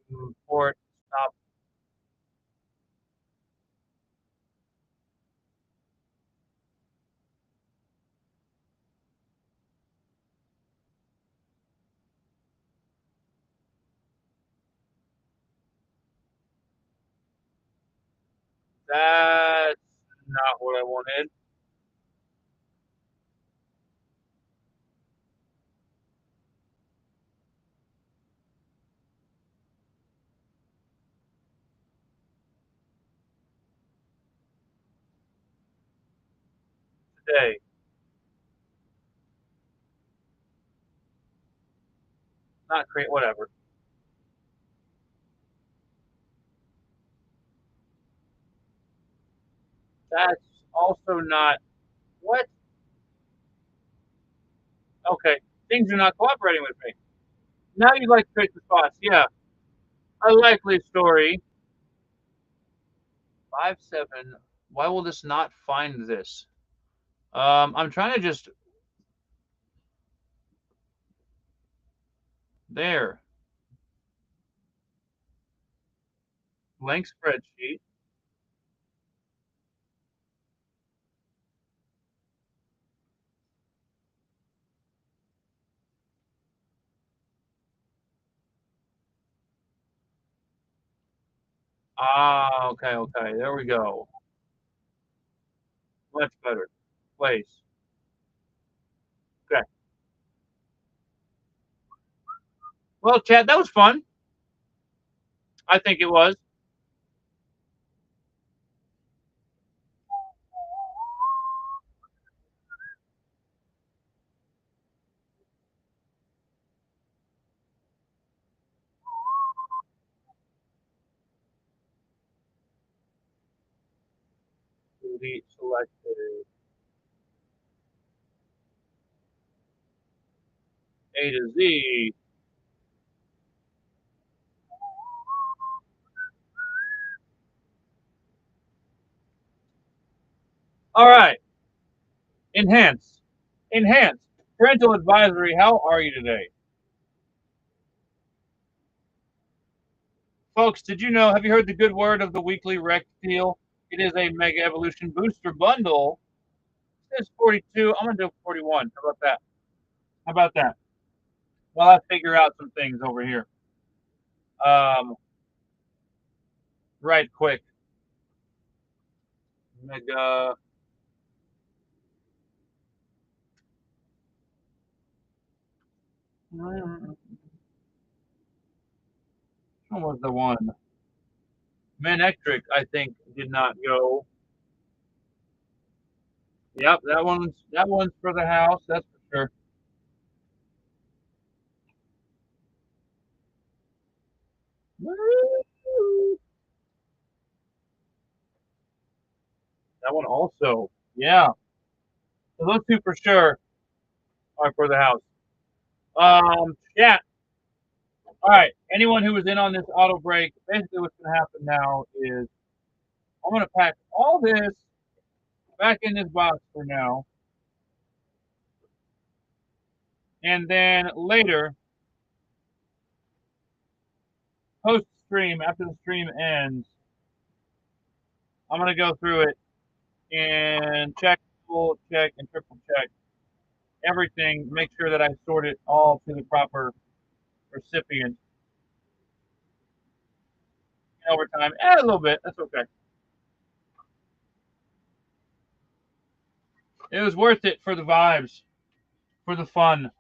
Import. Stop. That's not what I wanted today. Not create. Whatever. That's also not what. Okay, things are not cooperating with me. Now you'd like to create the spots. Yeah, a likely story. 5-7. Why will this not find this? I'm trying to just There. Blank spreadsheet. Ah, okay, okay. There we go. Much better. Place. Okay. Well, Chad, that was fun. I think it was. Delete selected. A to Z. All right. Enhance. Enhance. Parental advisory. How are you today? Folks, did you know, have you heard the good word of the weekly rec deal? It is a Mega Evolution booster bundle. It says 42. I'm going to do 41. How about that? How about that? While I figure out some things over here. Right quick. Mega. What was the one? Manectric, I think, did not go. Yep, that one's for the house. That's for sure. That one also. Yeah. So those two for sure are for the house. Yeah. All right. Anyone who was in on this auto break, basically what's going to happen now is I'm going to pack all this back in this box for now. And then later, post stream, after the stream ends, I'm going to go through it and check, full check, and triple check everything. Make sure that I sort it all to the proper recipient. And over time, a little bit. That's okay. It was worth it for the vibes, for the fun.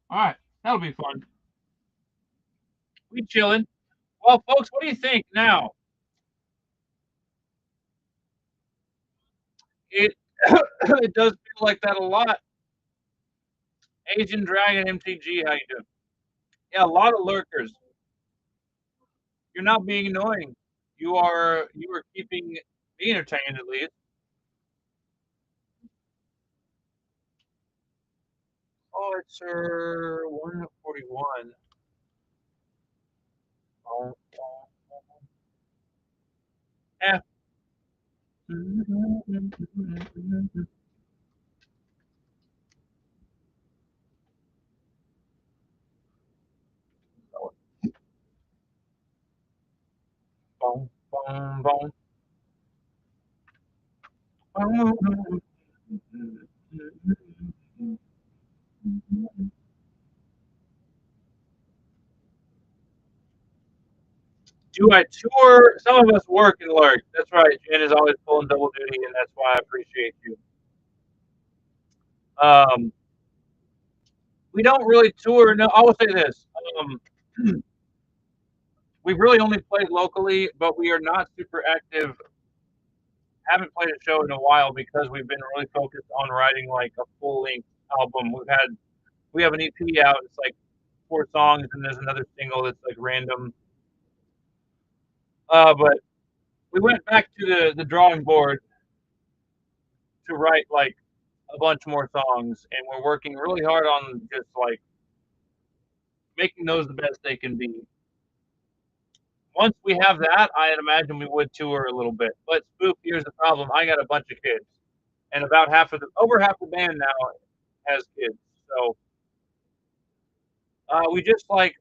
All right. That'll be fun. We chilling. Well, folks, what do you think now? It it does feel like that a lot. Asian Dragon MTG, how you doing? Yeah, a lot of lurkers. You're not being annoying. You are keeping me entertained at least. Oh, it's 141. Oh, eh. Boom, boom, boom. Do I tour? Some of us work and lurk. That's right. Jen is always pulling double duty, and that's why I appreciate you. Um, we don't really tour. No, I will say this. We've really only played locally, but we are not super active. Haven't played a show in a while because we've been really focused on writing like a full length album. We have an EP out. It's like 4 songs, and there's another single that's like random. But we went back to the drawing board to write like a bunch more songs, and we're working really hard on just like making those the best they can be. Once we have that, I'd imagine we would tour a little bit. But Spook, here's the problem: I got a bunch of kids, and about over half the band now has kids. So we just like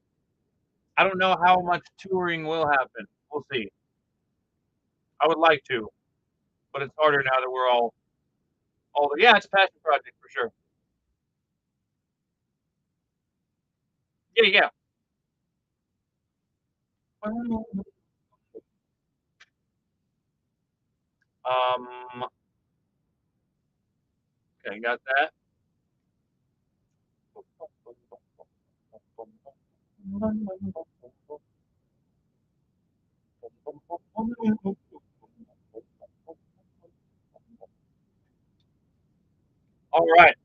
I don't know how much touring will happen. We'll see. I would like to, but it's harder now that we're all older. Yeah, it's a passion project for sure. Yeah, yeah. Okay, got that. All right,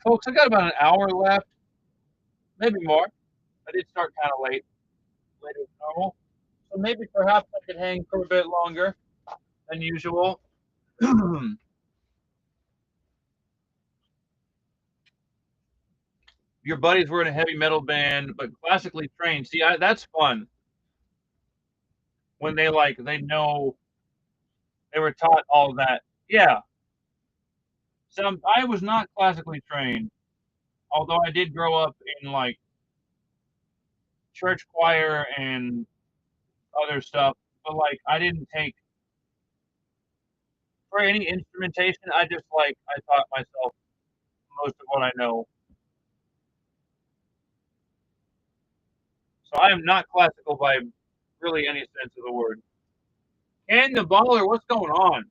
folks, I got about an hour left, maybe more. I did start kind of late, later than normal, so maybe perhaps I could hang for a bit longer than usual. Your buddies were in a heavy metal band, but classically trained. See, that's fun when they know they were taught all that. Yeah, I was not classically trained, although I did grow up in like church choir and other stuff. But like, I didn't take for any instrumentation. I taught myself most of what I know. So I am not classical by really any sense of the word. And the baller, what's going on?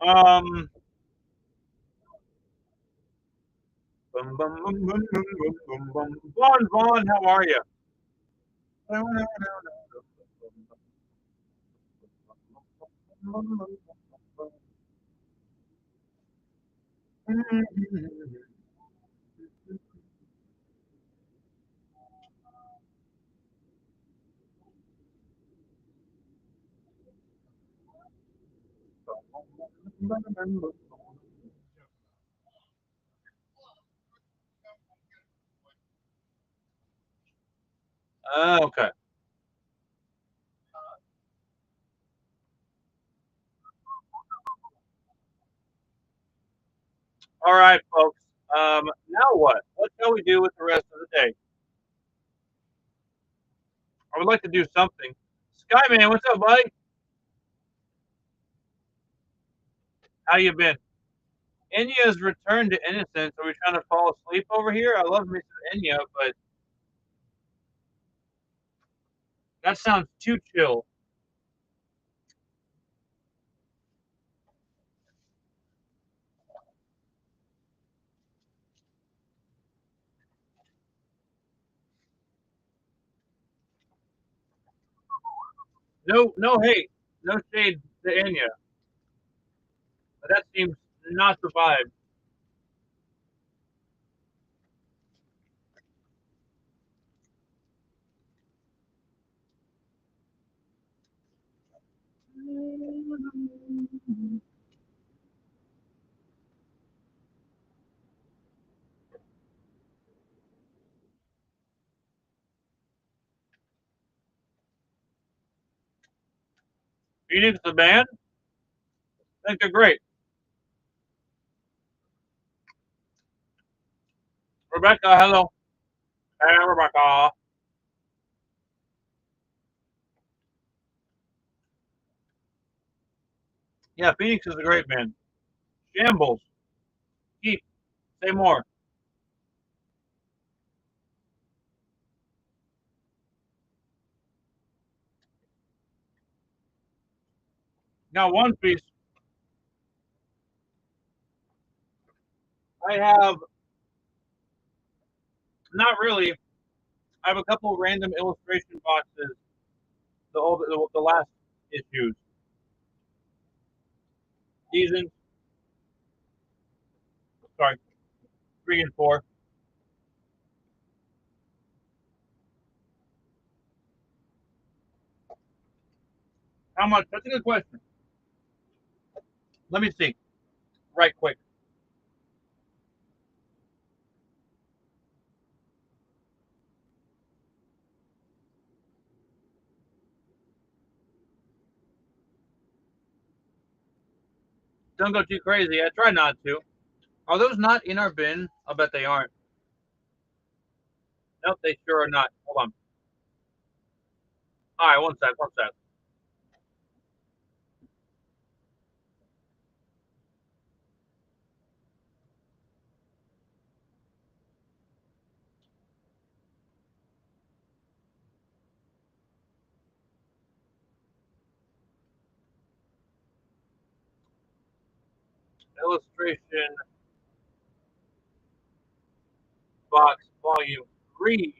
Um, Vaughn, how are you? Okay. All right, folks. Now what? What shall we do with the rest of the day? I would like to do something. Skyman, what's up, buddy? How you been? Enya's returned to innocence. Are we trying to fall asleep over here? I love me some Enya, but that sounds too chill. No, no hate, no shade to Enya, but that seems not the vibe. Phoenix, the band, I think they're great. Rebecca, hello. Hey, Rebecca. Yeah, Phoenix is a great band. Shambles, keep, say more. Now, One Piece, I have not really. I have a couple random illustration boxes, the last issues, seasons, sorry, 3 and 4. How much? That's a good question. Let me see. Right quick. Don't go too crazy. I try not to. Are those not in our bin? I'll bet they aren't. Nope, they sure are not. Hold on. All right, one sec, one sec. Illustration box volume 3.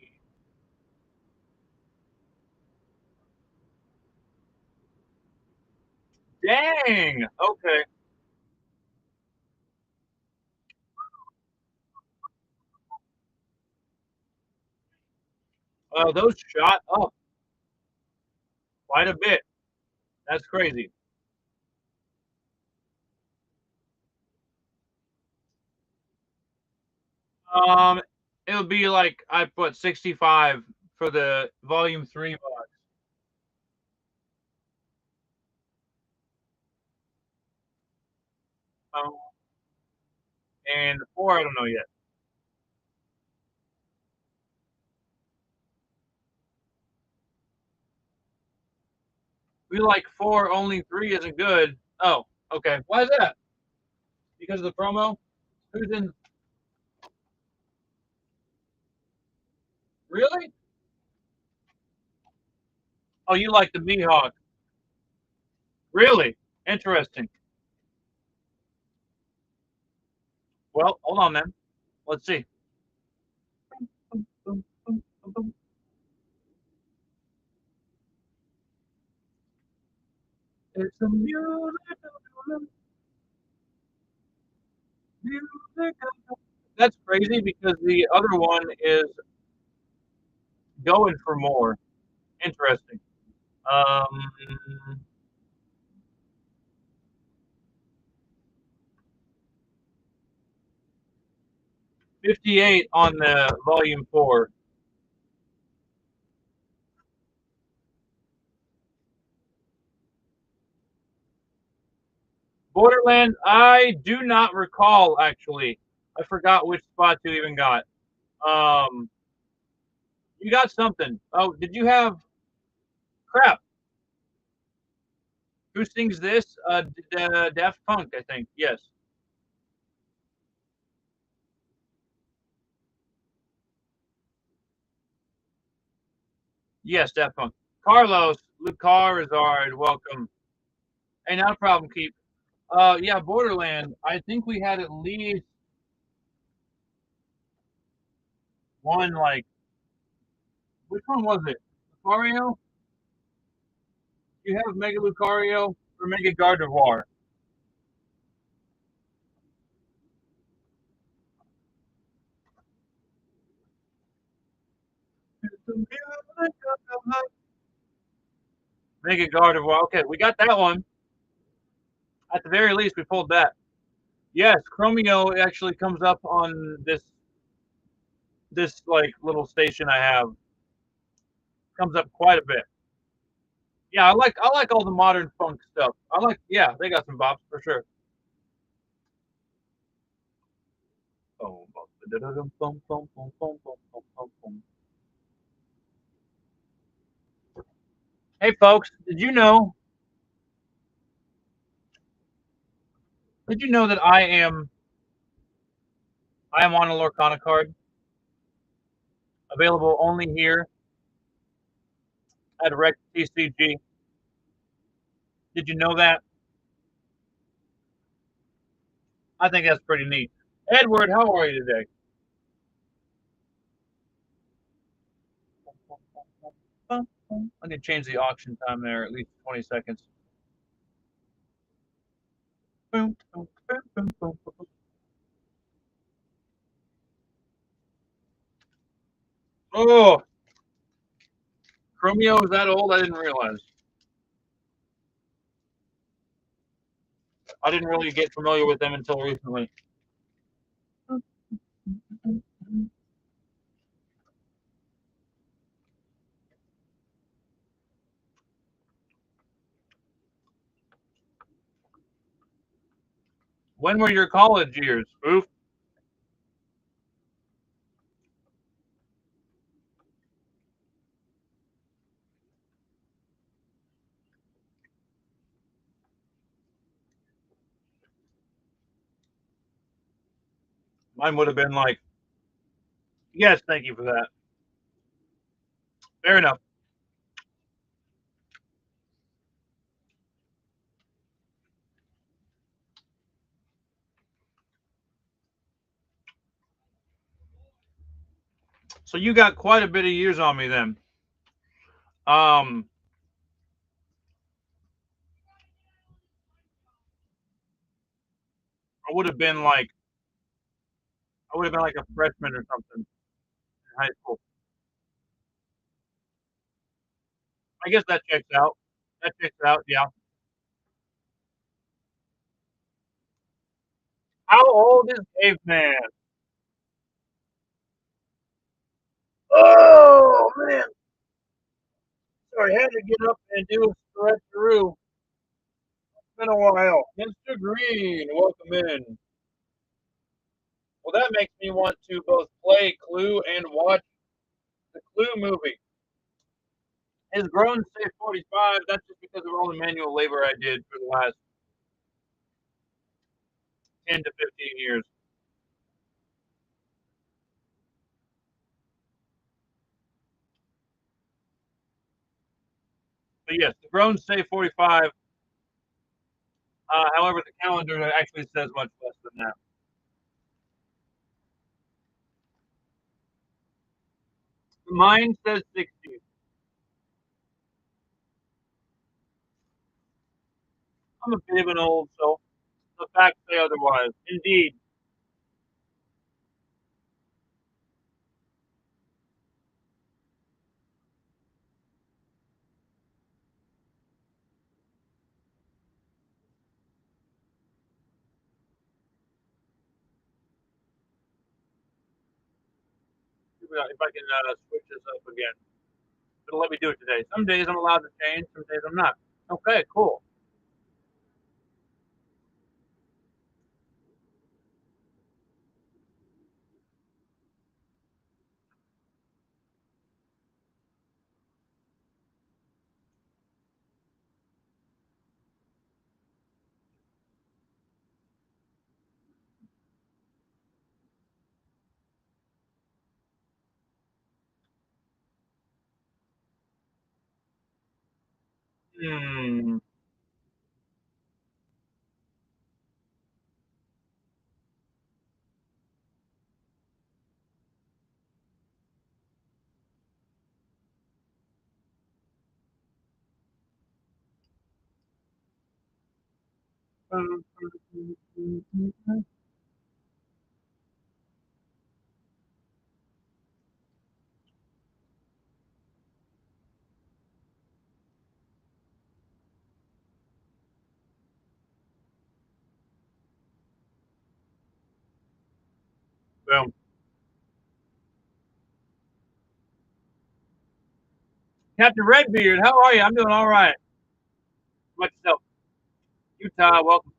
Dang. Okay. Those shot up quite a bit. That's crazy. Um, it would be like I put 65 for the volume 3 box. Um, and 4, I don't know yet. We like 4, only 3 isn't good. Oh, okay. Why is that? Because of the promo? Who's in? Really? Oh, you like the Mihawk. Really? Interesting. Well, hold on then. Let's see. It's a music. That's crazy because the other one is going for more. Interesting. Um, 58 on the volume 4. Borderlands, I do not recall actually. I forgot which spot you even got. Um, you got something. Oh, did you have crap? Who sings this? Daft Punk, I think. Yes. Yes, Daft Punk. Carlos, Lucarizard, welcome. Hey, not a problem, Keep. Yeah, Borderland. I think we had at least one, like, which one was it? Lucario? You have Mega Lucario or Mega Gardevoir? Mega Gardevoir. Okay, we got that one. At the very least, we pulled that. Yes, Chromio actually comes up on this like little station I have. Comes up quite a bit. Yeah, I like all the modern funk stuff. Yeah, they got some bops for sure. Hey folks, did you know that I am on a Lorcana card available only here at Rec TCG? Did you know that? I think that's pretty neat. Edward, how are you today? I need to change the auction time there at least 20 seconds. Oh, Chromio is that old? I didn't realize. I didn't really get familiar with them until recently. When were your college years, Oof? Mine would have been like, yes, thank you for that. Fair enough. So you got quite a bit of years on me then. Um, I would have been like, I would have been like a freshman or something in high school. I guess that checks out. That checks out, yeah. How old is Caveman? Oh man, sorry, I had to get up and do a stretch through. It's been a while. Mr. Green, welcome in. Well, that makes me want to both play Clue and watch the Clue movie. Has grown to say 45. That's just because of all the manual labor I did for the last 10 to 15 years. But yes, the grown say 45. However, the calendar actually says much less than that. Mine says 60. I'm a bit of an old soul. The facts say otherwise. Indeed. If I can switch this up again. It'll let me do it today. Some days I'm allowed to change, some days I'm not. Okay, cool. Hmm. Boom. Captain Redbeard, how are you? I'm doing all right. How about yourself? Utah, welcome.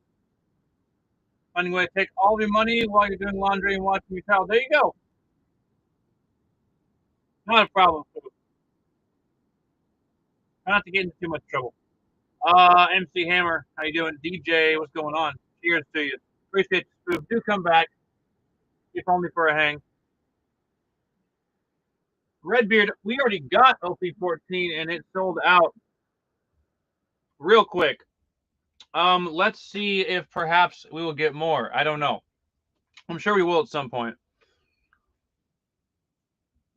Finding a way to take all of your money while you're doing laundry and watching your child. There you go. Not a problem. Try not to get into too much trouble. MC Hammer, how you doing? DJ, what's going on? Cheers to you. Appreciate the spook. Do come back, if only for a hang. Redbeard, we already got OP14 and it sold out real quick. Let's see if perhaps we will get more. I don't know. I'm sure we will at some point.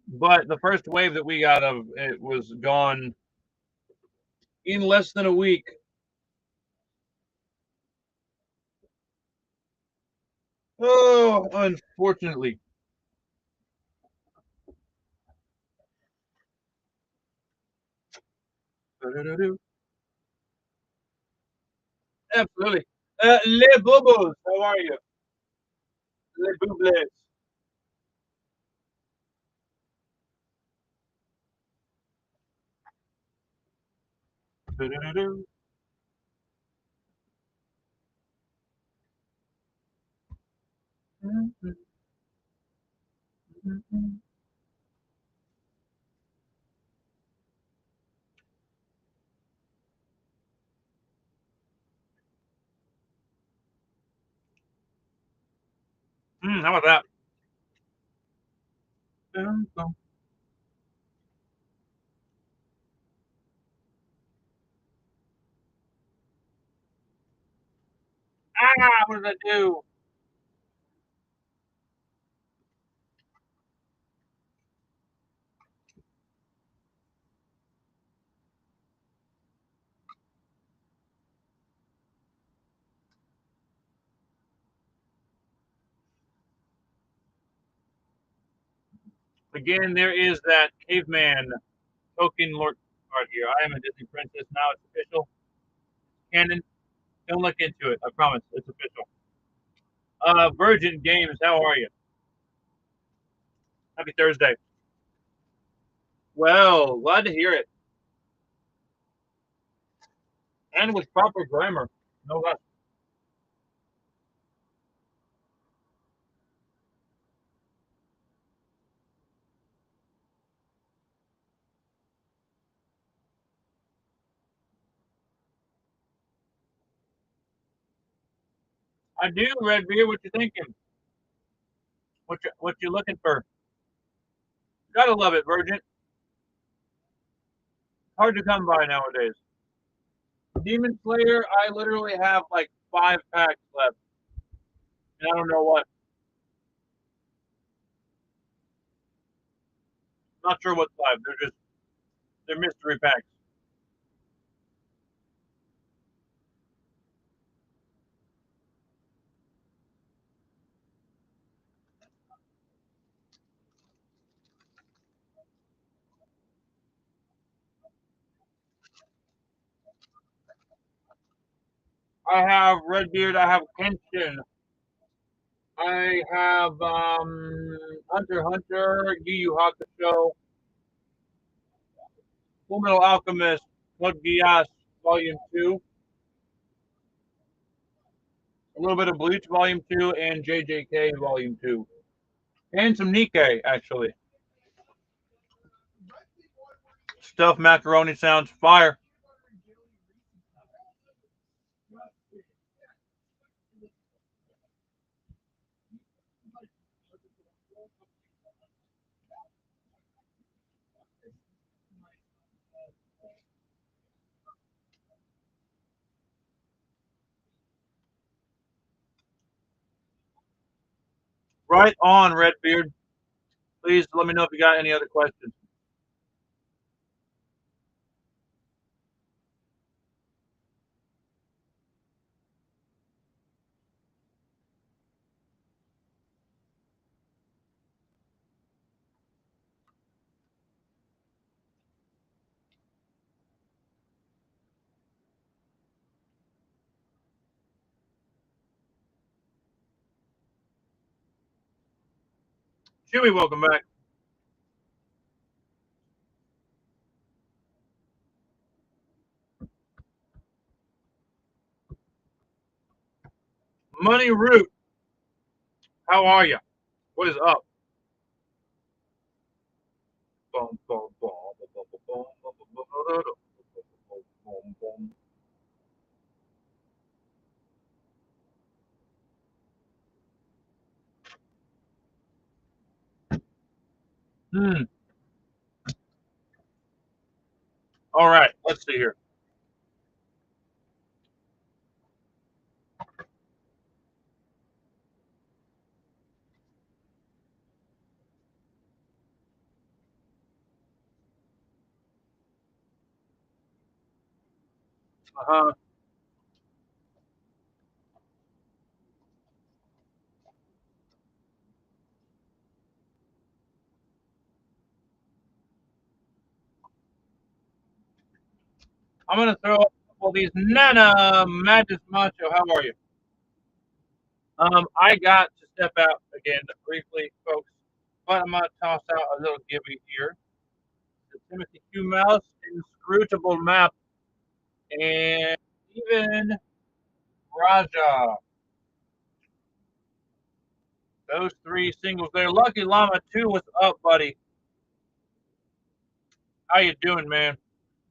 But the first wave that we got of it was gone in less than a week. Oh, unfortunately. Absolutely. Les Bobos, how are you? Les Bubles. How about that? What did I do? Again, there is that caveman token Lord card here. I am a Disney princess now. It's official. Canon. Don't look into it. I promise. It's official. Virgin Games, how are you? Happy Thursday. Well, glad to hear it. And with proper grammar. No less. I do, Red Beer. What you thinking? What you looking for? Gotta love it, Virgin. Hard to come by nowadays. Demon Slayer, I literally have like 5 packs left. And I don't know what. Not sure what's live. They're mystery packs. I have Redbeard. I have Kenshin. I have Hunter x Hunter, Yu Yu Hakusho, Fullmetal Alchemist, Code Geass Volume 2, a little bit of Bleach Volume 2, and JJK Volume 2. And some Nikkei, actually. Stuffed macaroni sounds fire. Right on, Redbeard. Please let me know if you got any other questions. Chewy, welcome back. Money Root, how are you? What is up? Hmm. All right, let's see here. Uh-huh. I'm gonna throw up a couple of these. Nana Magus Macho, how are you? I got to step out again briefly, folks, but I'm gonna toss out a little gibby here. The Timothy Q Mouse, inscrutable map, and even Raja. Those three singles there. Lucky Llama 2, what's up, buddy? How you doing, man?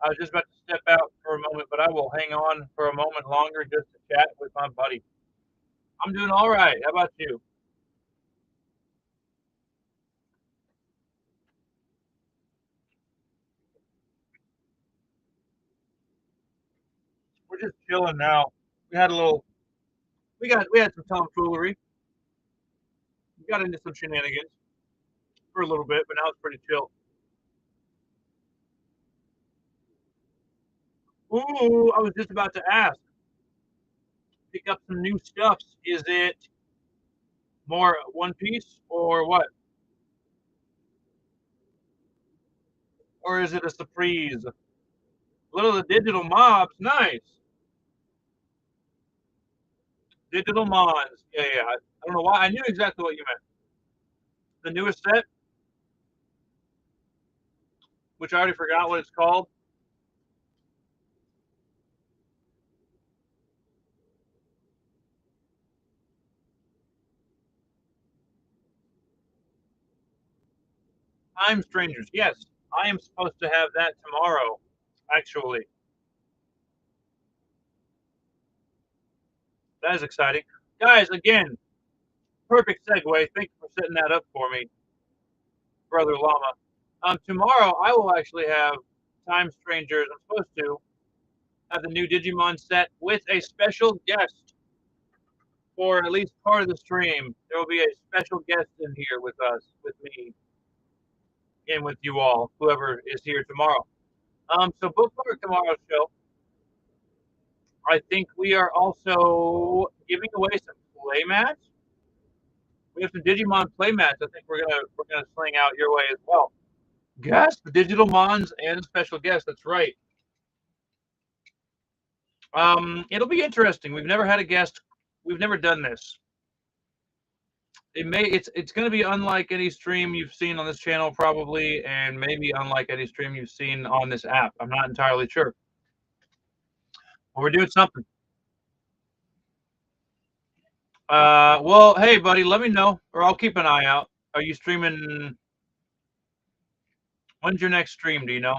I was just about to step out for a moment, but I will hang on for a moment longer just to chat with my buddy. I'm doing all right. How about you? We're just chilling now. We had a little, we had some tomfoolery. We got into some shenanigans for a little bit, but now it's pretty chill. Ooh, I was just about to ask. Pick up some new stuffs. Is it more One Piece or what? Or is it a surprise? Little of the digital mobs, nice. Digital mons, yeah, yeah. I don't know why. I knew exactly what you meant. The newest set, which I already forgot what it's called. Time Strangers. Yes, I am supposed to have that tomorrow. Actually, that is exciting, guys. Again, perfect segue. Thank you for setting that up for me, brother Llama. Tomorrow I will actually have Time Strangers. I'm supposed to have the new Digimon set with a special guest for at least part of the stream. There will be a special guest in here with us, with me, and with you all, whoever is here tomorrow. So bookmark tomorrow's show. I think we are also giving away some play mats. We have some Digimon play mats. I think we're gonna sling out your way as well. Guest, the digital mons and special guest. That's right. It'll be interesting. We've never had a guest. We've never done this. It's going to be unlike any stream you've seen on this channel probably, and maybe unlike any stream you've seen on this app. I'm not entirely sure. But we're doing something. Well, hey, buddy, let me know, or I'll keep an eye out. Are you streaming? When's your next stream? Do you know?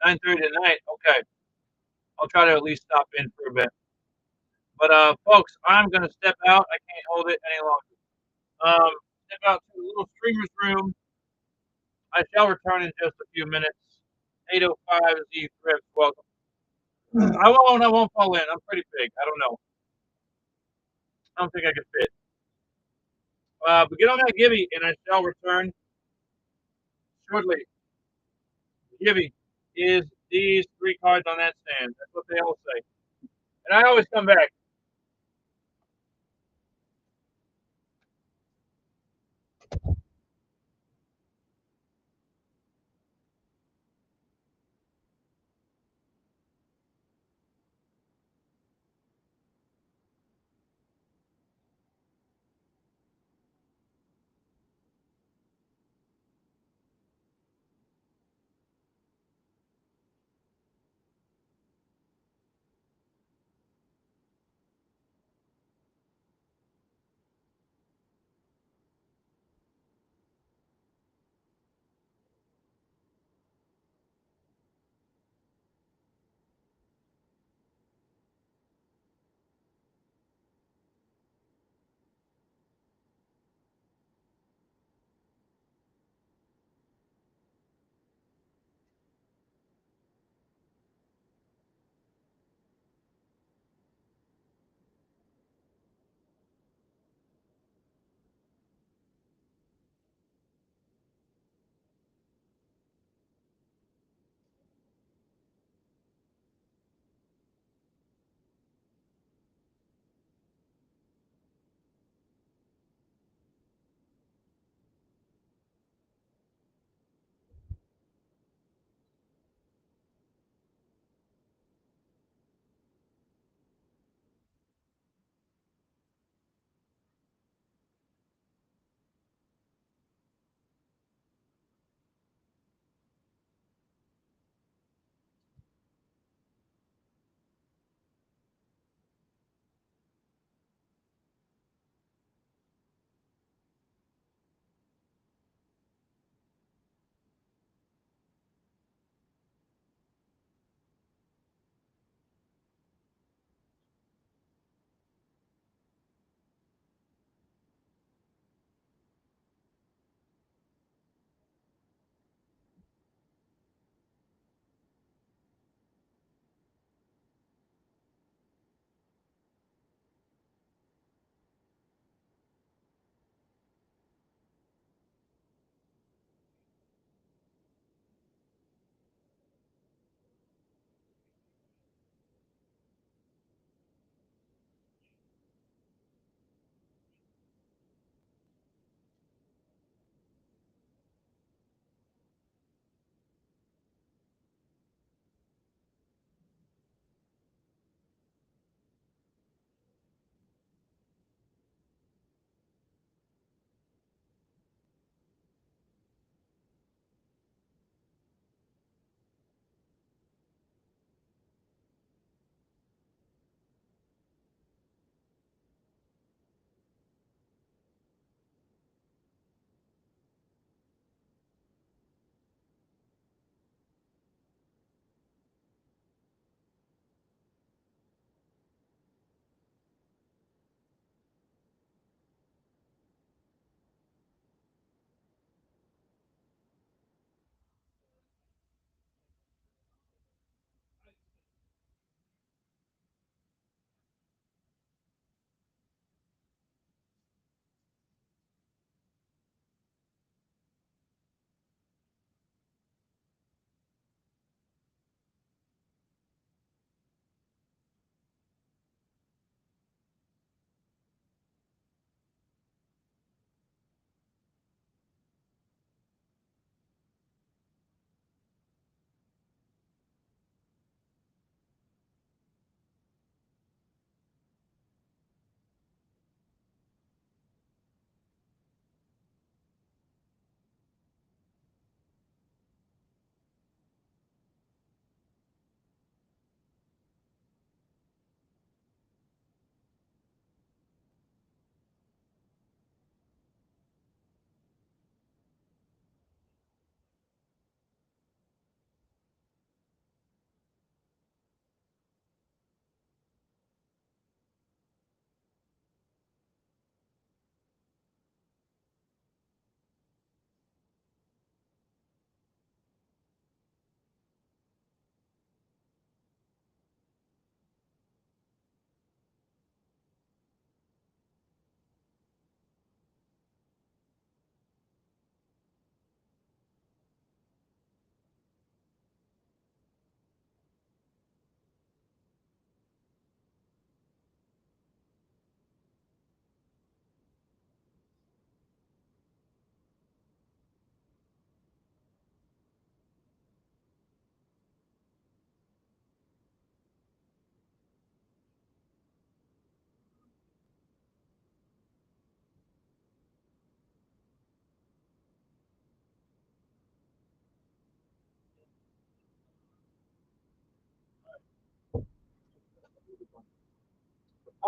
9:30 tonight. Okay, I'll try to at least stop in for a bit. But folks, I'm gonna step out. I can't hold it any longer. Step out to the little streamer's room. I shall return in just a few minutes. 8:05 Z Thrift. Welcome. I won't. I won't fall in. I'm pretty big. I don't know. I don't think I can fit. But get on that Gibby, and I shall return shortly. Gibby is these three cards on that stand. That's what they all say. And I always come back.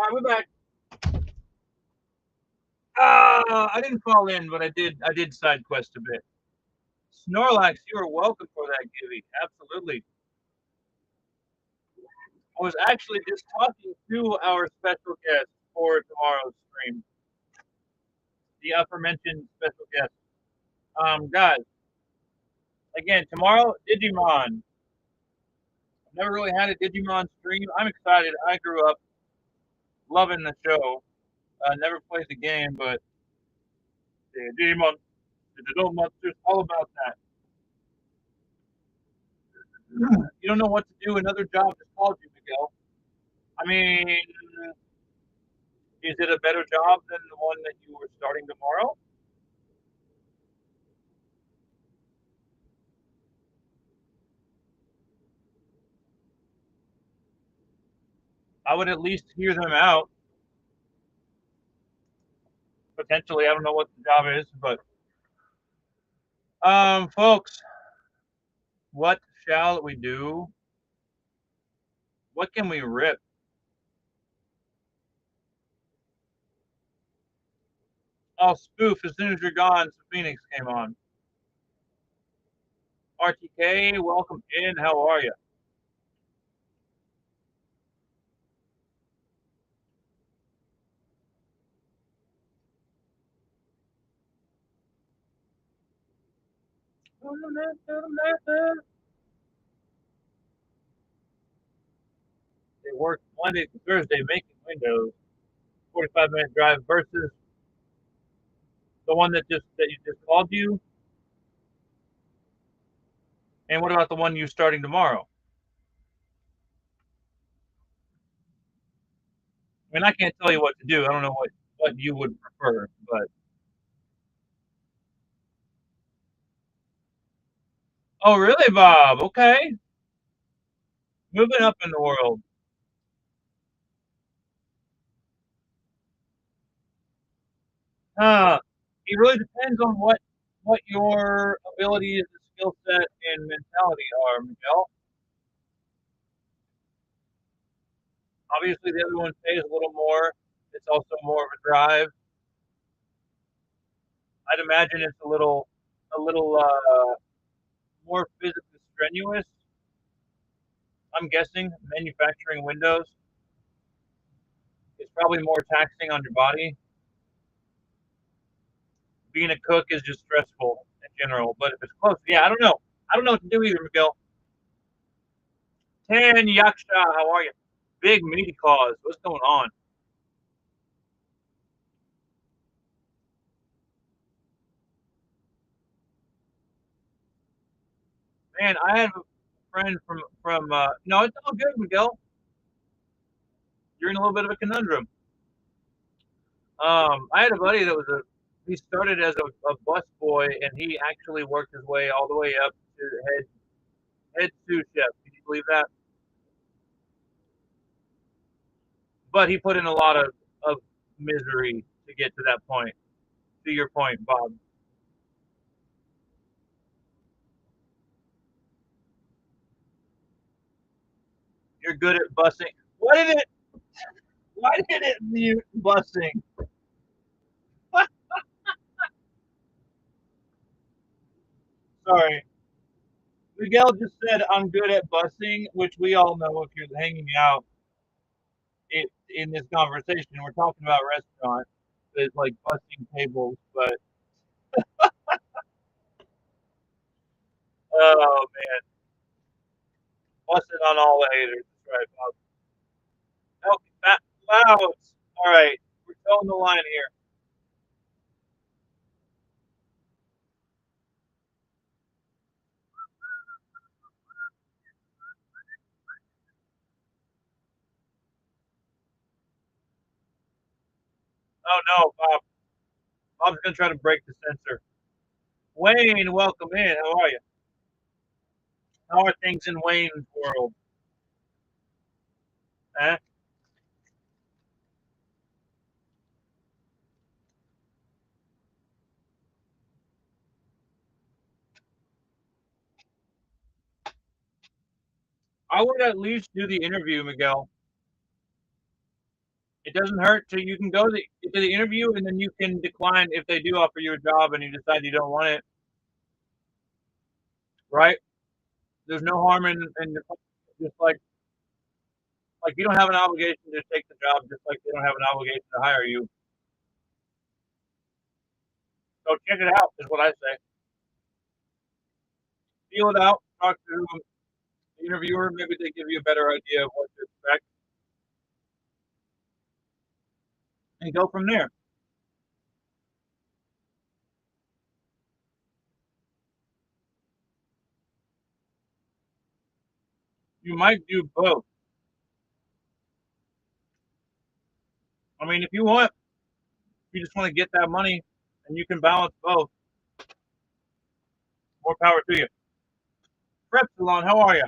All right, we're back. I didn't fall in, but I did side quest a bit. Snorlax, you are welcome for that, Gibby. Absolutely. I was actually just talking to our special guest for tomorrow's stream, the aforementioned special guest. Guys, again, tomorrow, Digimon. I've never really had a Digimon stream. I'm excited. I grew up loving the show. Never played the game, but the Digimon, the Digital Monsters, all about that. You don't know what to do. Another job just called you, Miguel. I mean, is it a better job than the one that you were starting tomorrow? I would at least hear them out. Potentially, I don't know what the job is, but folks, what shall we do? What can we rip? I'll spoof as soon as you're gone. So Phoenix came on. RTK, welcome in. How are you? They work Monday to Thursday making windows. 45-minute drive versus the one that you just called you. And what about the one you starting tomorrow? I mean, I can't tell you what to do. I don't know what you would prefer, but oh, really, Bob? Okay, moving up in the world. It really depends on what your abilities, skill set, and mentality are, Miguel. Obviously, the other one pays a little more. It's also more of a drive. I'd imagine it's a little more physically strenuous. I'm guessing manufacturing windows is probably more taxing on your body. Being a cook is just stressful in general. But if it's close, yeah, I don't know. I don't know what to do either, Miguel. Tan Yaksha, how are you? Big meaty cause. What's going on? Man, I have a friend from. No, it's all good, Miguel. You're in a little bit of a conundrum. I had a buddy that was a. He started as a bus boy, and he actually worked his way all the way up to head sous chef. Can you believe that? But he put in a lot of misery to get to that point. To your point, Bob, you're good at busing. Why did it? Why did it mute busing? Sorry. Miguel just said I'm good at busing, which we all know if you're hanging out in this conversation. We're talking about restaurants, it's like busing tables, but oh man, busting on all the haters. That's right, Bob. Oh, that clouds. All right, we're towing the line here. Oh no, Bob. Bob's gonna try to break the sensor. Wayne, welcome in. How are you? How are things in Wayne's world? Eh? I would at least do the interview, Miguel. It doesn't hurt to you can go to the interview and then you can decline if they do offer you a job and you decide you don't want it. Right? There's no harm in just like you don't have an obligation to take the job, just like they don't have an obligation to hire you. So check it out is what I say. Feel it out. Talk to the interviewer. Maybe they give you a better idea of what to expect, and go from there. You might do both. I mean, if you just want to get that money, and you can balance both. More power to you. Repsilon, how are you?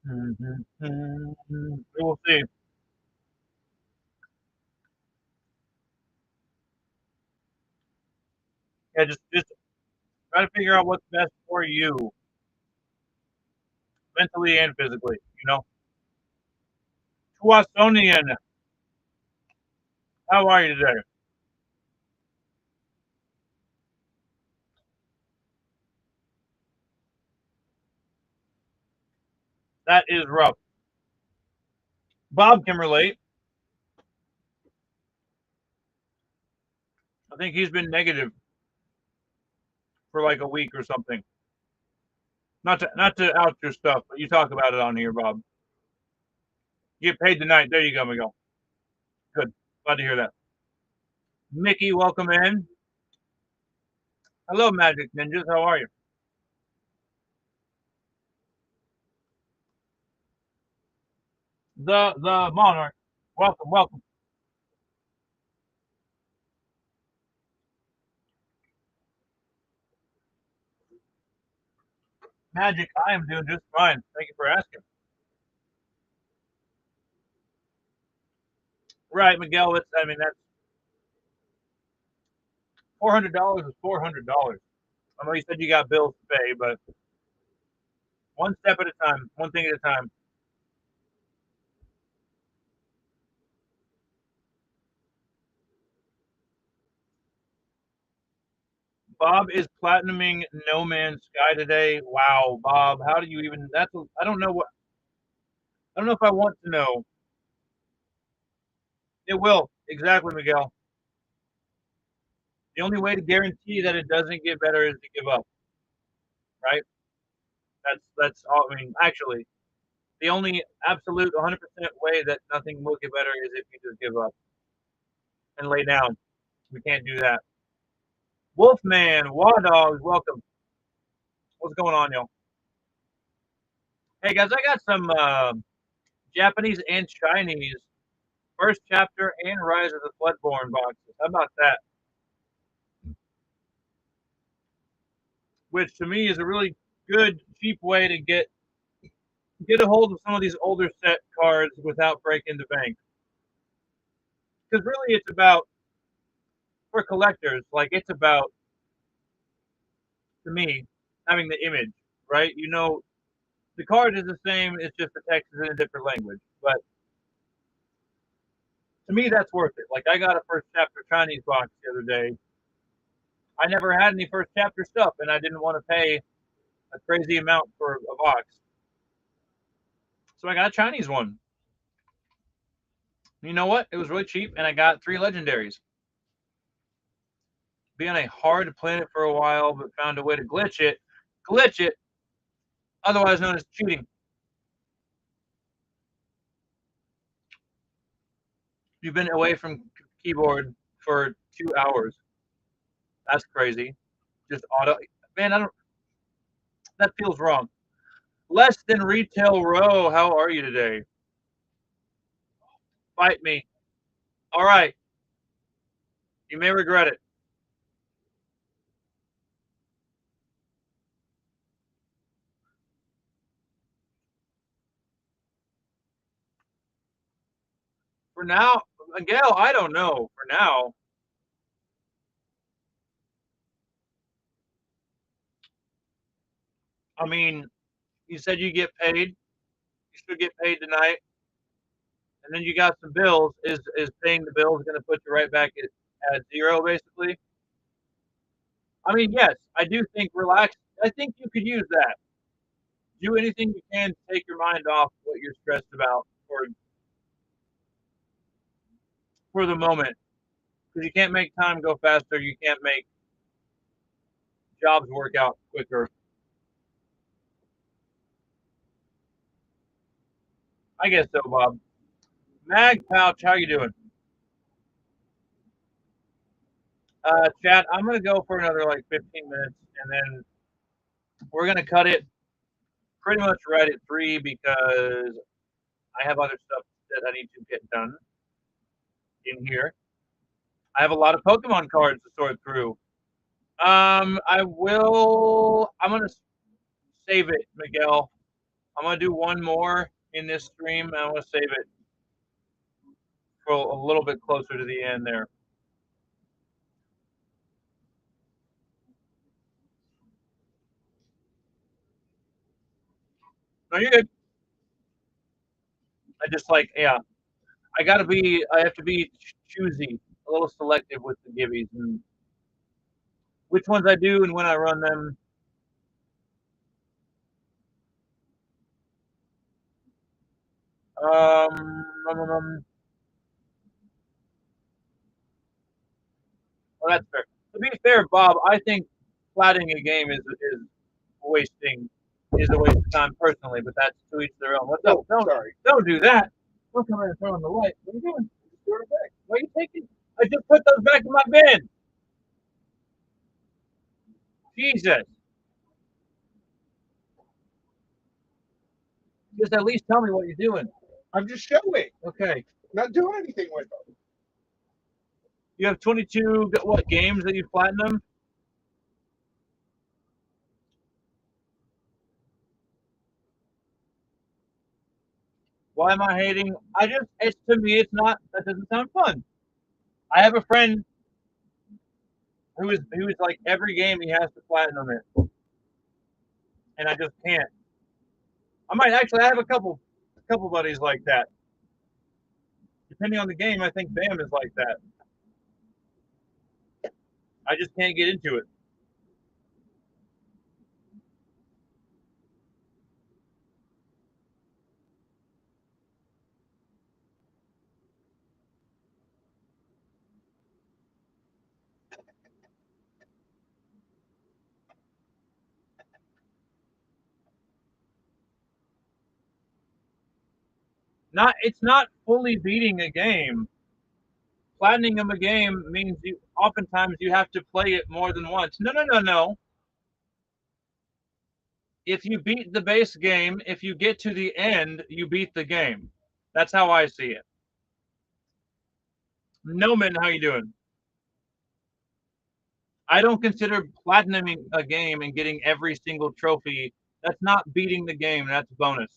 We will see. Yeah, just try to figure out what's best for you, mentally and physically. Tuasonian, how are you today? That is rough. Bob can relate. I think he's been negative for like a week or something. Not to out your stuff, but you talk about it on here, Bob. You get paid tonight. There you go, Miguel. Good. Glad to hear that. Mickey, welcome in. Hello, Magic Ninjas. How are you? The Monarch. Welcome, welcome. Magic, I am doing just fine. Thank you for asking. Right, Miguel. I mean, that's $400 is $400. I know you said you got bills to pay, but one step at a time, one thing at a time. Bob is platinuming No Man's Sky today. Wow, Bob, how do you even? I don't know what. I don't know if I want to know. It will exactly, Miguel. The only way to guarantee that it doesn't get better is to give up. Right? That's all. I mean, actually, the only absolute 100% way that nothing will get better is if you just give up and lay down. We can't do that. Wolfman, War Dogs, welcome. What's going on, y'all? Hey guys, I got some Japanese and Chinese first chapter and Rise of the Floodborn boxes. How about that? Which to me is a really good, cheap way to get a hold of some of these older set cards without breaking the bank. Because really, it's about for collectors. Like it's about to me having the image, right? The card is the same. It's just the text is in a different language. But to me, that's worth it. Like I got a first chapter Chinese box the other day. I never had any first chapter stuff, and I didn't want to pay a crazy amount for a box. So I got a Chinese one. You know what? It was really cheap, and I got 3 legendaries. Be on a hard planet for a while, but found a way to glitch it, otherwise known as cheating. You've been away from keyboard for 2 hours. That's crazy. Just auto. Man, I don't. That feels wrong. Less than retail row. How are you today? Fight me. All right. You may regret it. For now, Miguel, I don't know. For now, I mean, you said you get paid. You should get paid tonight, and then you got some bills. Is paying the bills going to put you right back at zero, basically? I mean, yes, I do think relax. I think you could use that. Do anything you can to take your mind off what you're stressed about for the moment, because you can't make time go faster. You can't make jobs work out quicker. I guess so, Bob. Mag Pouch, how you doing? Chat, I'm gonna go for another like 15 minutes, and then we're gonna cut it pretty much right at 3 because I have other stuff that I need to get done in here. I have a lot of Pokemon cards to sort through. I will. I'm gonna save it, Miguel. I'm gonna do one more in this stream. And I'm gonna save it for a little bit closer to the end there. No, you're good. I just like, yeah. I have to be choosy, a little selective with the gibbies and which ones I do and when I run them. Well, that's fair. To be fair, Bob, I think flatting a game wasting is a waste of time personally, but that's to each their own. What's up? Don't do that. Don't come in and throw in the light. What are you doing? Just throw it back. Why are you taking? I just put those back in my bin. Jesus. Just at least tell me what you're doing. I'm just showing. Okay. Not doing anything with them. You have 22 what games that you platinum? Why am I hating? It's to me, it's not. That doesn't sound fun. I have a friend who is like every game he has to platinum it, and I just can't. I might actually. I have a couple buddies like that. Depending on the game, I think Bam is like that. I just can't get into it. It's not fully beating a game. Platinum a game means oftentimes you have to play it more than once. No, no, no, no. If you beat the base game, if you get to the end, you beat the game. That's how I see it. Noman, how you doing? I don't consider platinuming a game and getting every single trophy. That's not beating the game. That's bonus.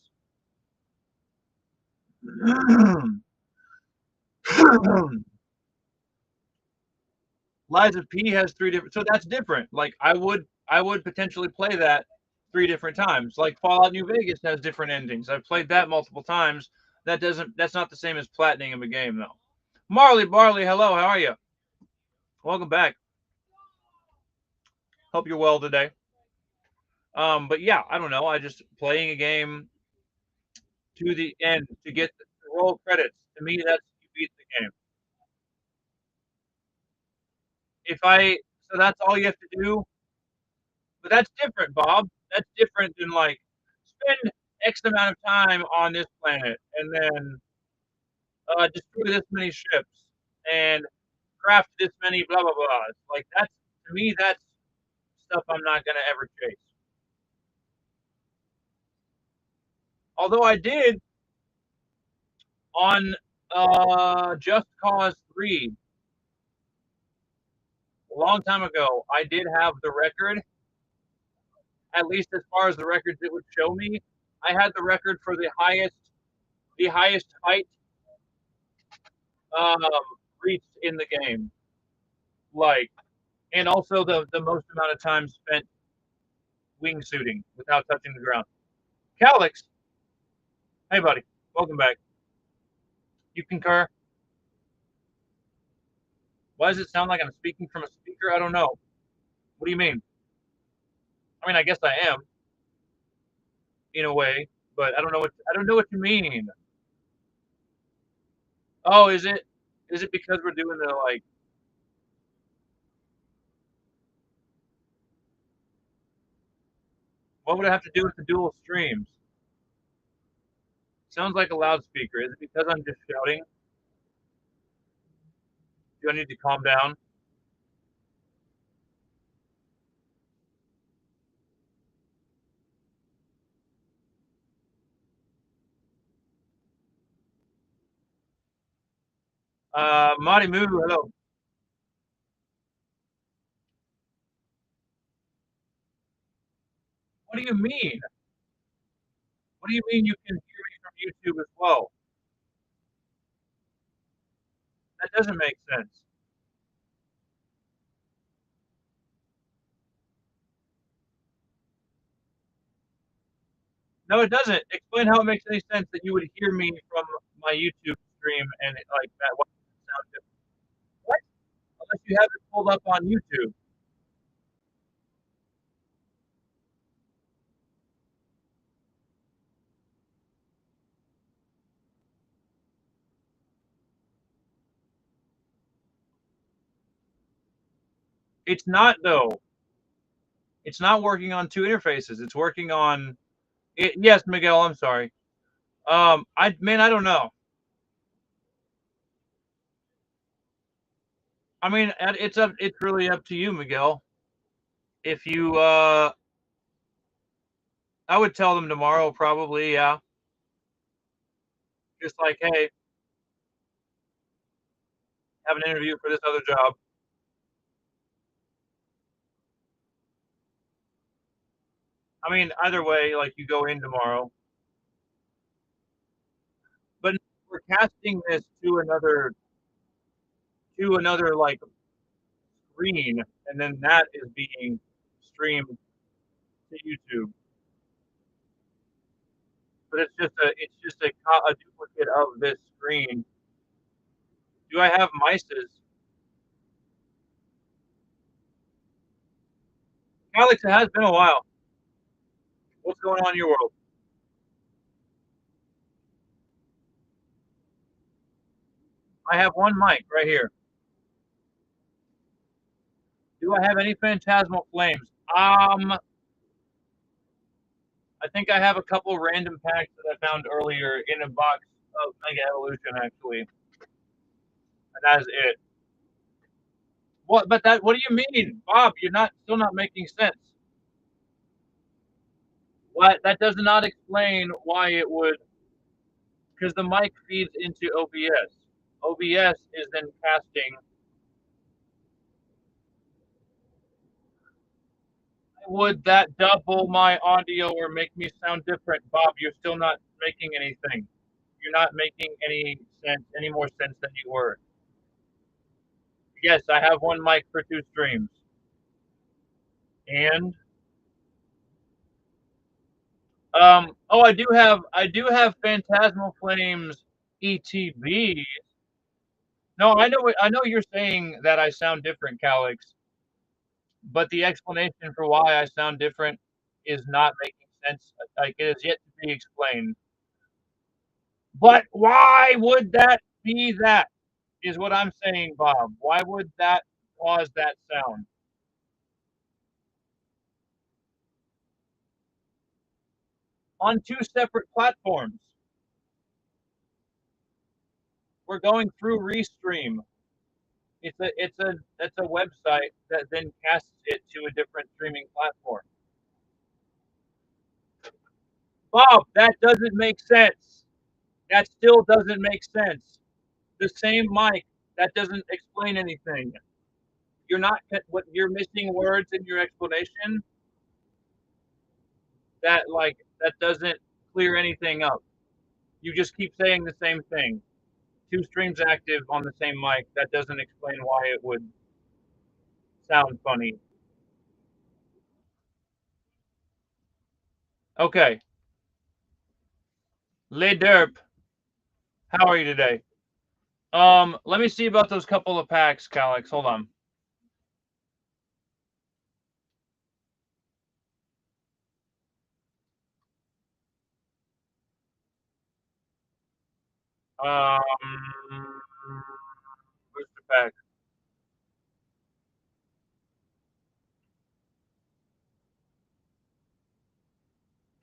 Lies of P has 3 different, so that's different. Like I would potentially play that 3 different times. Like Fallout New Vegas has different endings. I've played that multiple times. That's not the same as platinum a game though. Marley Barley, hello, how are you? Welcome back. Hope you're well today. But yeah, I don't know. I just playing a game to the end to get the roll credits. To me, that's you beat the game. If I so that's all you have to do. But that's different, Bob. That's different than like spend X amount of time on this planet and then destroy this many ships and craft this many blah blah blah. Like that's to me that's stuff I'm not gonna ever chase. Although I did on Just Cause 3 a long time ago, I did have the record, at least as far as the records it would show me. I had the record for the highest height um, reached in the game. Like, and also the most amount of time spent wingsuiting without touching the ground. Calix, hey buddy, welcome back. You concur? Why does it sound like I'm speaking from a speaker? I don't know. What do you mean? I mean, I guess I am in a way, but I don't know what you mean. Oh, is it? Is it because we're doing the like? What would it have to do with the dual streams? Sounds like a loudspeaker. Is it because I'm just shouting? Do I need to calm down? Marty Moo, hello. What do you mean? What do you mean you can hear me from YouTube as well? That doesn't make sense. No, it doesn't. Explain how it makes any sense that you would hear me from my YouTube stream and like that. What sound different? What? Unless you have it pulled up on YouTube. It's not though. It's not working on two interfaces. It's working on it. Yes, Miguel. I'm sorry. I don't know. I mean, it's up. It's really up to you, Miguel. If you, I would tell them tomorrow, probably. Yeah, just like, hey, have an interview for this other job. I mean, either way, like you go in tomorrow, but we're casting this to another like screen, and then that is being streamed to YouTube. But it's just a duplicate of this screen. Do I have mices? Alex, it has been a while. What's going on in your world? I have one mic right here. Do I have any phantasmal flames? I think I have a couple random packs that I found earlier in a box of Mega Evolution, actually, and that is it. What? But that? What do you mean, Bob? You're not still not making sense. What? That does not explain why it would, because the mic feeds into OBS. OBS is then casting. Would that double my audio or make me sound different, Bob? You're still not making anything. You're not making any sense, any more sense than you were. Yes, I have one mic for two streams. And oh, I do have Phantasmal Flames ETB. No, I know you're saying that I sound different, Calix, but the explanation for why I sound different is not making sense. Like it is yet to be explained. But why would that be that? Is what I'm saying, Bob. Why would that cause that sound? On two separate platforms. We're going through Restream. It's a website that then casts it to a different streaming platform. Bob, that doesn't make sense. That still doesn't make sense. The same mic, that doesn't explain anything. You're not what you're missing words in your explanation that doesn't clear anything up. You just keep saying the same thing. 2 streams active on the same mic, that doesn't explain why it would sound funny. Okay. Le Derp, how are you today? Let me see about those couple of packs, Calix. Hold on. Booster pack.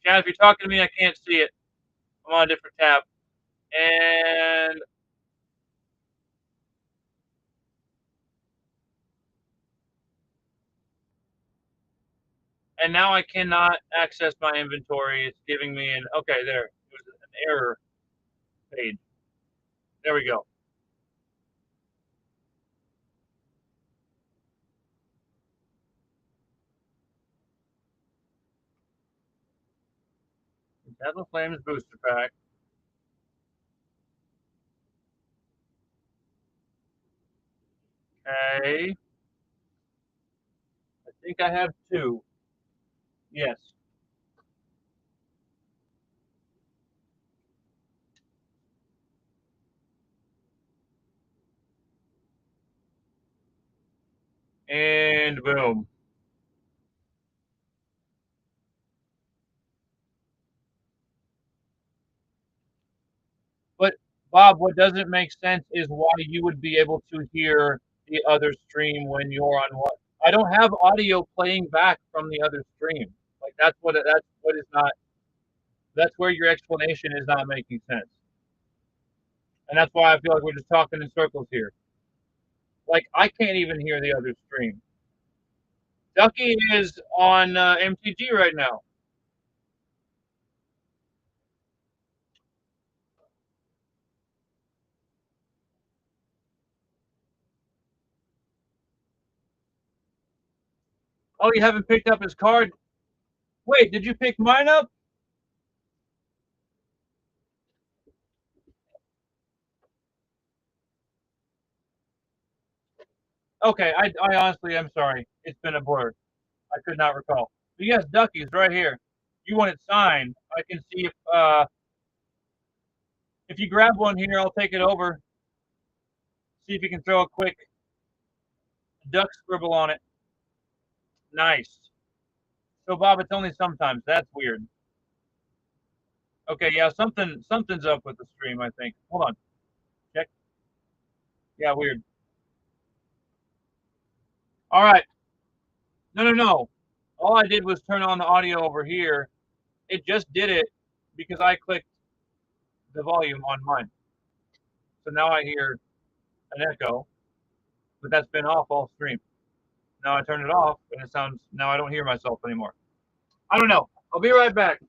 Chad, if you're talking to me, I can't see it. I'm on a different tab. And now I cannot access my inventory. It's giving me an, okay, there. It was an error page. There we go. Deadly Flames booster pack. Okay. I think I have 2. Yes. And boom. But Bob, what doesn't make sense is why you would be able to hear the other stream when you're on what? I don't have audio playing back from the other stream. Like that's what is not. That's where your explanation is not making sense, and that's why I feel like we're just talking in circles here. Like I can't even hear the other stream. Ducky is on MTG right now. Oh, you haven't picked up his card? Wait, did you pick mine up? Okay, I honestly am sorry. It's been a blur. I could not recall. But yes, Ducky's right here. You want it signed? I can see if you grab one here, I'll take it over. See if you can throw a quick duck scribble on it. Nice. So Bob, it's only sometimes. That's weird. Okay, yeah, something's up with the stream. I think. Hold on. Check. Yeah, weird. All right. No. All I did was turn on the audio over here. It just did it because I clicked the volume on mine. So now I hear an echo, but that's been off all stream. Now I turn it off and it sounds, now I don't hear myself anymore. I don't know. I'll be right back.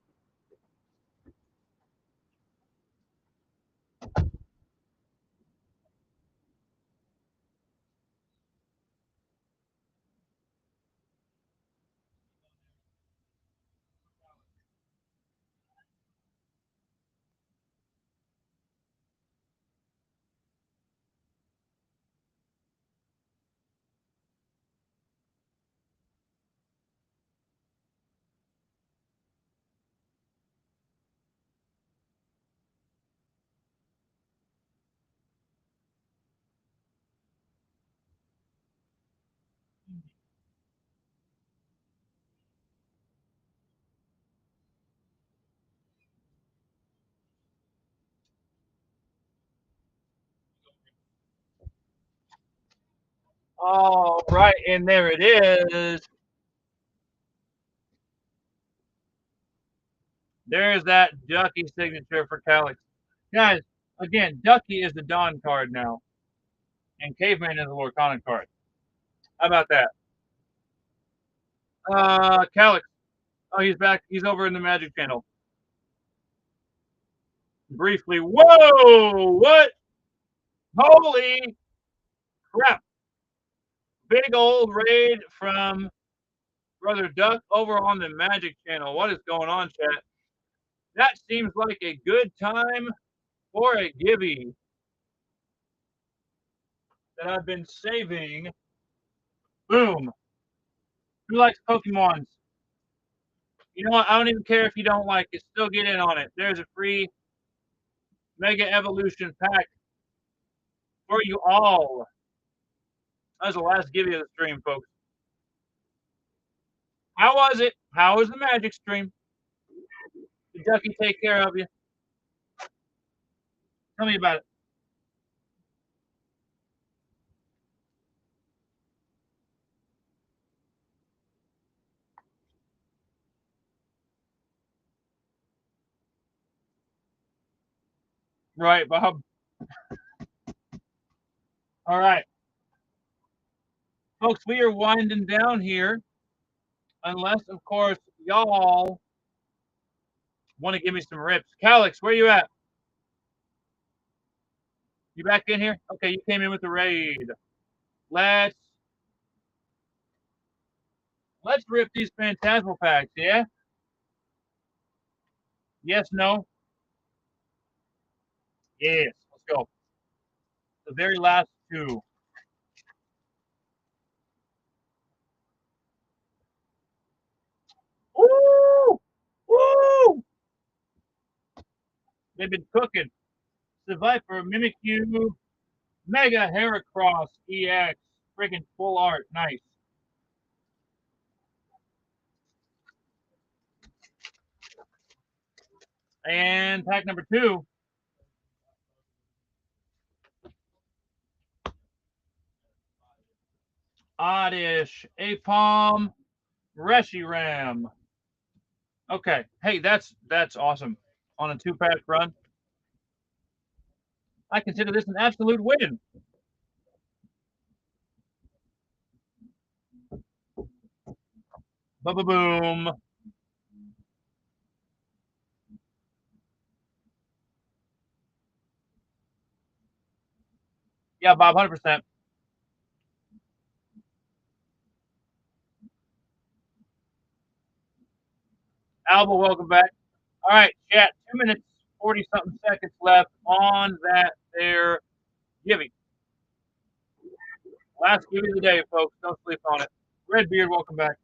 All right, and there it is. There's that Ducky signature for Calix. Guys, again, Ducky is the Dawn card now, and Caveman is the Lorcana card. How about that? Calix. Oh, he's back. He's over in the Magic Channel. Briefly, whoa! What? Holy crap! Big old raid from Brother Duck over on the Magic Channel. What is going on, chat? That seems like a good time for a givey. that I've been saving. Boom. Who likes Pokemons? You know what? I don't even care if you don't like it. Still get in on it. There's a free Mega Evolution pack for you all. That was the last give you of the stream, folks. How was it? How was the magic stream? Did Ducky take care of you? Tell me about it. Right, Bob. All right. Folks, we are winding down here. Unless, of course, y'all want to give me some rips. Calix, where you at? You back in here? Okay, you came in with the raid. Let's rip these Phantasmal packs, yeah? Yes, no? Yes. Let's go. The very last two. Woo! Woo! They've been cooking. The Viper, Mimikyu, Mega Heracross EX. Freaking full art. Nice. And pack number 2. Oddish, Apom, Reshiram. Okay. Hey, that's awesome. On a 2-pack run. I consider this an absolute win. Ba-ba-boom. Yeah, Bob, 100%. Alba, welcome back. All right, chat. 2 minutes, 40-something seconds left on that there giving. Last give of the day, folks. Don't sleep on it. Redbeard, welcome back.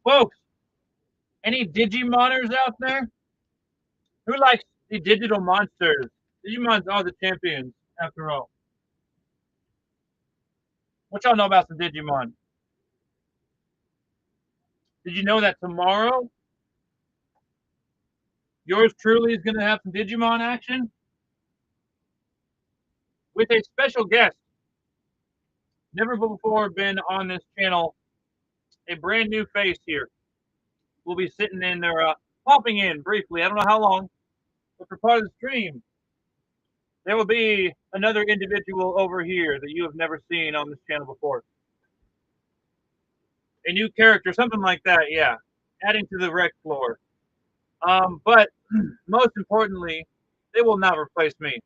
Folks, any Digimoners out there? Who likes the digital monsters? Digimons are the champions, after all. What y'all know about some Digimon? Did you know that tomorrow, yours truly is going to have some Digimon action? With a special guest. Never before been on this channel. A brand new face here. We'll be sitting in there, popping in briefly. I don't know how long, but for part of the stream, there will be another individual over here that you have never seen on this channel before. A new character, something like that, yeah. Adding to the rec floor. But most importantly, they will not replace me.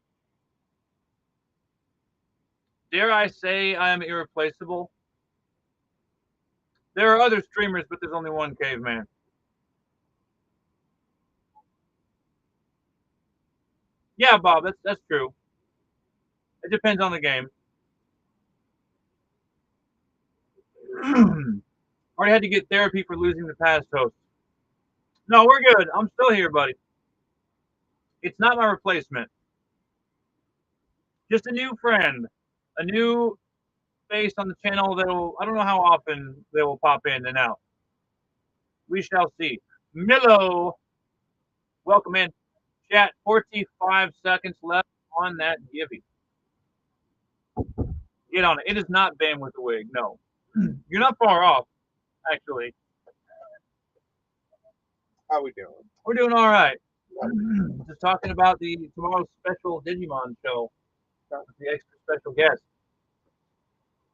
Dare I say I am irreplaceable? There are other streamers, but there's only one Caveman. Yeah, Bob, that's true. It depends on the game. Already had to get therapy for losing the past host. No, we're good. I'm still here, buddy. It's not my replacement. Just a new friend. A new face on the channel that will, I don't know how often they will pop in and out. We shall see. Milo, welcome in. Chat, 45 seconds left on that givey. Get on it. It is not banned with the wig. No. You're not far off, actually. How we doing? We're doing all right. Just talking about the tomorrow's special Digimon show. The extra special guest.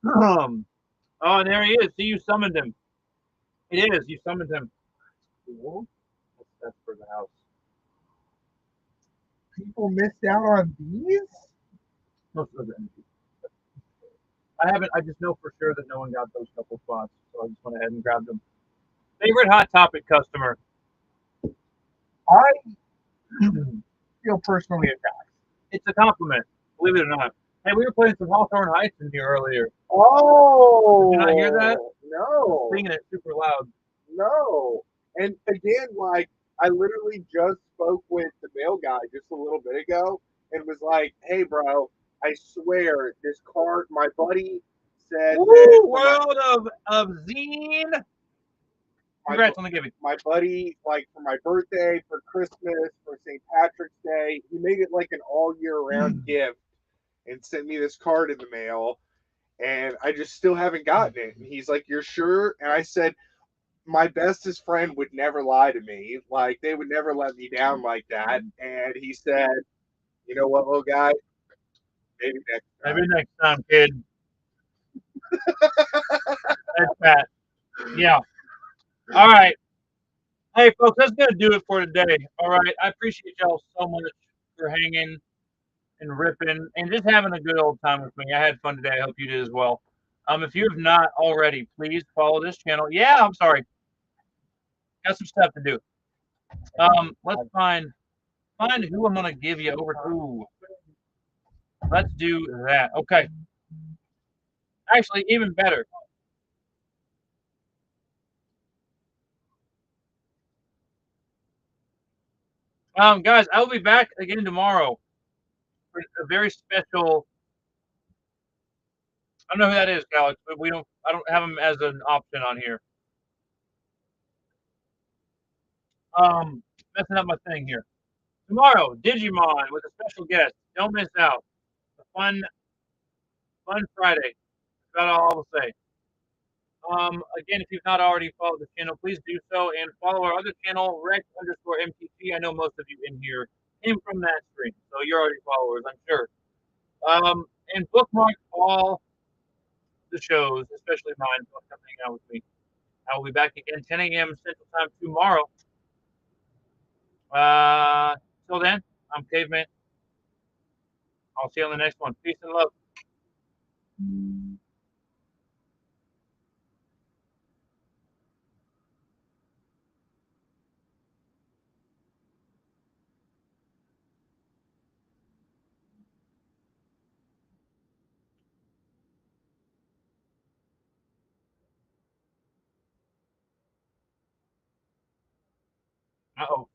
Oh, and there he is. See, you summoned him. It is. You summoned him. Cool. That's for the house. People missed out on these? Most of them. I haven't. I just know for sure that no one got those couple spots, so I just went ahead and grabbed them. Favorite Hot Topic customer? I feel personally attacked. It's a compliment, believe it or not. Hey, we were playing some Hawthorne Heights in here earlier. Oh, Did you not hear that? No, Singing it super loud. no. And again, like I literally just spoke with the mail guy just a little bit ago and was like, "Hey, bro, I swear this card. My buddy said that Woo! for my World of Zine. my Congrats on the giving. my buddy, like for my birthday, for Christmas, for St. Patrick's Day, he made it like an all year round gift and sent me this card in the mail. And I just still haven't gotten it. And he's like, "You're sure?" And I said, "My bestest friend would never lie to me. Like they would never let me down like that." And he said, "You know what, little guy? Maybe next time." Maybe next time, kid. That's Pat. Yeah. All right. Hey, folks, that's going to do it for today. All right. I appreciate y'all so much for hanging and ripping and just having a good old time with me. I had fun today. I hope you did as well. If you have not already, please follow this channel. Yeah, I'm sorry. Got some stuff to do. Let's find who I'm going to give you over to. Let's do that. Okay. Actually, even better. Guys, I will be back again tomorrow for a very special. I don't know who that is, Alex, but we don't. I don't have him as an option on here. Messing up my thing here. Tomorrow, Digimon with a special guest. Don't miss out. A fun Friday. That's about all I will say. Again, if you've not already followed the channel, please do so and follow our other channel, Rex_MTG. I know most of you in here came from that stream, so you're already followers, I'm sure. And bookmark all the shows, especially mine. So come hang out with me. I will be back again 10 a.m. Central Time tomorrow. Till then, I'm Caveman. I'll see you on the next one. Peace and love. Uh-oh.